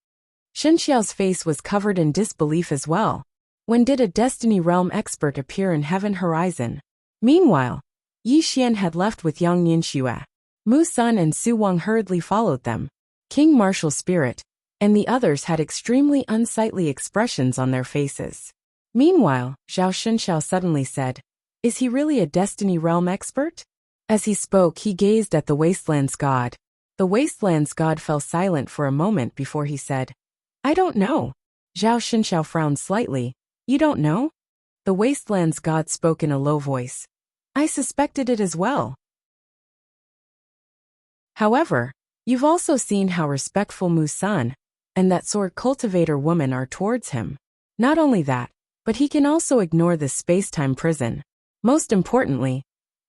Shenxiao's face was covered in disbelief as well. When did a Destiny Realm expert appear in Heaven Horizon? Meanwhile, Yi Xian had left with Yang Nianxue. Mu Sun and Su Wang hurriedly followed them. King Martial Spirit and the others had extremely unsightly expressions on their faces. Meanwhile, Zhao Shenxiao suddenly said, "Is he really a Destiny Realm expert?" As he spoke, he gazed at the Wasteland's god. The Wasteland's god fell silent for a moment before he said, "I don't know." Zhao Shenxiao frowned slightly. "You don't know?" The Wasteland's god spoke in a low voice. "I suspected it as well. However, you've also seen how respectful Mu Sun and that sword cultivator woman are towards him. Not only that, but he can also ignore this space-time prison. Most importantly,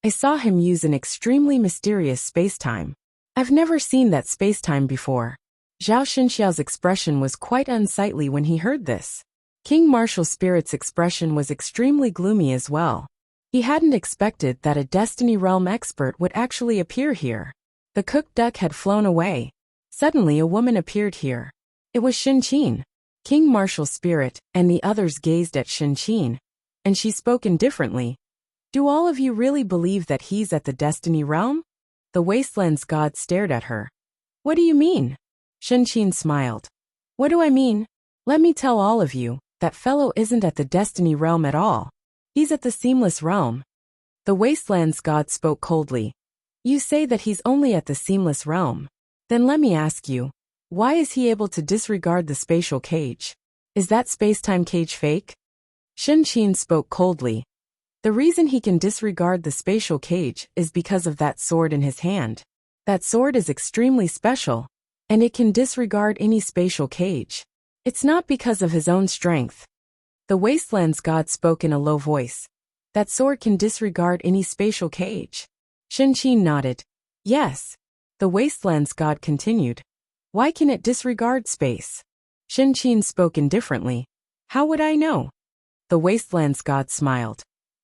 I saw him use an extremely mysterious space-time. I've never seen that space-time before." Zhao Shenxiao's expression was quite unsightly when he heard this. King Martial Spirit's expression was extremely gloomy as well. He hadn't expected that a Destiny Realm expert would actually appear here. The cooked duck had flown away. Suddenly a woman appeared here. It was Shenqin. King Martial Spirit and the others gazed at Shenqin, and she spoke indifferently. "Do all of you really believe that he's at the Destiny Realm?" The Wasteland's god stared at her. "What do you mean?" Shenqin smiled. "What do I mean? Let me tell all of you, that fellow isn't at the Destiny Realm at all. He's at the Seamless Realm." The Wasteland's god spoke coldly. "You say that he's only at the Seamless Realm. Then let me ask you, why is he able to disregard the spatial cage? Is that space-time cage fake?" Shenqin spoke coldly. "The reason he can disregard the spatial cage is because of that sword in his hand. That sword is extremely special, and it can disregard any spatial cage. It's not because of his own strength." The Wasteland's god spoke in a low voice. "That sword can disregard any spatial cage?" Shenqin nodded. "Yes." The Wasteland's god continued. "Why can it disregard space?" Shenqin spoke indifferently. "How would I know?" The Wasteland's god smiled.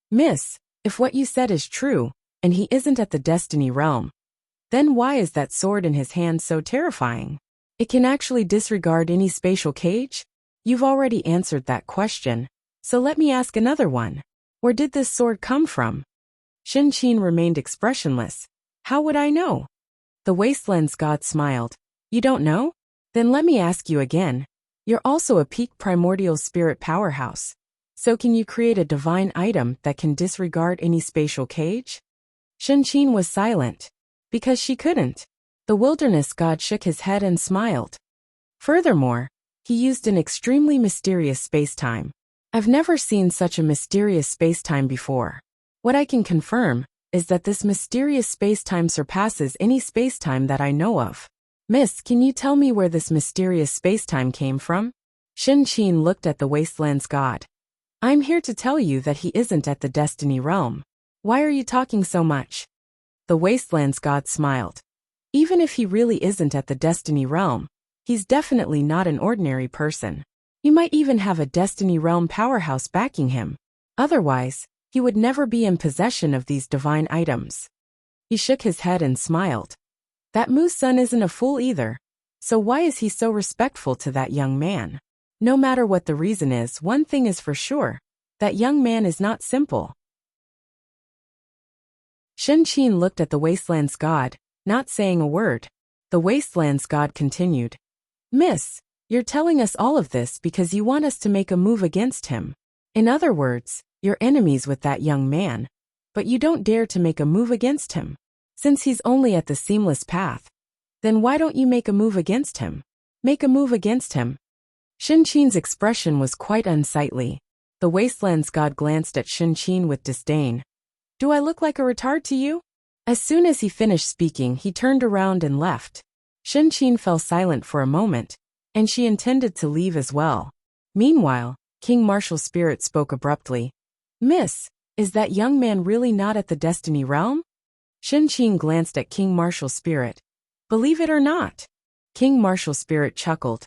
"Miss, if what you said is true, and he isn't at the Destiny Realm, then why is that sword in his hand so terrifying? It can actually disregard any spatial cage? You've already answered that question, so let me ask another one. Where did this sword come from?" Shenqin remained expressionless. "How would I know?" The Wasteland's god smiled. "You don't know? Then let me ask you again. You're also a peak primordial spirit powerhouse. So can you create a divine item that can disregard any spatial cage?" Shenqin was silent. Because she couldn't. The wilderness god shook his head and smiled. Furthermore, he used an extremely mysterious space-time. I've never seen such a mysterious space-time before. What I can confirm is that this mysterious space-time surpasses any space-time that I know of. Miss, can you tell me where this mysterious space-time came from? Shenqin looked at the Wasteland's god. I'm here to tell you that he isn't at the Destiny Realm. Why are you talking so much? The Wasteland's god smiled. Even if he really isn't at the Destiny Realm, he's definitely not an ordinary person. He might even have a Destiny Realm powerhouse backing him. Otherwise, he would never be in possession of these divine items. He shook his head and smiled. That Mu-san isn't a fool either. So why is he so respectful to that young man? No matter what the reason is, one thing is for sure. That young man is not simple. Shen-Qin looked at the Wasteland's god, not saying a word. The Wasteland's god continued. Miss, you're telling us all of this because you want us to make a move against him. In other words, you're enemies with that young man. But you don't dare to make a move against him. Since he's only at the seamless path. Then why don't you make a move against him? Make a move against him. Shen-Qin's expression was quite unsightly. The Wasteland's god glanced at Shen-Qin with disdain. Do I look like a retard to you? As soon as he finished speaking, he turned around and left. Shen-Qin fell silent for a moment, and she intended to leave as well. Meanwhile, King Martial Spirit spoke abruptly. Miss, is that young man really not at the Destiny Realm? Shen-Qin glanced at King Martial Spirit. Believe it or not? King Martial Spirit chuckled.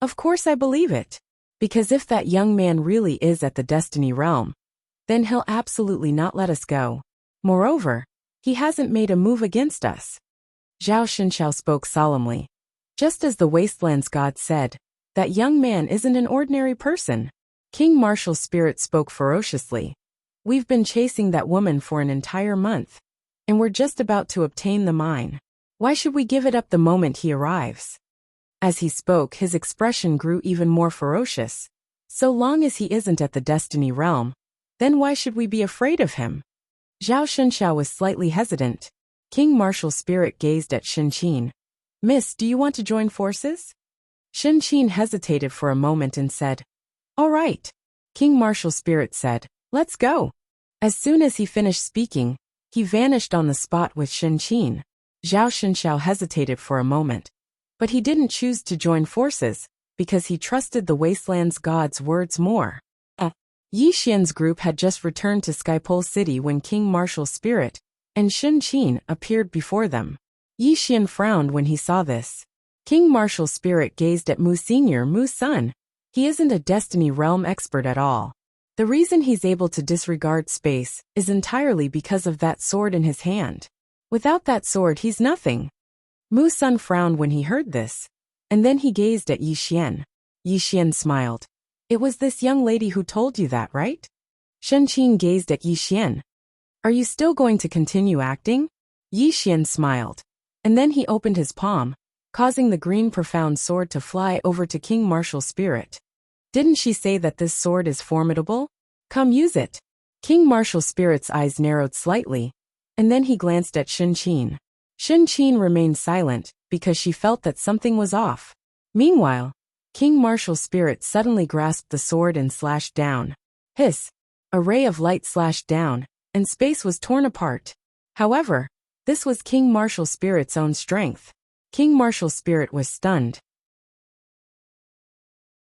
Of course I believe it. Because if that young man really is at the Destiny Realm, then he'll absolutely not let us go. Moreover, he hasn't made a move against us. Zhao Shenxiao spoke solemnly. Just as the Wasteland's god said, that young man isn't an ordinary person. King Martial Spirit spoke ferociously. We've been chasing that woman for an entire month, and we're just about to obtain the mine. Why should we give it up the moment he arrives? As he spoke, his expression grew even more ferocious. So long as he isn't at the Destiny Realm, then why should we be afraid of him? Zhao Shenxiao was slightly hesitant. King Martial Spirit gazed at Shen-Qin. Miss, do you want to join forces? Shen-Qin hesitated for a moment and said, All right. King Martial Spirit said, Let's go. As soon as he finished speaking, he vanished on the spot with Shen-Qin. Zhao Shenxiao hesitated for a moment. But he didn't choose to join forces, because he trusted the Wasteland's god's words more. Yi Xian's group had just returned to Skypole City when King Martial Spirit and Shen-Qin appeared before them. Yi Xian frowned when he saw this. King Martial Spirit gazed at Mu Senior, Mu's son. He isn't a Destiny Realm expert at all. The reason he's able to disregard space is entirely because of that sword in his hand. Without that sword, he's nothing. Mu's son frowned when he heard this, and then he gazed at Yi Xian. Yi Xian smiled. It was this young lady who told you that, right? Shen-Qin gazed at Yi Xian. Are you still going to continue acting? Yi Xian smiled. And then he opened his palm, causing the green profound sword to fly over to King Martial Spirit. Didn't she say that this sword is formidable? Come use it. King Martial Spirit's eyes narrowed slightly, and then he glanced at Shen-Qin. Shen-Qin remained silent because she felt that something was off. Meanwhile, King Martial Spirit suddenly grasped the sword and slashed down. Hiss! A ray of light slashed down, and space was torn apart. However, this was King Martial Spirit's own strength. King Martial Spirit was stunned.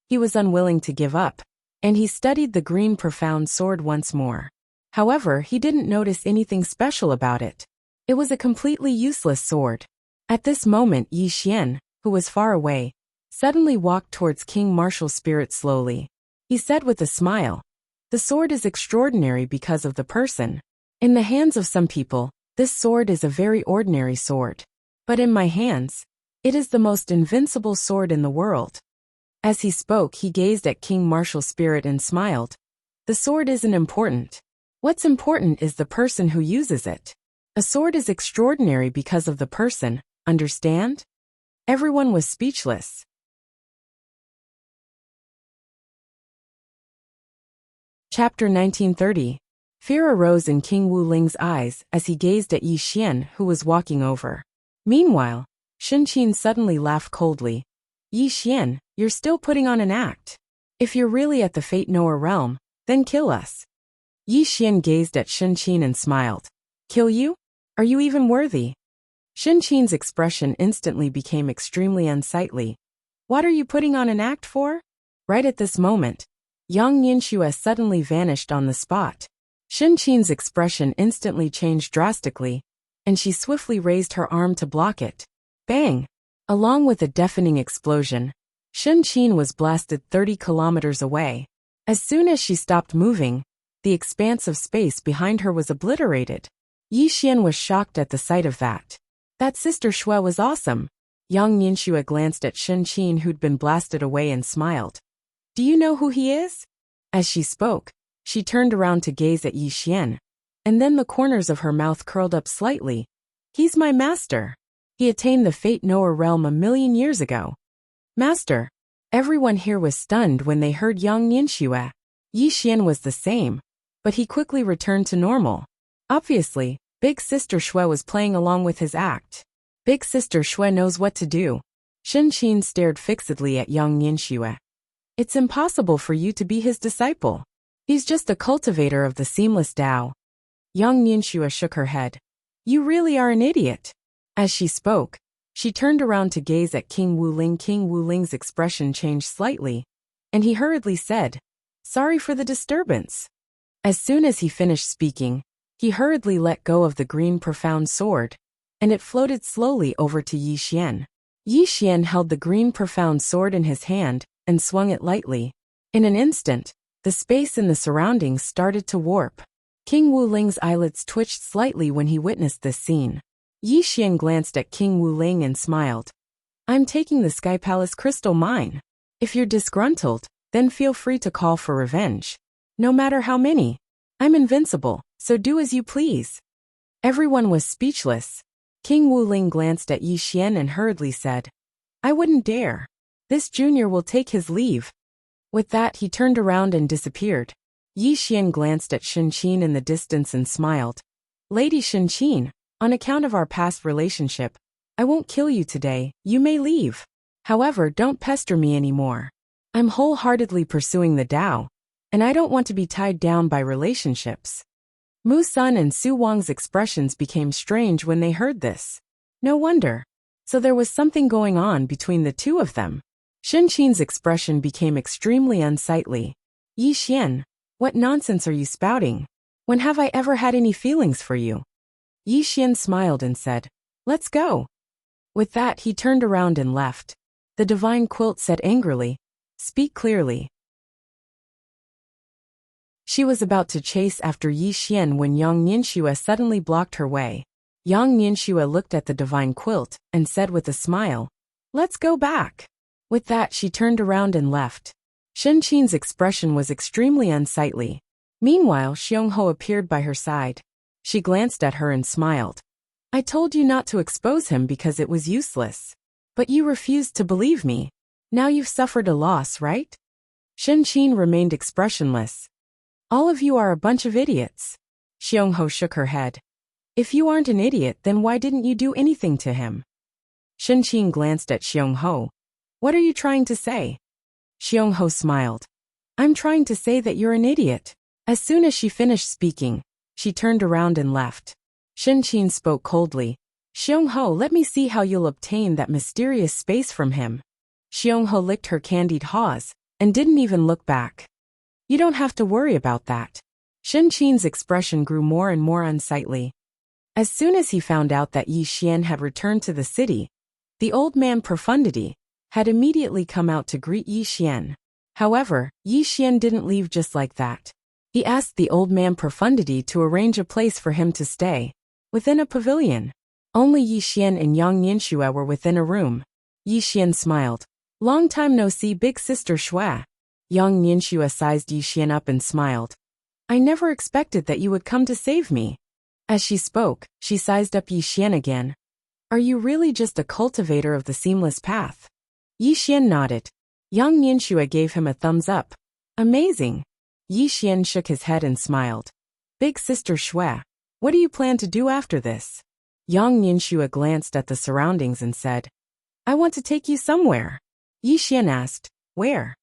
He was unwilling to give up, and he studied the green profound sword once more. However, he didn't notice anything special about it. It was a completely useless sword. At this moment, Yi Xian, who was far away, suddenly walked towards King Martial Spirit slowly. He said with a smile, The sword is extraordinary because of the person. In the hands of some people, this sword is a very ordinary sword. But in my hands, it is the most invincible sword in the world. As he spoke, he gazed at King Martial Spirit and smiled. The sword isn't important. What's important is the person who uses it. A sword is extraordinary because of the person, understand? Everyone was speechless. Chapter 1930. Fear arose in King Wu Ling's eyes as he gazed at Yi Xian, who was walking over. Meanwhile, Shen-Qin suddenly laughed coldly. Yi Xian, you're still putting on an act. If you're really at the Fate Knower realm, then kill us. Yi Xian gazed at Shen-Qin and smiled. Kill you? Are you even worthy? Shen-Qin's expression instantly became extremely unsightly. What are you putting on an act for? Right at this moment, Yang Yinxue suddenly vanished on the spot. Shen-Qin's expression instantly changed drastically, and she swiftly raised her arm to block it. Bang! Along with a deafening explosion, Shen Qin was blasted 30 kilometers away. As soon as she stopped moving, the expanse of space behind her was obliterated. Yi Xian was shocked at the sight of that. That Sister Xue was awesome. Yang Nianxue glanced at Shen Qin, who'd been blasted away, and smiled. Do you know who he is? As she spoke, she turned around to gaze at Yi Xian, and then the corners of her mouth curled up slightly. He's my master. He attained the Fate Knower realm 1,000,000 years ago. Master. Everyone here was stunned when they heard Yang Nianxue. Yi Xian was the same, but he quickly returned to normal. Obviously, Big Sister Xue was playing along with his act. Big Sister Xue knows what to do. Shen Qin stared fixedly at Yang Nianxue. It's impossible for you to be his disciple. He's just a cultivator of the seamless Tao. Yang Nianxue shook her head. You really are an idiot. As she spoke, she turned around to gaze at King Wuling. King Wuling's expression changed slightly, and he hurriedly said, Sorry for the disturbance. As soon as he finished speaking, he hurriedly let go of the green profound sword, and it floated slowly over to Yi Xian. Yi Xian held the green profound sword in his hand and swung it lightly. In an instant, the space in the surroundings started to warp. King Wuling's eyelids twitched slightly when he witnessed this scene. Yi Xian glanced at King Wuling and smiled. I'm taking the Sky Palace crystal mine. If you're disgruntled, then feel free to call for revenge. No matter how many. I'm invincible, so do as you please. Everyone was speechless. King Wuling glanced at Yi Xian and hurriedly said, I wouldn't dare. This junior will take his leave. With that, he turned around and disappeared. Yi Xian glanced at Shen Qin in the distance and smiled. Lady Shen Qin, on account of our past relationship, I won't kill you today. You may leave. However, don't pester me anymore. I'm wholeheartedly pursuing the Tao, and I don't want to be tied down by relationships. Mu Sun and Su Wang's expressions became strange when they heard this. No wonder. So there was something going on between the two of them. Shen Qin's expression became extremely unsightly. Yi Xian, what nonsense are you spouting? When have I ever had any feelings for you? Yi Xian smiled and said, Let's go. With that, he turned around and left. The divine quilt said angrily, Speak clearly. She was about to chase after Yi Xian when Yang Nianxue suddenly blocked her way. Yang Nianxue looked at the divine quilt and said with a smile, Let's go back. With that, she turned around and left. Shen Qin's expression was extremely unsightly. Meanwhile, Xiongho appeared by her side. She glanced at her and smiled. I told you not to expose him because it was useless. But you refused to believe me. Now you've suffered a loss, right? Shen Qin remained expressionless. All of you are a bunch of idiots. Xiongho shook her head. If you aren't an idiot, then why didn't you do anything to him? Shen Qin glanced at Xiongho. What are you trying to say? Xiongho smiled. I'm trying to say that you're an idiot. As soon as she finished speaking, she turned around and left. Shen Qin spoke coldly. Xiongho, let me see how you'll obtain that mysterious space from him. Xiongho licked her candied haws and didn't even look back. You don't have to worry about that. Shen Qin's expression grew more and more unsightly. As soon as he found out that Yi Xian had returned to the city, the old man Profundity had immediately come out to greet Yi Xian. However, Yi Xian didn't leave just like that. He asked the old man Profundity to arrange a place for him to stay, within a pavilion. Only Yi Xian and Yang Nianxue were within a room. Yi Xian smiled. Long time no see, Big Sister Xue. Yang Nianxue sized Yi Xian up and smiled. I never expected that you would come to save me. As she spoke, she sized up Yi Xian again. Are you really just a cultivator of the seamless path? Yi Xian nodded. Yang Nianxue gave him a thumbs up. Amazing. Yi Xian shook his head and smiled. Big Sister Xue, what do you plan to do after this? Yang Nianxue glanced at the surroundings and said, I want to take you somewhere. Yi Xian asked, Where?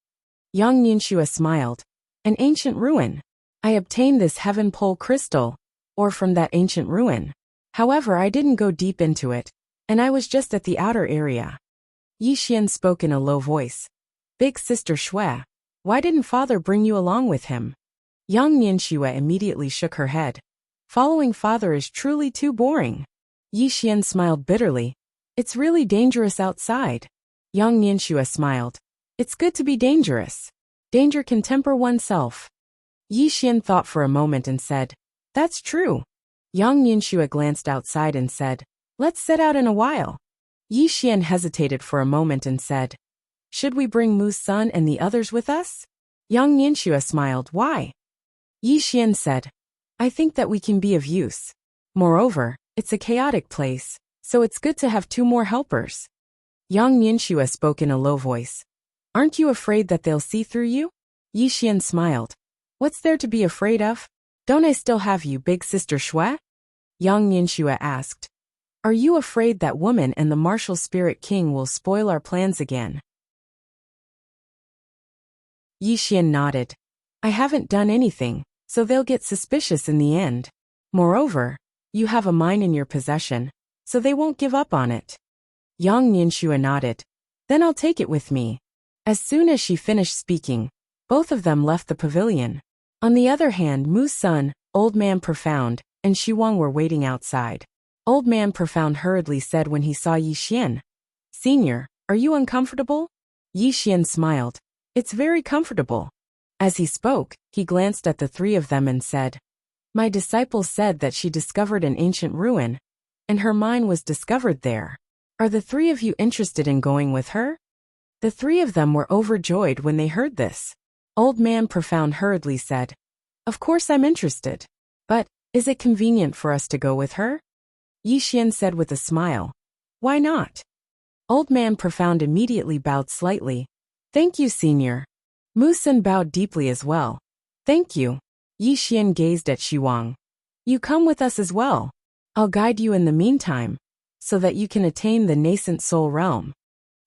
Yang Nianxue smiled. An ancient ruin. I obtained this heaven pole crystal, or from that ancient ruin. However, I didn't go deep into it, and I was just at the outer area. Yi Xian spoke in a low voice. Big Sister Xue, why didn't father bring you along with him? Yang Nianxue immediately shook her head. Following father is truly too boring. Yi Xian smiled bitterly. It's really dangerous outside. Yang Nianxue smiled. It's good to be dangerous. Danger can temper oneself. Yi Xian thought for a moment and said, That's true. Yang Yinxue glanced outside and said, Let's set out in a while. Yi Xian hesitated for a moment and said, Should we bring Mu's son and the others with us? Yang Yinxue smiled. Why? Yi Xian said, I think that we can be of use. Moreover, it's a chaotic place, so it's good to have 2 more helpers. Yang Yinxue spoke in a low voice. Aren't you afraid that they'll see through you? Yi Xian smiled. What's there to be afraid of? Don't I still have you, big sister Shui? Yang Yinxue asked. Are you afraid that woman and the martial spirit king will spoil our plans again? Yi Xian nodded. I haven't done anything, so they'll get suspicious in the end. Moreover, you have a mine in your possession, so they won't give up on it. Yang Yinxue nodded. Then I'll take it with me. As soon as she finished speaking, both of them left the pavilion. On the other hand, Mu's son, Old Man Profound, and Xuang were waiting outside. Old Man Profound hurriedly said when he saw Yi Xian, Senior, are you uncomfortable? Yi Xian smiled. It's very comfortable. As he spoke, he glanced at the 3 of them and said, My disciple said that she discovered an ancient ruin, and her mine was discovered there. Are the 3 of you interested in going with her? The 3 of them were overjoyed when they heard this. Old Man Profound hurriedly said, Of course I'm interested. But, is it convenient for us to go with her? Yi Xian said with a smile. Why not? Old Man Profound immediately bowed slightly. Thank you, Senior. Mu Sun bowed deeply as well. Thank you. Yi Xian gazed at Xuang. You come with us as well. I'll guide you in the meantime, so that you can attain the nascent soul realm.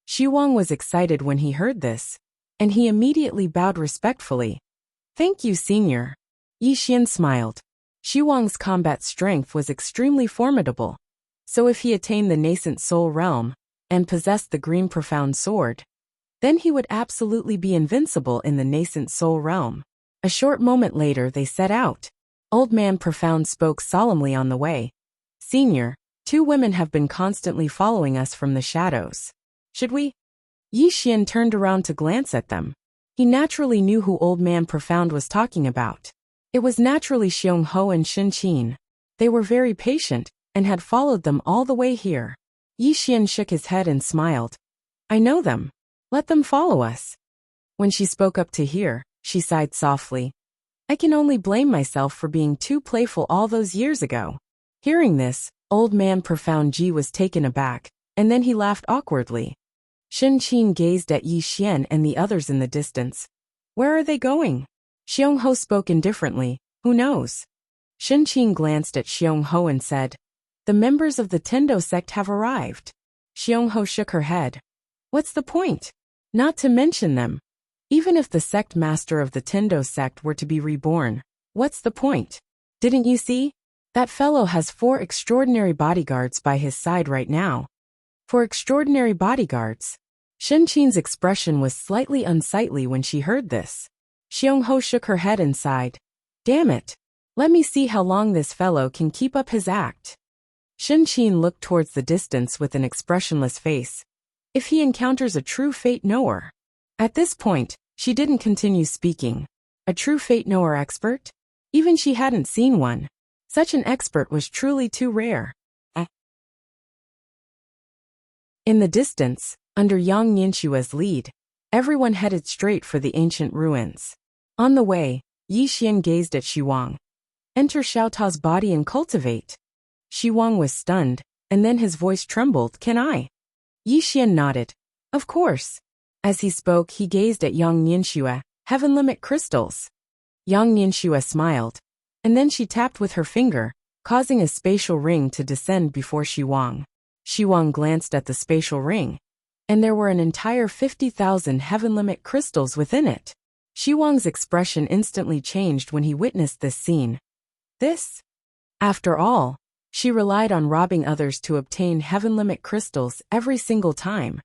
Xuang was excited when he heard this, and he immediately bowed respectfully. Thank you, Senior. Yi Xian smiled. Xuang's combat strength was extremely formidable, so if he attained the nascent soul realm, and possessed the green profound sword, then he would absolutely be invincible in the nascent soul realm. A short moment later they set out. Old Man Profound spoke solemnly on the way. Senior, 2 women have been constantly following us from the shadows. Should we? Yi Xian turned around to glance at them. He naturally knew who Old Man Profound was talking about. It was naturally Xiong Ho and Shen Qin. They were very patient, and had followed them all the way here. Yi Xian shook his head and smiled. I know them. Let them follow us. When she spoke up to hear, she sighed softly. I can only blame myself for being too playful all those years ago. Hearing this, Old Man Profound Ji was taken aback, and then he laughed awkwardly. Shen Qin gazed at Yi Xian and the others in the distance. Where are they going? Xiong Ho spoke indifferently. Who knows? Shen Qin glanced at Xiong Ho and said, The members of the Tendo sect have arrived. Xiong Ho shook her head. What's the point? Not to mention them. Even if the sect master of the Tendo sect were to be reborn, what's the point? Didn't you see? That fellow has 4 extraordinary bodyguards by his side right now. 4 extraordinary bodyguards. Shen Qin's expression was slightly unsightly when she heard this. Xiong Ho shook her head and sighed. Damn it. Let me see how long this fellow can keep up his act. Shen Qin looked towards the distance with an expressionless face. If he encounters a true fate knower. At this point, she didn't continue speaking. A true fate knower expert? Even she hadn't seen one. Such an expert was truly too rare. In the distance, under Yang Yinshua's lead, everyone headed straight for the ancient ruins. On the way, Yi Xian gazed at Xuang. Enter Xiaotao's body and cultivate. Xuang was stunned, and then his voice trembled. Can I? Yi Xian nodded. Of course. As he spoke, he gazed at Yang Yinxue. Heaven limit crystals. Yang Yinxue smiled, and then she tapped with her finger, causing a spatial ring to descend before Xuang. Xuang glanced at the spatial ring, and there were an entire 50,000 heaven limit crystals within it. Xuang's expression instantly changed when he witnessed this scene. This? After all, she relied on robbing others to obtain heaven limit crystals every single time,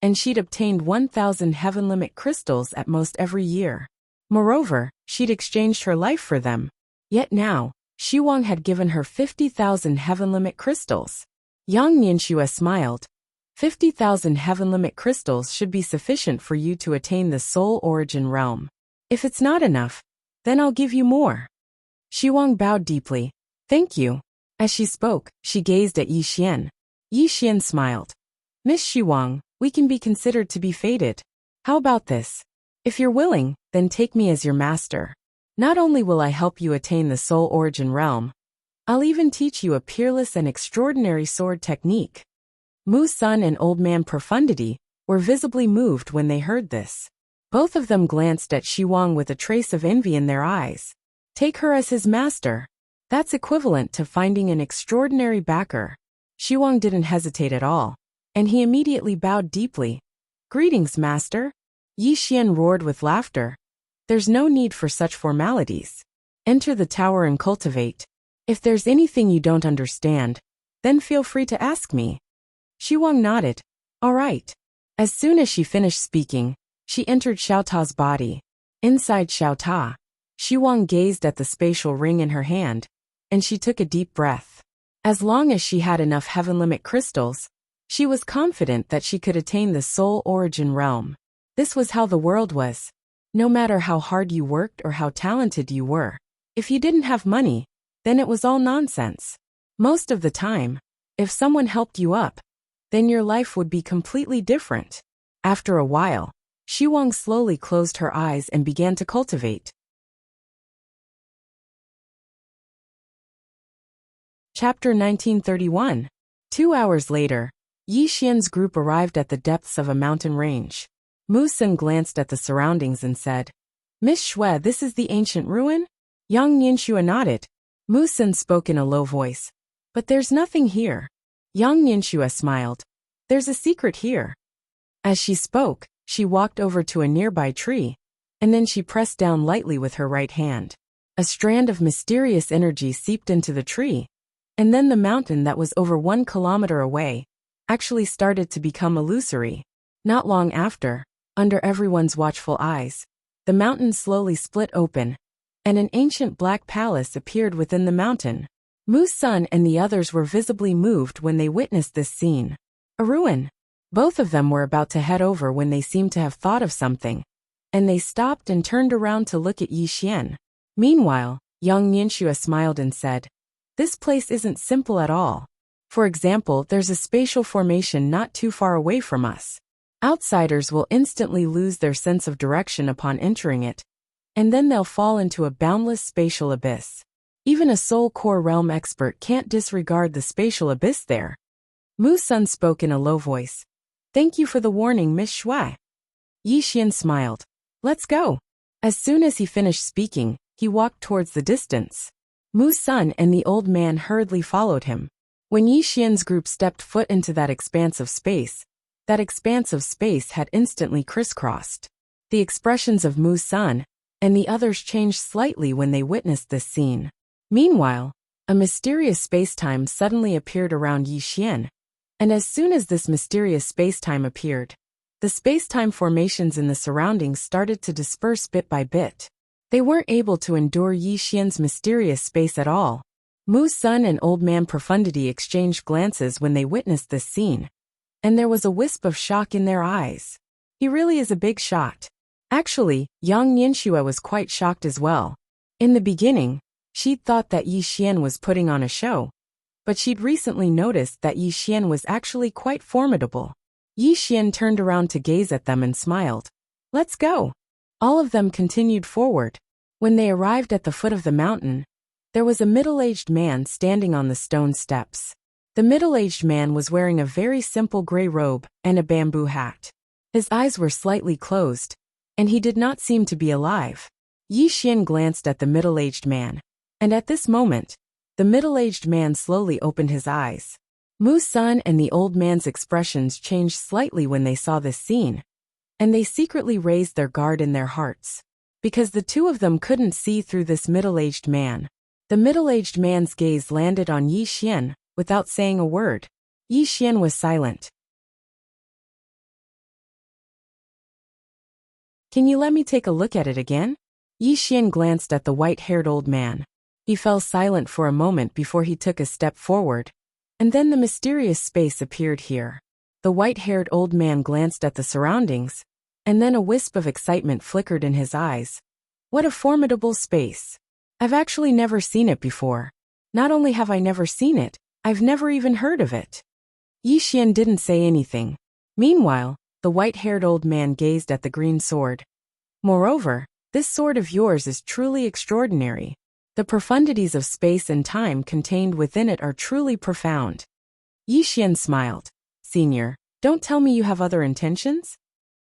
and she'd obtained 1,000 heaven limit crystals at most every year. Moreover, she'd exchanged her life for them. Yet now, Xuang had given her 50,000 heaven limit crystals. Yang Yinxue smiled. 50,000 heaven limit crystals should be sufficient for you to attain the soul origin realm. If it's not enough, then I'll give you more. Xiwang bowed deeply. Thank you. As she spoke, she gazed at Yi Xian. Yi Xian smiled. Miss Xiwang, we can be considered to be fated. How about this? If you're willing, then take me as your master. Not only will I help you attain the soul origin realm, I'll even teach you a peerless and extraordinary sword technique. Mu Sun and Old Man Profundity were visibly moved when they heard this. Both of them glanced at Xiwang with a trace of envy in their eyes. Take her as his master. That's equivalent to finding an extraordinary backer. Xiwang didn't hesitate at all, and he immediately bowed deeply. Greetings, master. Yi Xian roared with laughter. There's no need for such formalities. Enter the tower and cultivate. If there's anything you don't understand, then feel free to ask me. Xiwang nodded. All right. As soon as she finished speaking, she entered Xiaota's body. Inside Xiaota, Xiwang gazed at the spatial ring in her hand, and she took a deep breath. As long as she had enough heaven limit crystals, she was confident that she could attain the soul origin realm. This was how the world was. No matter how hard you worked or how talented you were, if you didn't have money, then it was all nonsense. Most of the time, if someone helped you up, then your life would be completely different. After a while, Xiwang slowly closed her eyes and began to cultivate. Chapter 1931. 2 hours later, Yi Xian's group arrived at the depths of a mountain range. Mu Sun glanced at the surroundings and said, Miss Xue, this is the ancient ruin? Yang Nianxue nodded. Mu Sun spoke in a low voice. But there's nothing here. Yang Nianxue smiled. There's a secret here. As she spoke, she walked over to a nearby tree, and then she pressed down lightly with her right hand. A strand of mysterious energy seeped into the tree, and then the mountain that was over 1 kilometer away actually started to become illusory. Not long after, under everyone's watchful eyes, the mountain slowly split open, and an ancient black palace appeared within the mountain. Mu Sun and the others were visibly moved when they witnessed this scene. A ruin. Both of them were about to head over when they seemed to have thought of something, and they stopped and turned around to look at Yi Xian. Meanwhile, Yang Nianxue smiled and said, This place isn't simple at all. For example, there's a spatial formation not too far away from us. Outsiders will instantly lose their sense of direction upon entering it, and then they'll fall into a boundless spatial abyss. Even a soul core realm expert can't disregard the spatial abyss there. Mu Sun spoke in a low voice. Thank you for the warning, Miss Xue. Yi Xian smiled. Let's go. As soon as he finished speaking, he walked towards the distance. Mu Sun and the old man hurriedly followed him. When Yi Xian's group stepped foot into that expanse of space had instantly crisscrossed. The expressions of Mu Sun and the others changed slightly when they witnessed this scene. Meanwhile, a mysterious spacetime suddenly appeared around Yi Xian, and as soon as this mysterious spacetime appeared, the spacetime formations in the surroundings started to disperse bit by bit. They weren't able to endure Yi Xian's mysterious space at all. Mu Sun and Old Man Profundity exchanged glances when they witnessed this scene, and there was a wisp of shock in their eyes. He really is a big shot. Actually, Yang Nianxue was quite shocked as well. In the beginning, she'd thought that Yi Xian was putting on a show, but she'd recently noticed that Yi Xian was actually quite formidable. Yi Xian turned around to gaze at them and smiled. Let's go. All of them continued forward. When they arrived at the foot of the mountain, there was a middle-aged man standing on the stone steps. The middle-aged man was wearing a very simple gray robe and a bamboo hat. His eyes were slightly closed, and he did not seem to be alive. Yi Xian glanced at the middle-aged man, and at this moment, the middle-aged man slowly opened his eyes. Mu Sun and the old man's expressions changed slightly when they saw this scene, and they secretly raised their guard in their hearts. Because the two of them couldn't see through this middle-aged man. The middle-aged man's gaze landed on Yi Xian, without saying a word. Yi Xian was silent. Can you let me take a look at it again? Yi Xian glanced at the white-haired old man. He fell silent for a moment before he took a step forward, and then the mysterious space appeared here. The white-haired old man glanced at the surroundings, and then a wisp of excitement flickered in his eyes. What a formidable space. I've actually never seen it before. Not only have I never seen it, I've never even heard of it. Yi Xian didn't say anything. Meanwhile, the white-haired old man gazed at the green sword. Moreover, this sword of yours is truly extraordinary. The profundities of space and time contained within it are truly profound. Yi Xian smiled. Senior, don't tell me you have other intentions?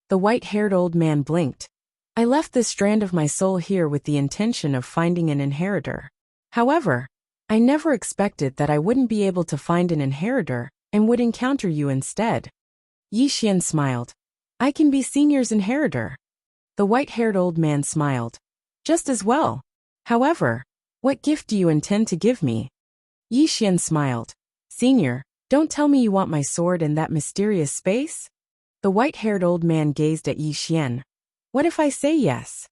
The white-haired old man blinked. I left this strand of my soul here with the intention of finding an inheritor. However, I never expected that I wouldn't be able to find an inheritor and would encounter you instead. Yi Xian smiled. I can be Senior's inheritor. The white-haired old man smiled. Just as well. However, what gift do you intend to give me? Yi Xian smiled. Senior, don't tell me you want my sword in that mysterious space? The white-haired old man gazed at Yi Xian. What if I say yes?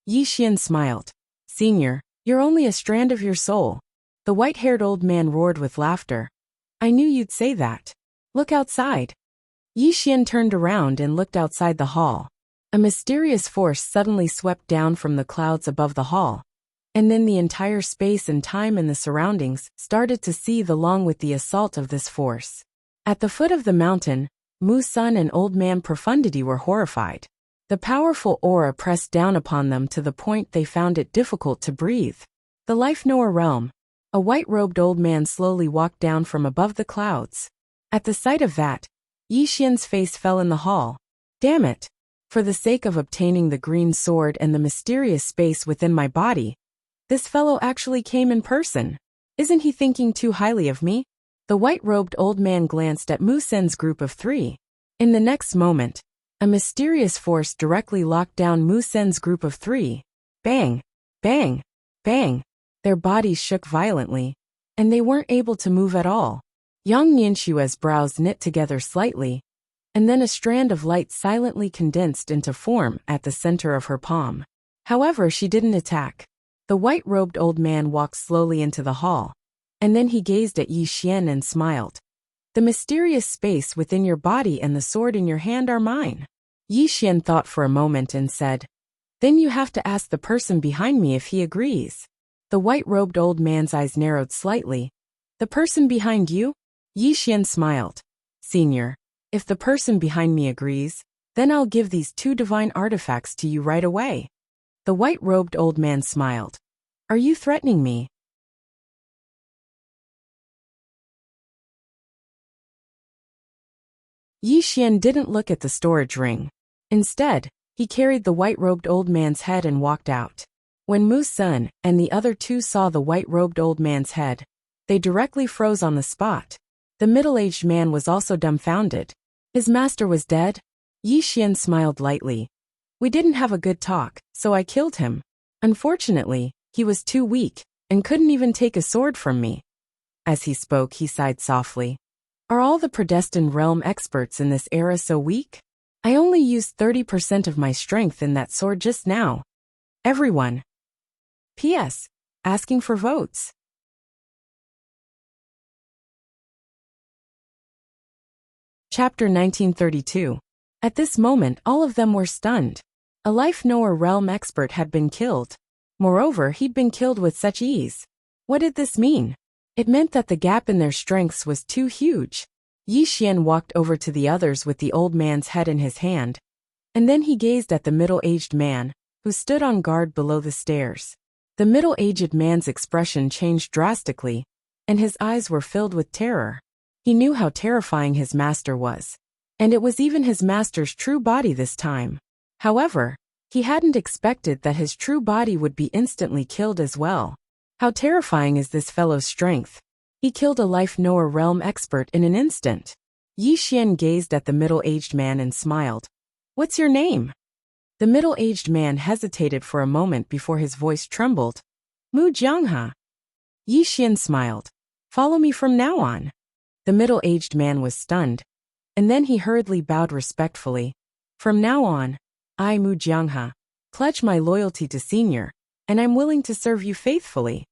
Yi Xian smiled. Senior, you're only a strand of your soul. The white-haired old man roared with laughter. I knew you'd say that. Look outside. Yi Xian turned around and looked outside the hall. A mysterious force suddenly swept down from the clouds above the hall. And then the entire space and time in the surroundings started to seethe along with the assault of this force. At the foot of the mountain, Mu Sun and Old Man Profundity were horrified. The powerful aura pressed down upon them to the point they found it difficult to breathe. The Life Knower realm. A white-robed old man slowly walked down from above the clouds. At the sight of that, Yi Xian's face fell in the hall. Damn it! For the sake of obtaining the green sword and the mysterious space within my body, this fellow actually came in person. Isn't he thinking too highly of me? The white-robed old man glanced at Mu Sen's group of three. In the next moment, a mysterious force directly locked down Mu Sen's group of three. Bang! Bang! Bang! Their bodies shook violently, and they weren't able to move at all. Yang Nianshua's brows knit together slightly, and then a strand of light silently condensed into form at the center of her palm. However, she didn't attack. The white-robed old man walked slowly into the hall, and then he gazed at Yi Xian and smiled. The mysterious space within your body and the sword in your hand are mine. Yi Xian thought for a moment and said, Then you have to ask the person behind me if he agrees. The white-robed old man's eyes narrowed slightly. The person behind you? Yi Xian smiled. Senior, if the person behind me agrees, then I'll give these 2 divine artifacts to you right away. The white-robed old man smiled. Are you threatening me? Yi Xian didn't look at the storage ring. Instead, he carried the white-robed old man's head and walked out. When Mu Sun and the other 2 saw the white-robed old man's head, they directly froze on the spot. The middle-aged man was also dumbfounded. His master was dead? Yi Xian smiled lightly. We didn't have a good talk, so I killed him. Unfortunately, he was too weak, and couldn't even take a sword from me. As he spoke, he sighed softly. Are all the predestined realm experts in this era so weak? I only used 30% of my strength in that sword just now. Everyone. P.S. Asking for votes. Chapter 1932. At this moment, all of them were stunned. A Life Knower realm expert had been killed. Moreover, he'd been killed with such ease. What did this mean? It meant that the gap in their strengths was too huge. Yi Xian walked over to the others with the old man's head in his hand, and then he gazed at the middle-aged man, who stood on guard below the stairs. The middle-aged man's expression changed drastically, and his eyes were filled with terror. He knew how terrifying his master was, and it was even his master's true body this time. However, he hadn't expected that his true body would be instantly killed as well. How terrifying is this fellow's strength? He killed a Life Knower realm expert in an instant. Yi Xian gazed at the middle-aged man and smiled. What's your name? The middle-aged man hesitated for a moment before his voice trembled. Mu Jianghe. Yi Xian smiled. Follow me from now on. The middle-aged man was stunned, and then he hurriedly bowed respectfully. From now on, I, Mu Jianghe, pledge my loyalty to Senior, and I'm willing to serve you faithfully.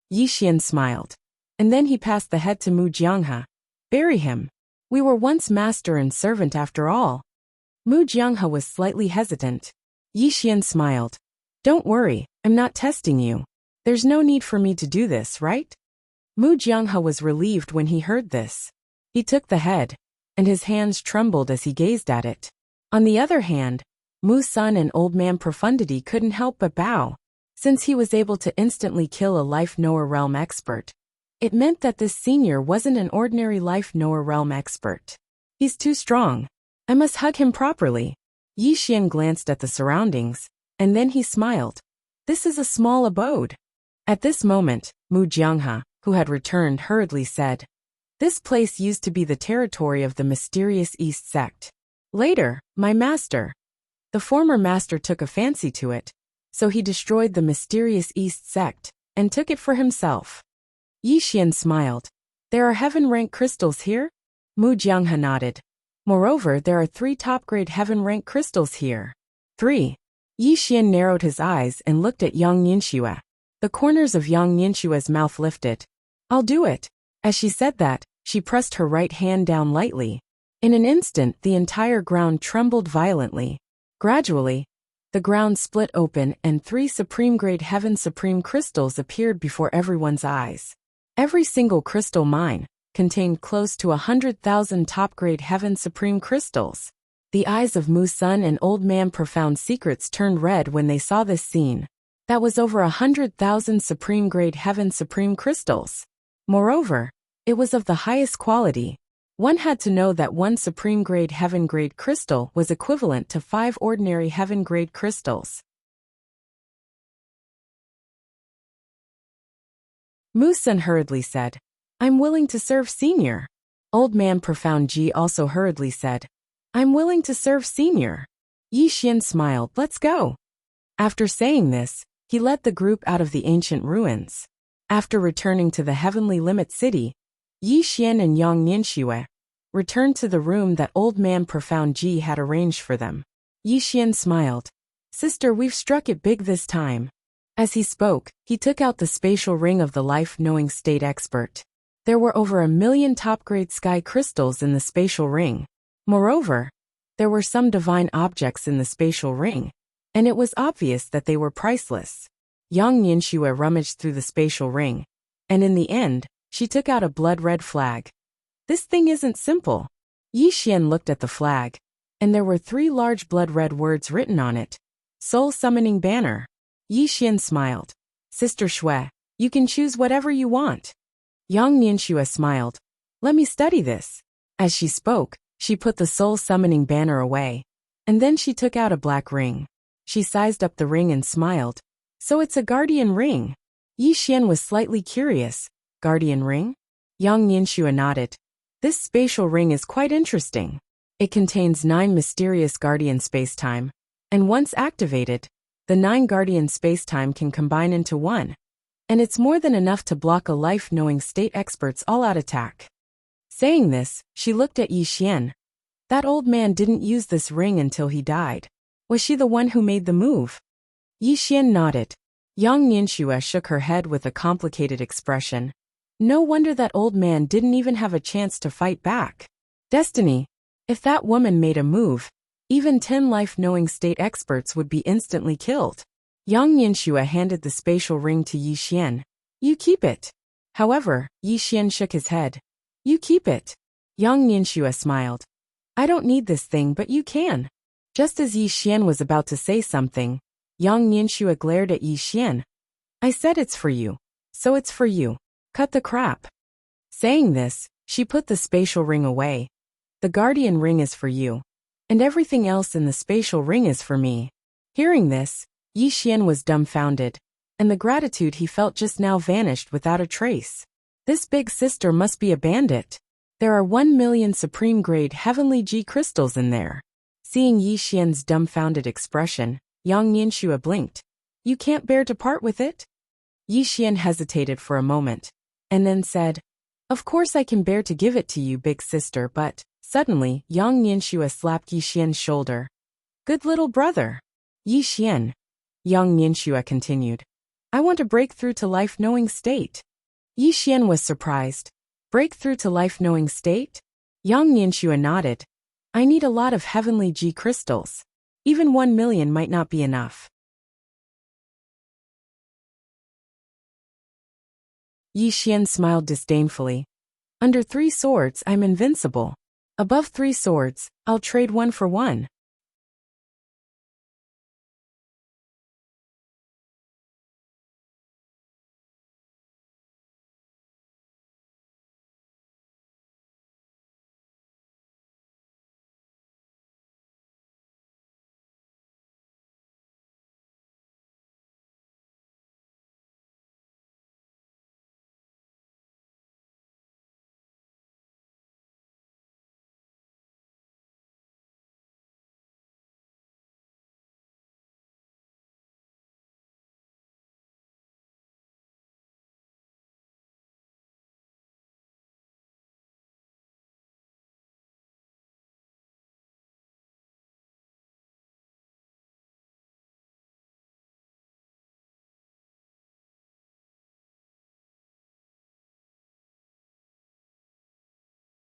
Yi Xian smiled, and then he passed the head to Mu Jianghe. Bury him. We were once master and servant after all. Mu Jianghe was slightly hesitant. Yi Xian smiled. Don't worry, I'm not testing you. There's no need for me to do this, right? Mu Jianghe was relieved when he heard this. He took the head, and his hands trembled as he gazed at it. On the other hand, Mu Sun and Old Man Profundity couldn't help but bow. Since he was able to instantly kill a Life Knower Realm expert, it meant that this senior wasn't an ordinary Life Knower Realm expert. He's too strong. I must hug him properly. Yi Xian glanced at the surroundings, and then he smiled. This is a small abode. At this moment, Mu Jianghe, who had returned, hurriedly said, this place used to be the territory of the mysterious East sect. Later, my master. The former master took a fancy to it, so he destroyed the mysterious East sect, and took it for himself. Yi Xian smiled. There are heaven-rank crystals here? Mu Jianghe nodded. Moreover, there are 3 top-grade heaven-rank crystals here. 3. Yi Xian narrowed his eyes and looked at Yang Ningxue. The corners of Yang Ningxue's mouth lifted. I'll do it. As she said that, she pressed her right hand down lightly. In an instant, the entire ground trembled violently. Gradually, the ground split open and 3 supreme-grade heaven supreme crystals appeared before everyone's eyes. Every single crystal mine contained close to 100,000 top-grade heaven supreme crystals. The eyes of Mu Sun and Old Man Profound Secrets turned red when they saw this scene. That was over 100,000 supreme-grade heaven supreme crystals. Moreover, it was of the highest quality. One had to know that 1 supreme-grade heaven-grade crystal was equivalent to 5 ordinary heaven-grade crystals. Mu Sun hurriedly said, I'm willing to serve senior. Old Man Profound Ji also hurriedly said, I'm willing to serve senior. Yi Xian smiled, let's go. After saying this, he led the group out of the ancient ruins. After returning to the Heavenly Limit City, Yi Xian and Yang Ningxue returned to the room that Old Man Profound Ji had arranged for them. Yi Xian smiled. Sister, we've struck it big this time. As he spoke, he took out the spatial ring of the life-knowing state expert. There were over 1 million top-grade sky crystals in the spatial ring. Moreover, there were some divine objects in the spatial ring, and it was obvious that they were priceless. Yang Ningxue rummaged through the spatial ring, and in the end, she took out a blood-red flag. This thing isn't simple. Yi Xian looked at the flag, and there were 3 large blood-red words written on it. Soul Summoning Banner. Yi Xian smiled. Sister Shui, you can choose whatever you want. Yang Ningxue smiled. Let me study this. As she spoke, she put the Soul Summoning Banner away, and then she took out a black ring. She sized up the ring and smiled. So it's a guardian ring. Yi Xian was slightly curious. Guardian ring? Yang Ningxue nodded. This spatial ring is quite interesting. It contains 9 mysterious guardian spacetime, and once activated, the 9 guardian spacetime can combine into 1. And it's more than enough to block a life-knowing state expert's all-out attack. Saying this, she looked at Yi Xian. That old man didn't use this ring until he died. Was she the one who made the move? Yi Xian nodded. Yang Ningxue shook her head with a complicated expression. No wonder that old man didn't even have a chance to fight back. Destiny. If that woman made a move, even 10 life-knowing state experts would be instantly killed. Yang Ningxue handed the spatial ring to Yi Xian. You keep it. However, Yi Xian shook his head. You keep it. Yang Ningxue smiled. I don't need this thing, but you can. Just as Yi Xian was about to say something, Yang Ningxue glared at Yi Xian. I said it's for you. So it's for you. Cut the crap. Saying this, she put the spatial ring away. The guardian ring is for you. And everything else in the spatial ring is for me. Hearing this, Yi Xian was dumbfounded, and the gratitude he felt just now vanished without a trace. This big sister must be a bandit. There are 1 million supreme-grade heavenly G crystals in there. Seeing Yi Xian's dumbfounded expression, Yang Ningxue blinked. You can't bear to part with it? Yi Xian hesitated for a moment, and then said, Of course I can bear to give it to you, big sister, but... Suddenly, Yang Ningxue slapped Yi Xian's shoulder. Good little brother. Yi Xian. Yang Ningxue continued. I want to break through to life-knowing state. Yi Xian was surprised. Break through to life-knowing state? Yang Nianxue nodded. I need a lot of heavenly G crystals. Even 1 million might not be enough. Yi Xian smiled disdainfully. Under 3 swords, I'm invincible. Above 3 swords, I'll trade 1 for 1.